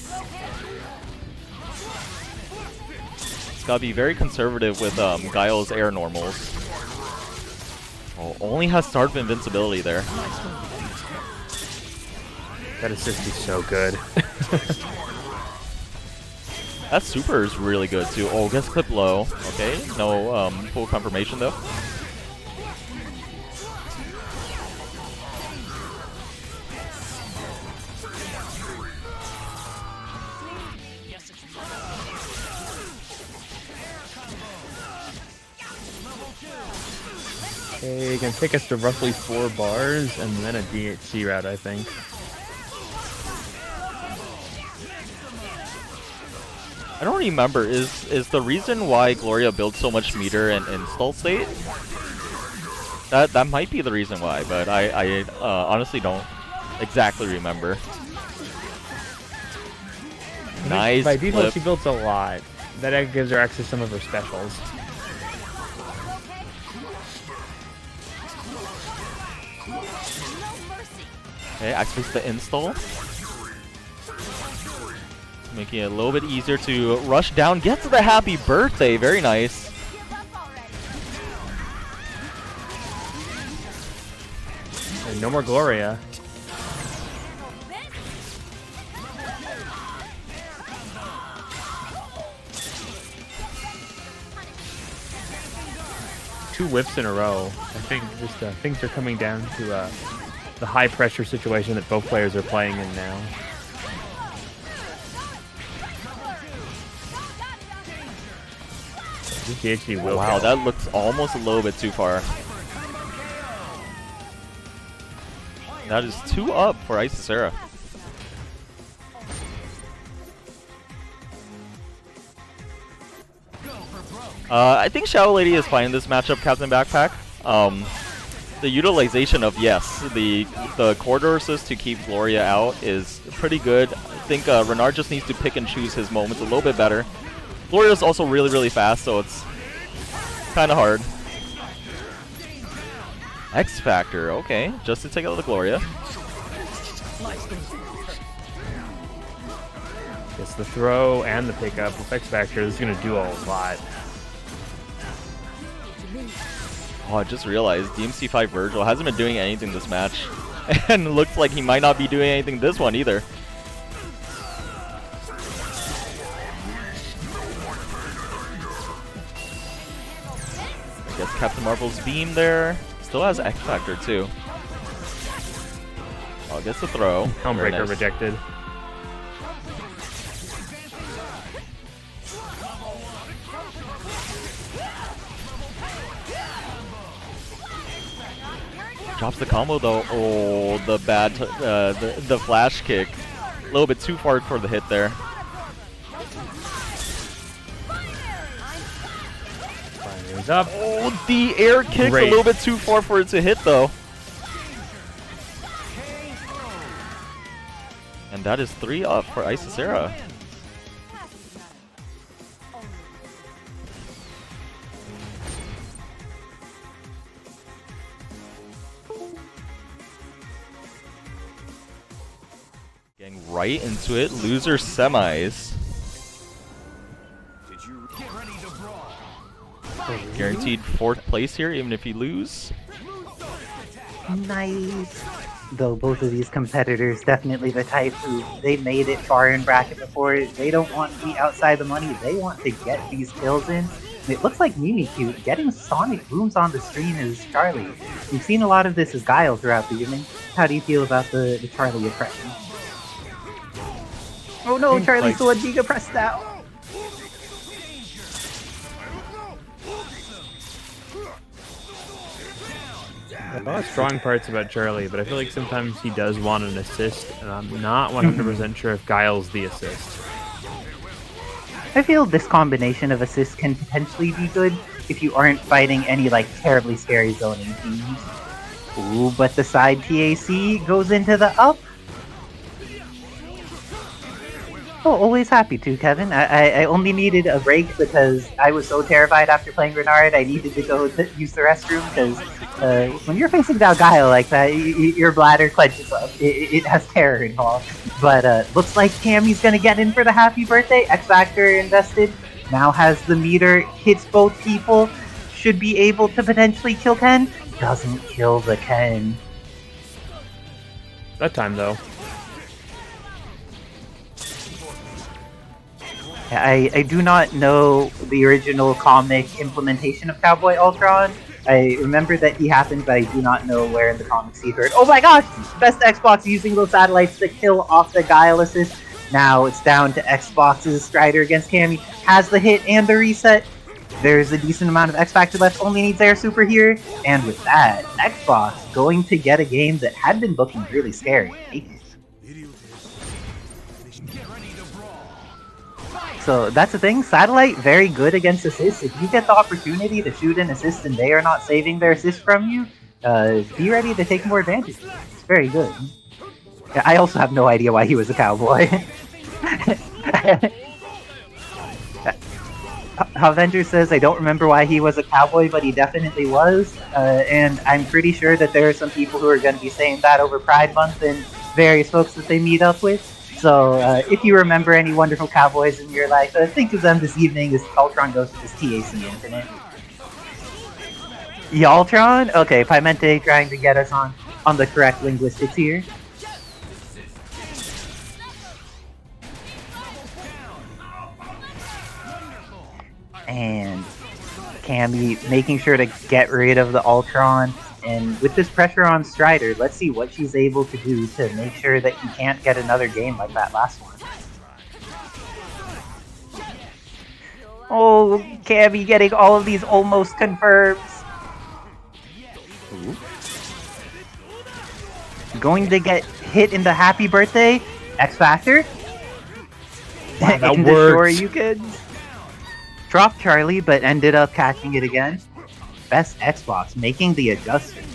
It's gotta be very conservative with Guile's air normals. Oh, only has started invincibility there. That assist is so good. That super is really good too. Oh, gets clipped low. Okay, no full confirmation though. Okay, can take us to roughly 4 bars and then a DHC route, I think. I don't remember. Is the reason why Gloria builds so much meter in install state? That might be the reason why, but I honestly don't exactly remember. Nice By default, flip. she builds a lot. That gives her access to some of her specials. Okay, activates the install. Making it a little bit easier to rush down. Gets the happy birthday. Very nice. And no more Gloria. Two whiffs in a row. I think just things are coming down to the high pressure situation that both players are playing in now. GHD will. Wow, that looks almost a little bit too far. That is 2 up for Isicera. I think Shadow Lady is fine in this matchup, CaptainBackpak. The utilization of, yes, the corridor assist to keep Gloria out is pretty good. I think Renard just needs to pick and choose his moments a little bit better. Gloria's also really, really fast, so it's kind of hard. X Factor, okay, just to take out the Gloria. It's the throw and the pickup with X Factor. This is going to do a lot. Oh, I just realized DMC5 Vergil hasn't been doing anything this match. And it looks like he might not be doing anything this one either. I guess Captain Marvel's beam there. Still has X Factor too. Oh, gets the throw. Homebreaker Nice. rejected. Drops the combo though. Oh, the bad, the flash kick. A little bit too far for the hit there. He's up. Oh, the air kick's Great. a little bit too far for it to hit though. And that is 3 up for Isicera. Getting right into it. Loser semis. Guaranteed 4th place here, even if you lose. Nice. Though both of these competitors definitely the type who they made it far in bracket before. They don't want to be outside the money. They want to get these kills in. And it looks like Mimikyute getting sonic booms on the screen is Charlie. We've seen a lot of this as Guile throughout the evening. How do you feel about the Charlie oppression? Oh no, Charlie like- so Giga pressed out. A lot of strong parts about Charlie, but I feel like sometimes he does want an assist, and I'm not 100% sure if Guile's the assist. I feel this combination of assists can potentially be good if you aren't fighting any like terribly scary zoning teams. Ooh, but the side TAC goes into the up. Oh, always happy to, Kevin. I only needed a break because I was so terrified after playing Renard. I needed to go use the restroom because when you're facing down Guile like that, your bladder clenches up. It has terror involved. But looks like Cammy's gonna get in for the happy birthday. X Factor invested. Now has the meter. Hits both people. Should be able to potentially kill Ken. Doesn't kill the Ken. That time, though. I do not know the original comic implementation of Cowboy Ultron. I remember that he happened, but I do not know where in the comics he occurred. Oh my gosh! BestXbox using those satellites to kill off the Guile assist. Now it's down to Xbox's Strider against Cammy. Has the hit and the reset. There's a decent amount of X Factor left, only needs Air Super here. And with that, Xbox going to get a game that had been looking really scary. So that's the thing. Satellite, very good against assists. If you get the opportunity to shoot an assist and they are not saving their assist from you, be ready to take more advantage. It's very good. I also have no idea why he was a cowboy. Avenger says, I don't remember why he was a cowboy, but he definitely was. And I'm pretty sure that there are some people who are going to be saying that over Pride Month and various folks that they meet up with. So if you remember any wonderful cowboys in your life, think of them this evening as Ultron goes to this TAC Infinite. Yaltron? Okay, Pimente trying to get us on the correct linguistics here. And Cammy making sure to get rid of the Ultron. And with this pressure on Strider, let's see what she's able to do to make sure that he can't get another game like that last one. Oh, Cammy getting all of these almost confirms. Ooh. Going to get hit in the happy birthday. X Factor. Wow, that in works. The Shoryukens. Dropped Charlie, but ended up catching it again. BestXbox making the adjustment.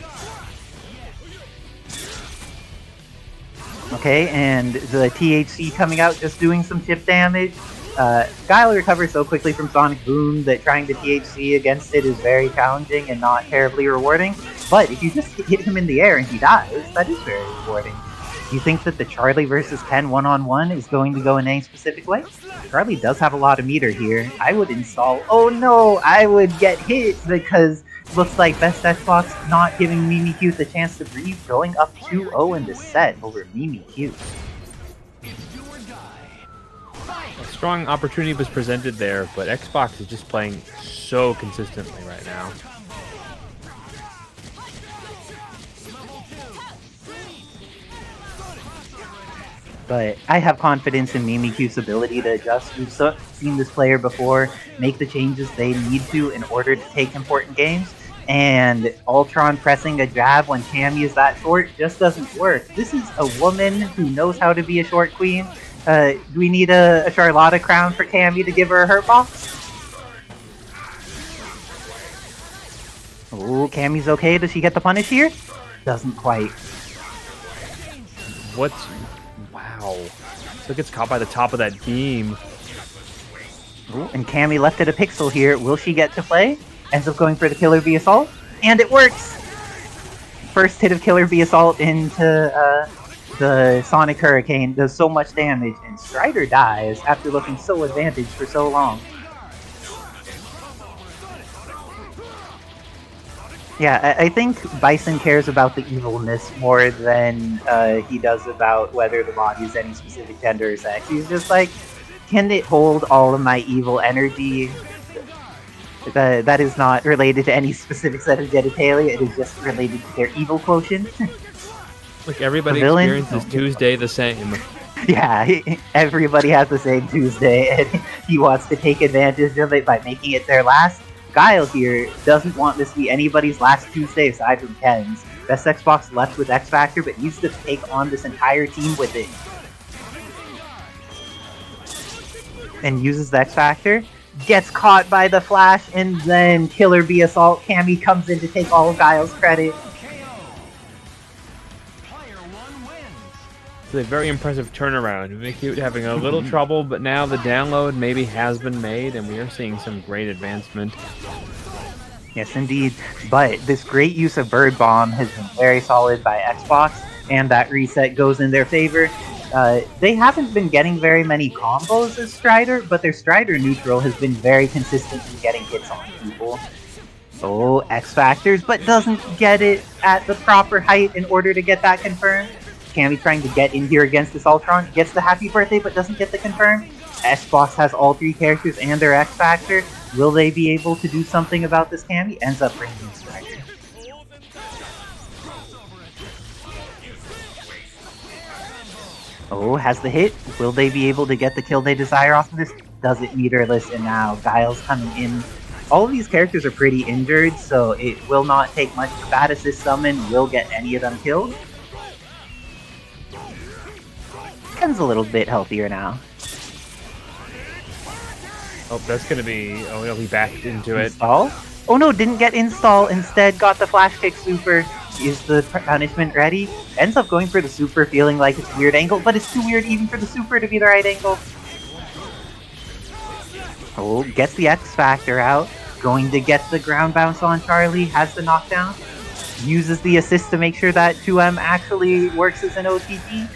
Okay, and the THC coming out, just doing some chip damage. Guile recovers so quickly from Sonic Boom that trying to THC against it is very challenging and not terribly rewarding. But if you just hit him in the air and he dies, that is very rewarding. Do you think that the Charlie versus Ken one-on-one is going to go in any specific way? Charlie does have a lot of meter here. I would install... Oh no! I would get hit because looks like BestXbox not giving Mimikyute the chance to breathe, going up 2-0 in the set over Mimikyute. A strong opportunity was presented there, but Xbox is just playing so consistently right now. But I have confidence in Mimikyute's ability to adjust. We've seen this player before make the changes they need to in order to take important games. And Ultron pressing a jab when Cammy is that short just doesn't work. This is a woman who knows how to be a short queen. Do we need a Charlotta crown for Cammy to give her a hurt box? Oh, Cammy's okay. Does she get the punish here? Doesn't quite. What's... Wow. So it gets caught by the top of that beam. Ooh, and Cammy left it a pixel here. Will she get to play? Ends up going for the Killer Bee Assault. And it works! First hit of Killer Bee Assault into the Sonic Hurricane does so much damage. And Strider dies after looking so advantaged for so long. Yeah, I think Bison cares about the evilness more than he does about whether the body is any specific gender or sex. He's just like, can it hold all of my evil energy? That is not related to any specific set of genitalia, it is just related to their evil quotient. Like everybody experiences Tuesday the same. Yeah, everybody has the same Tuesday, and he wants to take advantage of it by making it their last. Guile here doesn't want this to be anybody's last Tuesday aside from Ken's. BestXbox left with X Factor, but needs to take on this entire team with it. And uses the X Factor, gets caught by the Flash, and then Killer Bee Assault. Cammy comes in to take all of Guile's credit. It's a very impressive turnaround. Mimikyute having a little trouble, but now the download maybe has been made, and we are seeing some great advancement. Yes, indeed. But this great use of Bird Bomb has been very solid by Xbox, and that reset goes in their favor. They haven't been getting very many combos as Strider, but their Strider neutral has been very consistent in getting hits on people. Oh, X Factors, but doesn't get it at the proper height in order to get that confirmed. Cammy trying to get in here against this Ultron, gets the happy birthday but doesn't get the confirm. Xbox has all three characters and their X Factor. Will they be able to do something about this Cammy? Ends up bringing in Strider. Oh, has the hit. Will they be able to get the kill they desire off of this? Does it meterless, and now Guile's coming in. All of these characters are pretty injured, so it will not take much. The Bad Assist Summon will get any of them killed. Ken's a little bit healthier now. Oh, that's gonna be. Oh no, he backed into it. Install? Oh no, didn't get install. Instead, got the flash kick super. Is the punishment ready? Ends up going for the super, feeling like it's a weird angle, but it's too weird even for the super to be the right angle. Oh, gets the X Factor out. Going to get the ground bounce on Charlie. Has the knockdown. Uses the assist to make sure that 2M actually works as an OTP.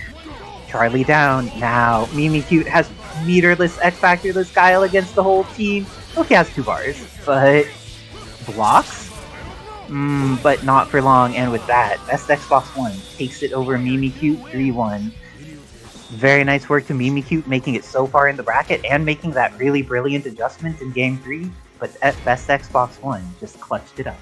Charlie down. Now, Mimikyute has meterless X Factorless Guile against the whole team. Oh, he has 2 bars, but blocks? But not for long, and with that, BestXbox 1 takes it over Mimikyute 3-1. Very nice work to Mimikyute, making it so far in the bracket, and making that really brilliant adjustment in Game 3, but BestXbox 1 just clutched it up.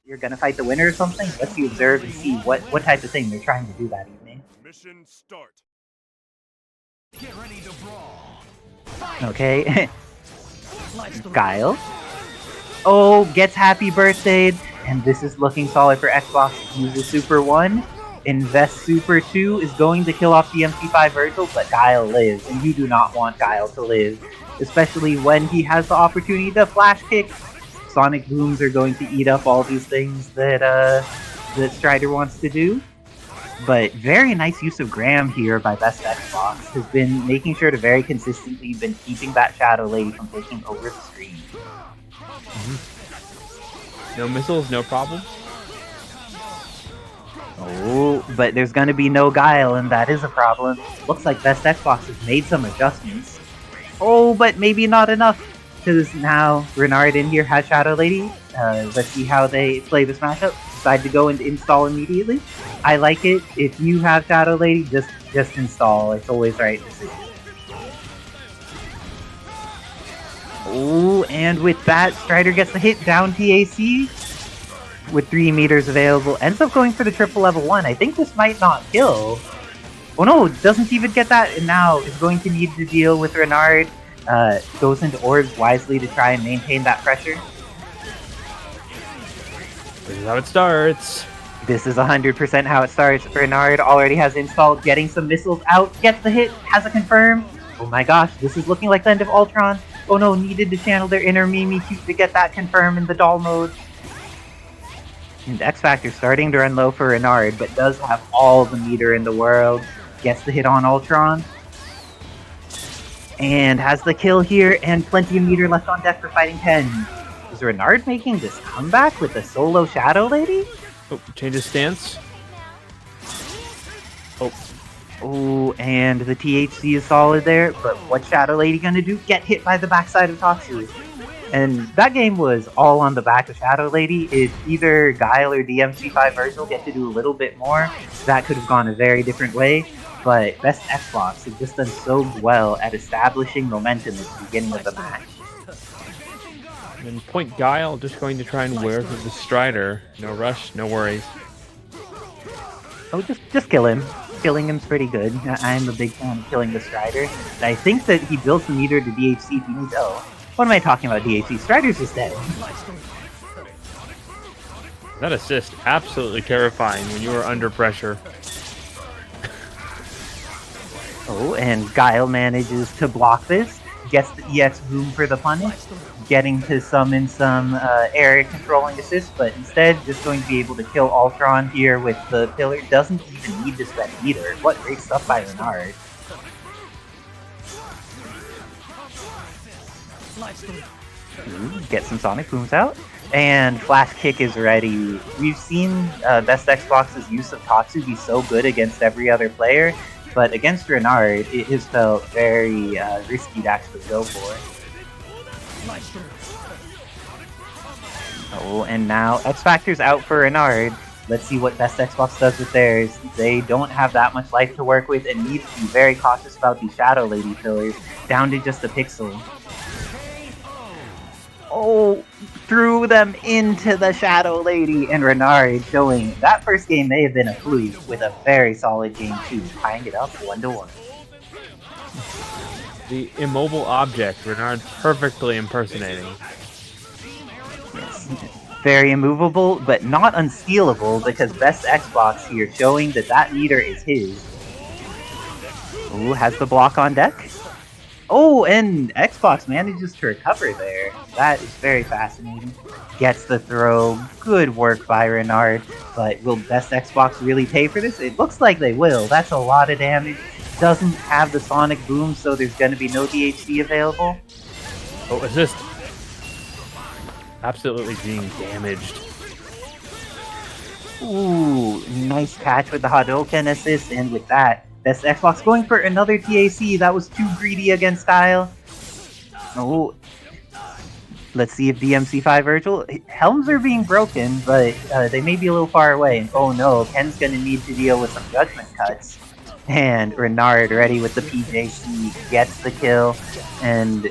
You're gonna fight the winner or something? Let's see, observe and see what type of thing they're trying to do that evening. Mission start. Get ready to brawl. Okay. Guile. Oh, gets happy birthday, and this is looking solid for Xbox. Uses Super 1. Invest Super 2 is going to kill off DMC5 Vergil, but Guile lives, and you do not want Guile to live. Especially when he has the opportunity to flash kick. Sonic booms are going to eat up all these things that that Strider wants to do. But very nice use of Graham here by BestXbox. Has been making sure to very consistently been keeping that Shadow Lady from taking over the screen. No missiles, no problem. Oh, but there's gonna be no Guile, and that is a problem. Looks like BestXbox has made some adjustments. Oh, but maybe not enough, because now Renard in here has Shadow Lady. Let's see how they play this matchup. Decide to go and install immediately. I like it. If you have Shadow Lady, just install. It's always the right decision. Oh, and with that, Strider gets the hit down TAC with 3 meters available. Ends up going for the triple level 1. I think this might not kill. Oh no, doesn't even get that, and now is going to need to deal with Renard. Goes into orbs wisely to try and maintain that pressure. This is how it starts. This is 100% how it starts. Renard already has installed, getting some missiles out, gets the hit, has a confirm. Oh my gosh, this is looking like the end of Ultron. Oh no, needed to channel their inner Mimikyute to get that confirm in the doll mode. And X Factor starting to run low for Renard, but does have all the meter in the world. Gets the hit on Ultron. And has the kill here, and plenty of meter left on deck for Fighting 10. Is Renard making this comeback with the solo Shadow Lady? Oh, change his stance. Oh, and the THC is solid there, but what's Shadow Lady gonna do? Get hit by the backside of Tatsu. And that game was all on the back of Shadow Lady. If either Guile or DMC5 Vergil get to do a little bit more, that could have gone a very different way. But BestXbox has just done so well at establishing momentum at the beginning of the match. And point Guile just going to try and wear through the Strider. No rush, no worries. Oh, just kill him. Killing him's pretty good. I'm a big fan of killing the Strider. And I think that he builds the meter to DHC if he needs... Oh, what am I talking about, DHC? Strider's just dead. That assist, absolutely terrifying when you are under pressure. Oh, and Guile manages to block this. Gets the EX boom for the punish. Getting to summon some area controlling assist, but instead just going to be able to kill Ultron here with the pillar. Doesn't even need to spend meter. What great stuff by Renard. Get some Sonic Booms out. And Flash Kick is ready. We've seen BestXbox's use of Tatsu be so good against every other player, but against Renard, it has felt very risky to actually go for. Oh, and now X Factor's out for Renard. Let's see what BestXbox does with theirs. They don't have that much life to work with and need to be very cautious about these Shadow Lady pillars, down to just a pixel. Oh, threw them into the Shadow Lady, and Renard showing that first game may have been a fluke with a very solid game 2, tying it up 1-1. The immobile object, Renard perfectly impersonating. Yes. Very immovable, but not unstealable, because BestXbox here showing that that meter is his. Ooh, has the block on deck. Oh, and Xbox manages to recover there. That is very fascinating. Gets the throw. Good work by Renard. But will BestXbox really pay for this? It looks like they will. That's a lot of damage. Doesn't have the Sonic Boom, so there's going to be no DHC available. Oh, assist. Absolutely being damaged. Ooh, nice catch with the Hadouken assist, and with that, BestXbox going for another TAC. That was too greedy against Guile. Oh, let's see if DMC5 Vergil. Helms are being broken, but they may be a little far away. And oh no, Ken's gonna need to deal with some judgment cuts. And Renard ready with the PJC gets the kill, and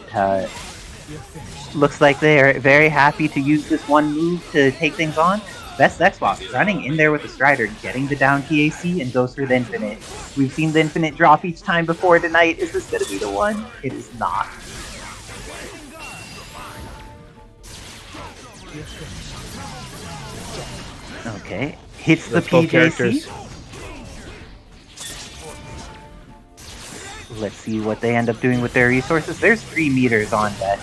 looks like they are very happy to use this one move to take things on. BestXbox running in there with the Strider, getting the down TAC, and goes for the Infinite. We've seen the Infinite drop each time before tonight. Is this going to be the one? It is not. Okay, hits the PJC. Let's see what they end up doing with their resources. There's 3 meters on deck.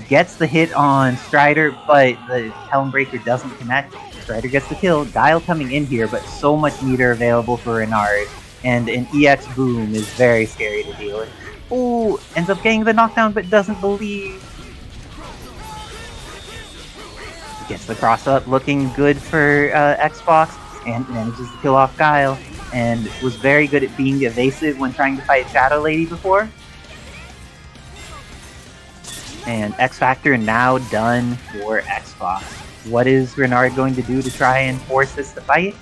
Gets the hit on Strider, but the Helm Breaker doesn't connect. Strider gets the kill. Guile coming in here, but so much meter available for Renard. And an EX Boom is very scary to deal with. Ooh, ends up getting the knockdown, but doesn't believe. Gets the cross up, looking good for Xbox, and manages to kill off Guile. And was very good at being evasive when trying to fight Shadow Lady before. And X Factor now done for Xbox. What is Renard going to do to try and force this to fight?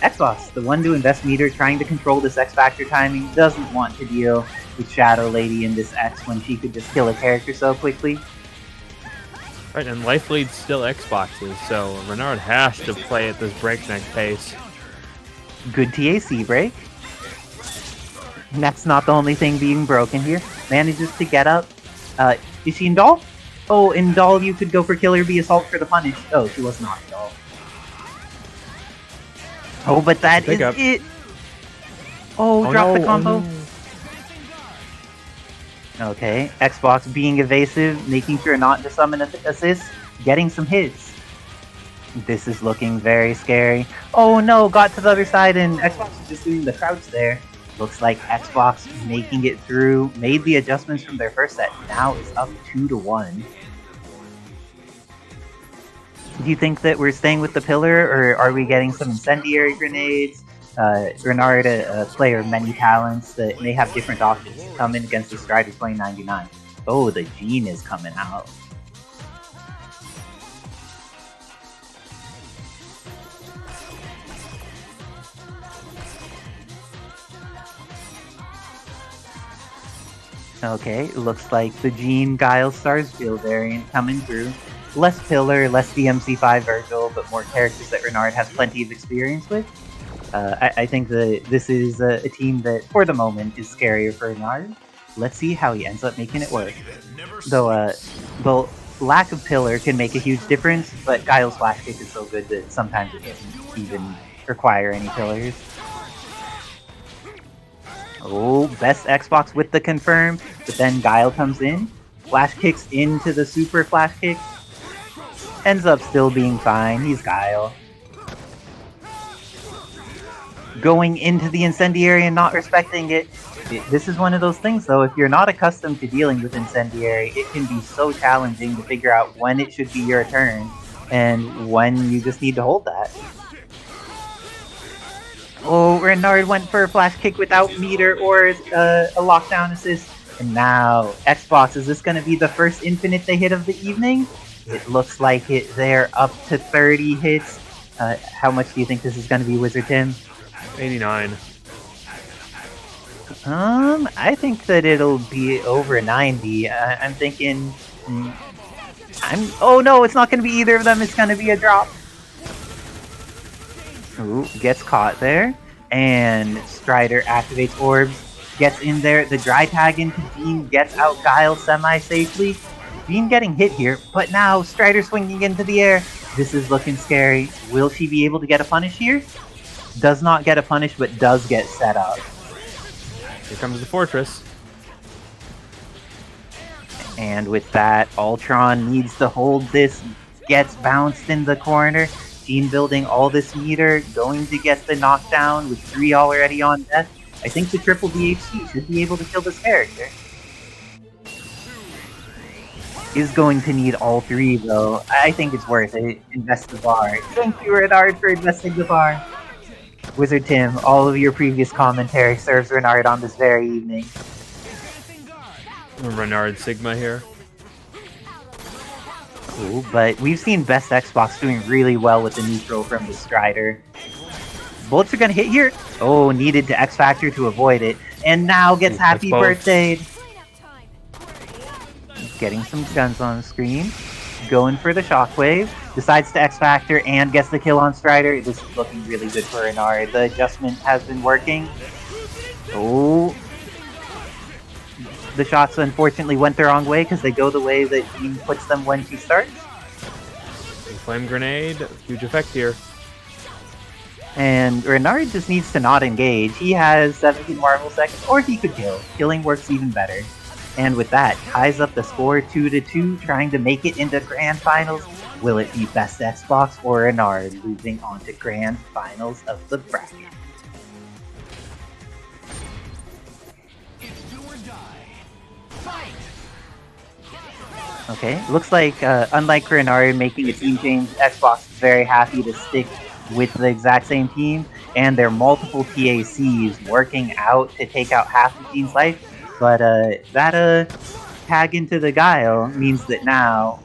Xbox, the one to invest meter, trying to control this X Factor timing, doesn't want to deal with Shadow Lady in this X when she could just kill a character so quickly. Right, and life lead's still Xbox's, so Renard has to play at this breakneck pace. Good TAC break. And that's not the only thing being broken here. Manages to get up. Is she in Doll? Oh, in Doll you could go for Killer Bee Assault for the punish. Oh, she was not in Doll. Oh, but that is it! Oh, drop the combo. Oh, no. Okay, Xbox being evasive, making sure not to summon assist, getting some hits. This is looking very scary. Oh no, got to the other side and Xbox is just doing the crouch there. Looks like Xbox making it through, made the adjustments from their first set, now is up 2-1. Do you think that we're staying with the pillar, or are we getting some incendiary grenades? Renard, a player of many talents that may have different options to come in against the Strider 2099. Oh, the Gene is coming out. Okay, looks like the Gene Guile Starsfield variant coming through. Less Pillar, less DMC5 Vergil, but more characters that Renard has plenty of experience with. I think that this is a team that, for the moment, is scarier for Renard. Let's see how he ends up making it work. Though, the lack of Pillar can make a huge difference, but Guile's Flash Kick is so good that sometimes it doesn't even require any Pillars. Oh, BestXbox with the confirm, but then Guile comes in, Flash Kicks into the super Flash Kick, ends up still being fine, he's Guile. Going into the Incendiary and not respecting it. This is one of those things though, if you're not accustomed to dealing with Incendiary, it can be so challenging to figure out when it should be your turn, and when you just need to hold that. Oh, Renard went for a Flash Kick without meter or a lockdown assist. And now, Xbox, is this going to be the first Infinite they hit of the evening? It looks like it. They're up to 30 hits. How much do you think this is going to be, Wizard Tim? 89. I think that it'll be over 90. I'm thinking... Oh no, it's not going to be either of them. It's going to be a drop. Ooh, gets caught there. And Strider activates Orbs. Gets in there. The dry tag into Dean gets out Guile semi-safely. Dean getting hit here, but now Strider swinging into the air. This is looking scary. Will she be able to get a punish here? Does not get a punish, but does get set up. Here comes the fortress. And with that, Ultron needs to hold this, gets bounced in the corner. Team building all this meter, going to get the knockdown with 3 already on death. I think the triple DHC should be able to kill this character. Is going to need all 3 though. I think it's worth it. Invest the bar. Thank you, Renard, for investing the bar. Wizard Tim, all of your previous commentary serves Renard on this very evening. Renard Sigma here. Cool, but we've seen BestXbox doing really well with the neutral from the Strider. Bullets are gonna hit here. Oh, needed to X Factor to avoid it. And now gets happy birthday. Getting some guns on the screen. Going for the Shockwave. Decides to X Factor and gets the kill on Strider. This is looking really good for Renard. The adjustment has been working. Oh. The shots unfortunately went the wrong way because they go the way that Jean puts them when she starts. Flame grenade, huge effect here. And Renard just needs to not engage. He has 17 Marvel seconds, or he could kill. Killing works even better. And with that, ties up the score 2-2, trying to make it into Grand Finals. Will it be BestXbox or Renard moving on to Grand Finals of the bracket? Okay, looks like unlike Renard making a team change, Xbox is very happy to stick with the exact same team, and their multiple TACs working out to take out half the team's life. But that tag into the Guile means that now,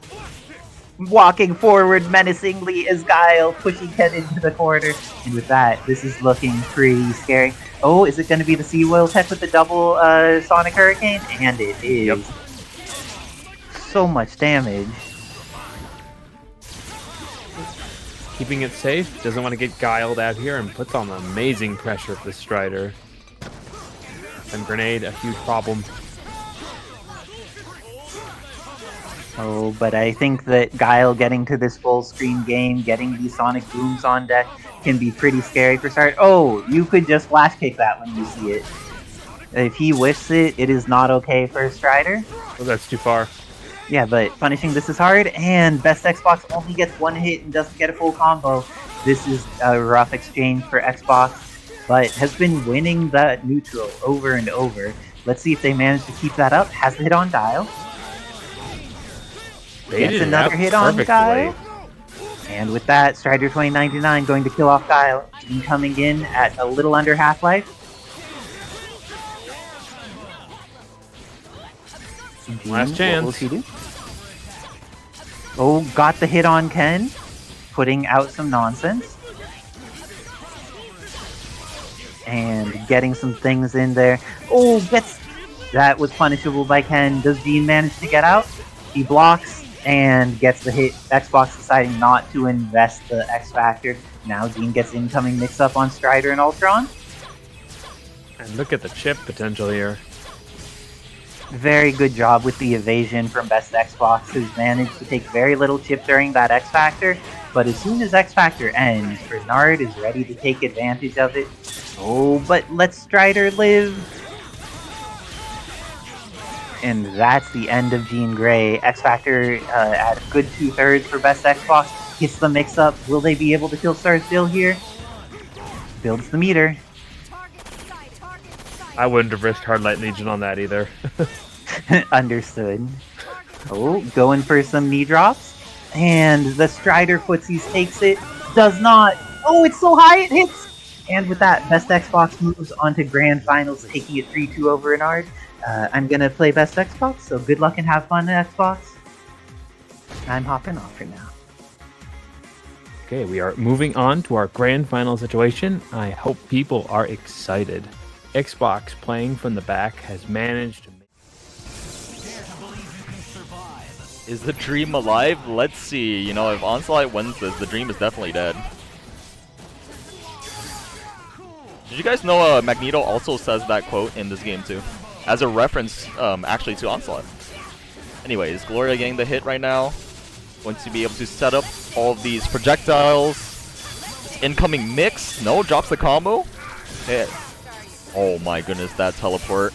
walking forward menacingly is Guile, pushing Ken into the corner. And with that, this is looking pretty scary. Oh, is it going to be the Seaworld tech with the double Sonic Hurricane? And it is. Yep. So much damage. Keeping it safe, doesn't want to get guiled out here, and puts on amazing pressure for the Strider. And grenade, a huge problem. Oh, but I think that Guile getting to this full screen game, getting these Sonic Booms on deck, can be pretty scary for start. Oh, you could just flash kick that when you see it. If he whiffs it, it is not okay for a Strider. Oh, that's too far. Yeah, but punishing this is hard, and BestXbox only gets 1 hit and doesn't get a full combo. This is a rough exchange for Xbox, but has been winning that neutral over and over. Let's see if they manage to keep that up. Has the hit on Guile. Gets another hit on Guile. And with that, Strider 2099 going to kill off Guile. Team coming in at a little under half-life. Last chance. What will she do? Oh, got the hit on Ken. Putting out some nonsense. And getting some things in there. Oh, gets... That was punishable by Ken. Does Jean manage to get out? He blocks and gets the hit. Xbox deciding not to invest the X Factor. Now Jean gets incoming mix-up on Strider and Ultron. And look at the chip potential here. Very good job with the evasion from BestXbox, who's managed to take very little chip during that X Factor, but as soon as X Factor ends, Renard is ready to take advantage of it. Oh, but let Strider live! And that's the end of Jean Grey. X Factor at a good 2/3 for BestXbox. Gets the mix-up. Will they be able to kill Star still here? Builds the meter. I wouldn't have risked Hard Light Legion on that either. Understood. Oh, going for some knee drops. And the Strider footsies takes it. Does not. Oh, it's so high it hits! And with that, BestXbox moves on to Grand Finals, taking it 3-2 over Renard. I'm gonna play BestXbox, so good luck and have fun, Xbox. I'm hopping off for now. Okay, we are moving on to our Grand Final situation. I hope people are excited. Xbox, playing from the back, has managed to make... Is the dream alive? Let's see. You know, if Onslaught wins this, the dream is definitely dead. Did you guys know Magneto also says that quote in this game too? As a reference, actually, to Onslaught. Anyways, Gloria getting the hit right now. Going to be able to set up all of these projectiles. This incoming mix. No, drops the combo. Hit. Oh my goodness, that teleport.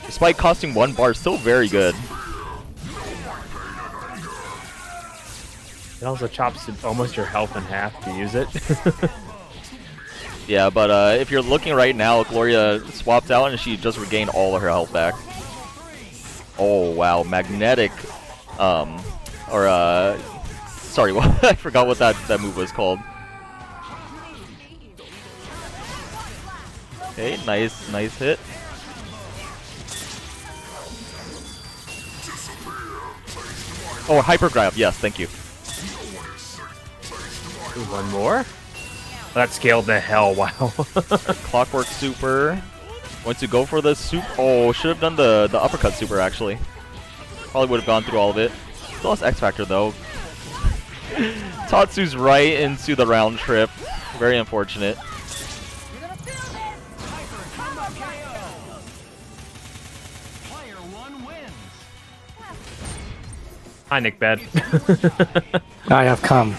Despite costing 1 bar, still very good. It also chops almost your health in half to use it. Yeah, but if you're looking right now, Gloria swapped out and she just regained all of her health back. Oh wow, magnetic, sorry, I forgot what that move was called. Okay, nice hit. Oh, hyper grab, yes, thank you. One more. That scaled to hell, wow. Clockwork super. Went to go for the soup. Oh, should have done the uppercut super actually. Probably would have gone through all of it. Still has X Factor though. Tatsu's right into the round trip. Very unfortunate. Hi, Nick Bed. I have come.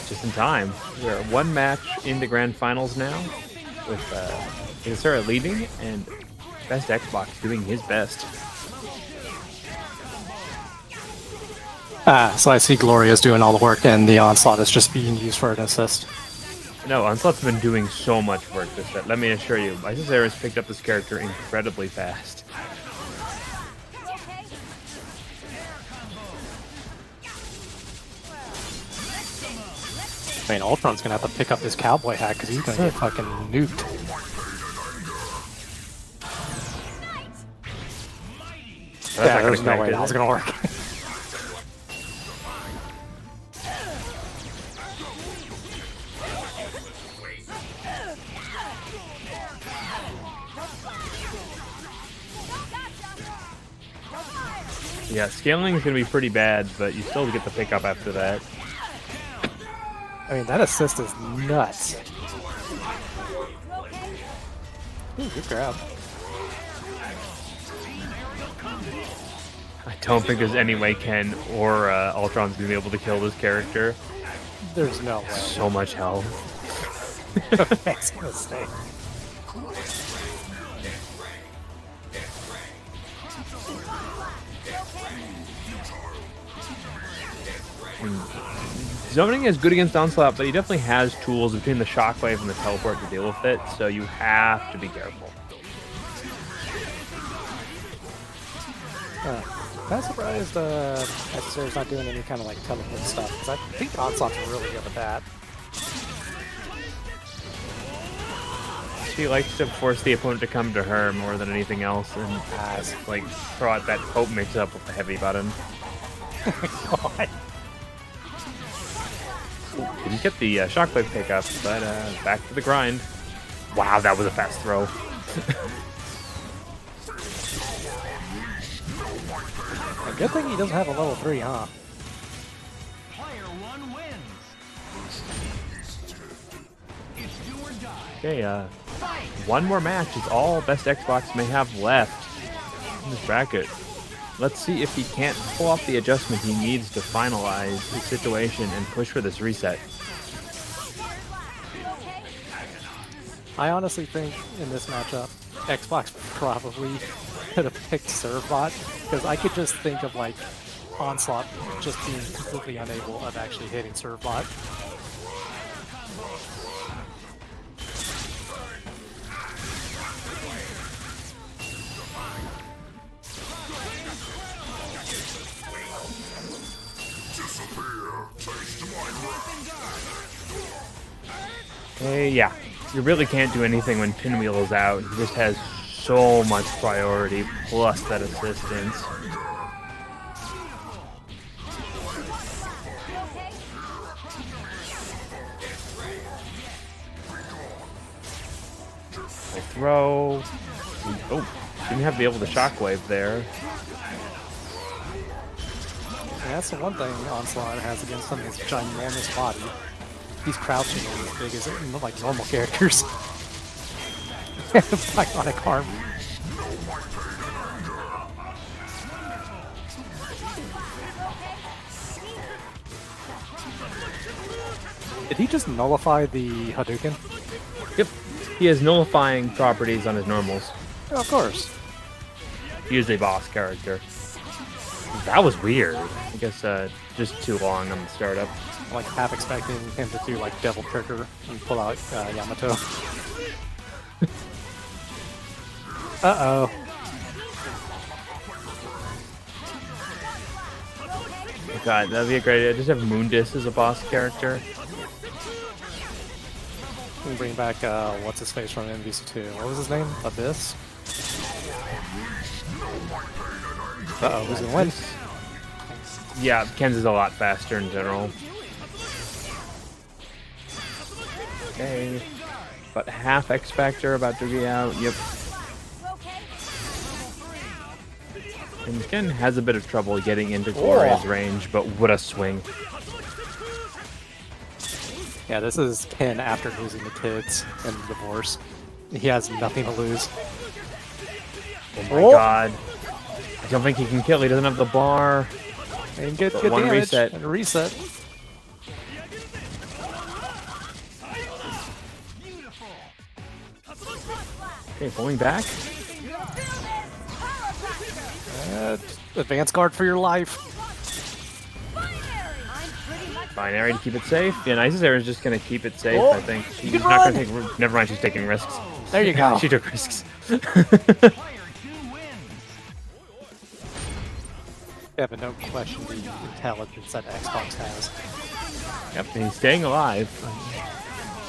Just in time. We're 1 match into grand finals now, with Isicera leading and BestXbox doing his best. So I see Gloria's doing all the work and the Onslaught is just being used for an assist. No, Onslaught's been doing so much work this set. Let me assure you, Isicera has picked up this character incredibly fast. I mean, Ultron's gonna have to pick up his cowboy hat because he's gonna get fucking nuked. Yeah, there's no way that's gonna work. Yeah, scaling is going to be pretty bad, but you still get the pickup after that. I mean, that assist is nuts. Ooh, good grab. I don't think there's any way Ken or Ultron's going to be able to kill this character. There's no way. So much health. That's gonna stay. Zoning is good against Onslaught, but he definitely has tools between the Shockwave and the Teleport to deal with it, so you have to be careful. I'm surprised Isicera's not doing any kind of like teleport stuff, because I think Onslaught's really good at that. She likes to force the opponent to come to her more than anything else, and like throw out that Pope mix-up with the heavy button. God. Didn't get the Shockwave pickup, but back to the grind. Wow, that was a fast throw. Good thing he doesn't have a level 3, huh? Okay, one more match is all BestXbox may have left in this bracket. Let's see if he can't pull off the adjustment he needs to finalize his situation and push for this reset. I honestly think in this matchup, Xbox probably could have picked Servbot, because I could just think of like Onslaught just being completely unable of actually hitting Servbot. Yeah, you really can't do anything when Pinwheel is out. He just has so much priority, plus that assistance. Throw. Oh, didn't have to be able to shockwave there. And that's the one thing Onslaught has against him, his ginormous body. He's crouching and as big as like normal characters. Bionic arm. Did he just nullify the Hadouken? Yep. He has nullifying properties on his normals. Oh, of course. He is a boss character. That was weird. I guess just too long on the startup. I'm like half expecting him to do like Devil Trigger and pull out Yamato. Uh-oh. God, that'd be a great idea. Just have Mundus as a boss character. We can bring back, what's his face from MVC2? What was his name? Abyss? Uh-oh, who's gonna win? Yeah, Ken's is a lot faster in general. Okay. About half X Factor about to be out. Yep. And Ken has a bit of trouble getting into Gloria's range, but what a swing. Yeah, this is Ken after losing the kids and the divorce. He has nothing to lose. Oh my god. I don't think he can kill. He doesn't have the bar. And get one damage reset. and a reset. Okay, pulling back. Advance guard for your life. Binary to keep it safe. Yeah, and Isicera is just going to keep it safe, Oh, I think. She's can not going run. to take... Never mind, she's taking risks. There you go. She took risks. Yeah, but don't question the intelligence that Xbox has. Yep, and he's staying alive.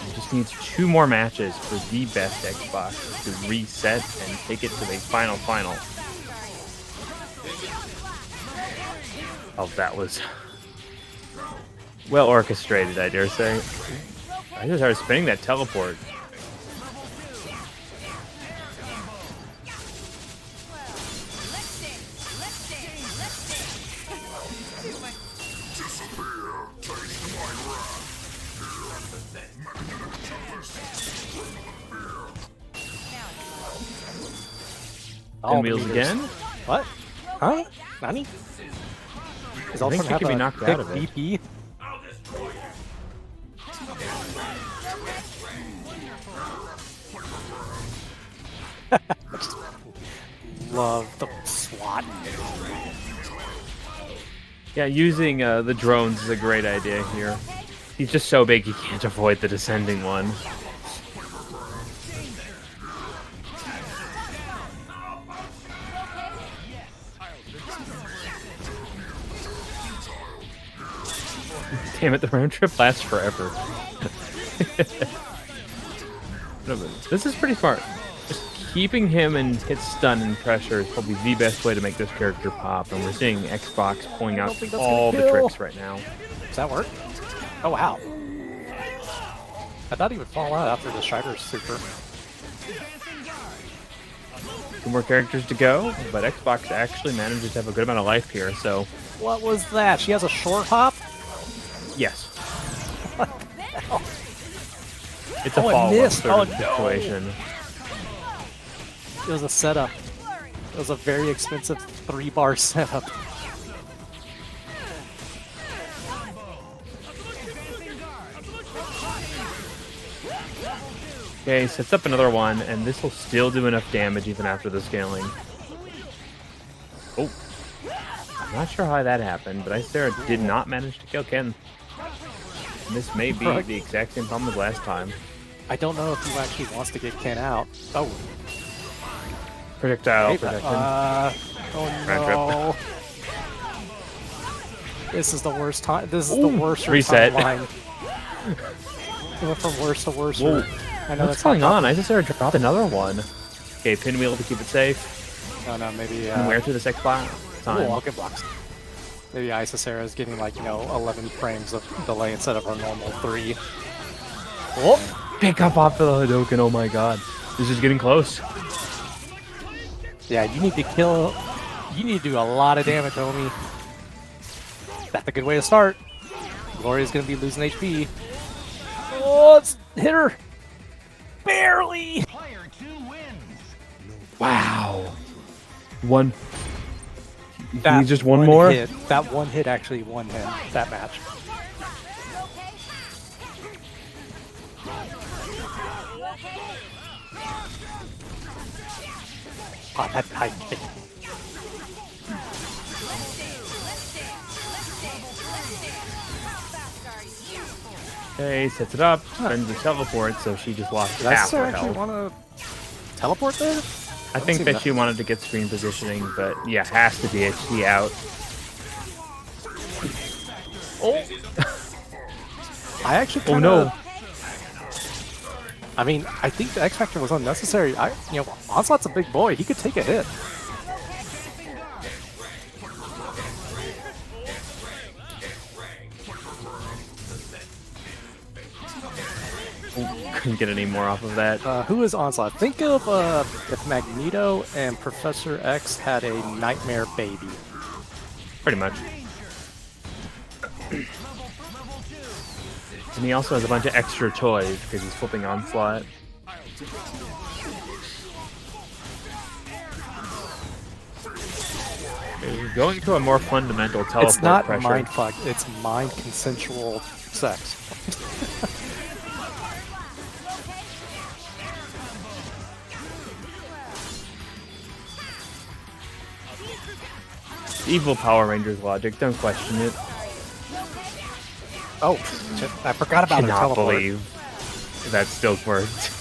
He just needs 2 more matches for the best Xbox to reset and take it to the final. Oh, that was well orchestrated, I dare say. I just started spinning that teleport. Pinwheels again? What? Huh? Nani? Is I think Ultron she have could be a knocked big out of it. BP? Love the SWAT. Yeah, using the drones is a great idea here. He's just so big he can't avoid the descending one. Damn it, the round trip lasts forever. No, but this is pretty smart. Just keeping him in hit stun and pressure is probably the best way to make this character pop, and we're seeing Xbox pulling out think that's all gonna the kill. tricks right now. Does that work? Oh, wow. I thought he would fall out after the Strider's super. 2 more characters to go, but Xbox actually manages to have a good amount of life here, so What was that? She has a short hop? yes. It's a Oh, I follow-up missed. sort of Oh, no. situation. It was a setup. It was a very expensive 3-bar setup. Okay, sets up another one, and this will still do enough damage even after the scaling. Oh. I'm not sure how that happened, but Isicera did not manage to kill Ken. And this may be the exact same problem as last time. I don't know if he actually wants to get Ken out. Oh, Projectile protection. oh Round no. This is the worst time. This is the worst reset. timeline. It went from worse to worse. Whoa. I know What's that's going not on? Isicera dropped another one. Okay, pinwheel to keep it safe. No, no, maybe. And wear through the sex block. Time. I'll get blocks. Maybe Isicera is getting like 11 frames of delay instead of our normal 3. Oh, Pick up off the Hadouken, oh my god. This is getting close. yeah, you need to kill. You need to do a lot of damage, homie. That's a good way to start. Gloria's gonna be losing HP. Oh, let's hit her. Barely. Wow. One. That Just one more? Hit, that one hit actually won him that match. Oh, that high kick. Okay, sets it up, spends the teleport, so she just lost Did half her Isicera actually health. want to teleport there? I think that she wanted to get screen positioning, but yeah, has to be HD out. Oh! I actually Oh kinda, no! I mean, I think the X Factor was unnecessary. Onslaught's a big boy. He could take a hit. Couldn't get any more off of that. Who is Onslaught? Think of if Magneto and Professor X had a nightmare baby. Pretty much. And he also has a bunch of extra toys because he's flipping Onslaught. He's going to a more fundamental teleport It's not pressure. mindfuck, it's mind consensual sex. Evil Power Rangers logic, don't question it. Oh, shit, I forgot about her Cannot teleport. believe that still worked.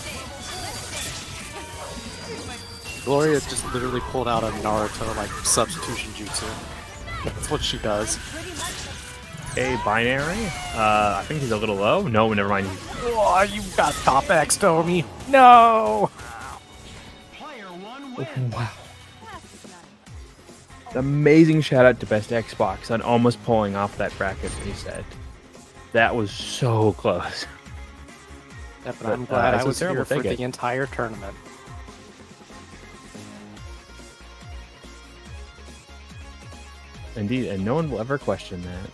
Gloria just literally pulled out a Naruto like substitution jutsu. That's what she does. A binary? I think he's a little low. No, never mind. Oh, you got top X, Tommy. No. Player one wins. Wow. Amazing shout out to BestXbox on almost pulling off that bracket reset. That was so close. Yeah, but I'm glad I was Isicera here will for take it. the entire tournament. Indeed, and no one will ever question that.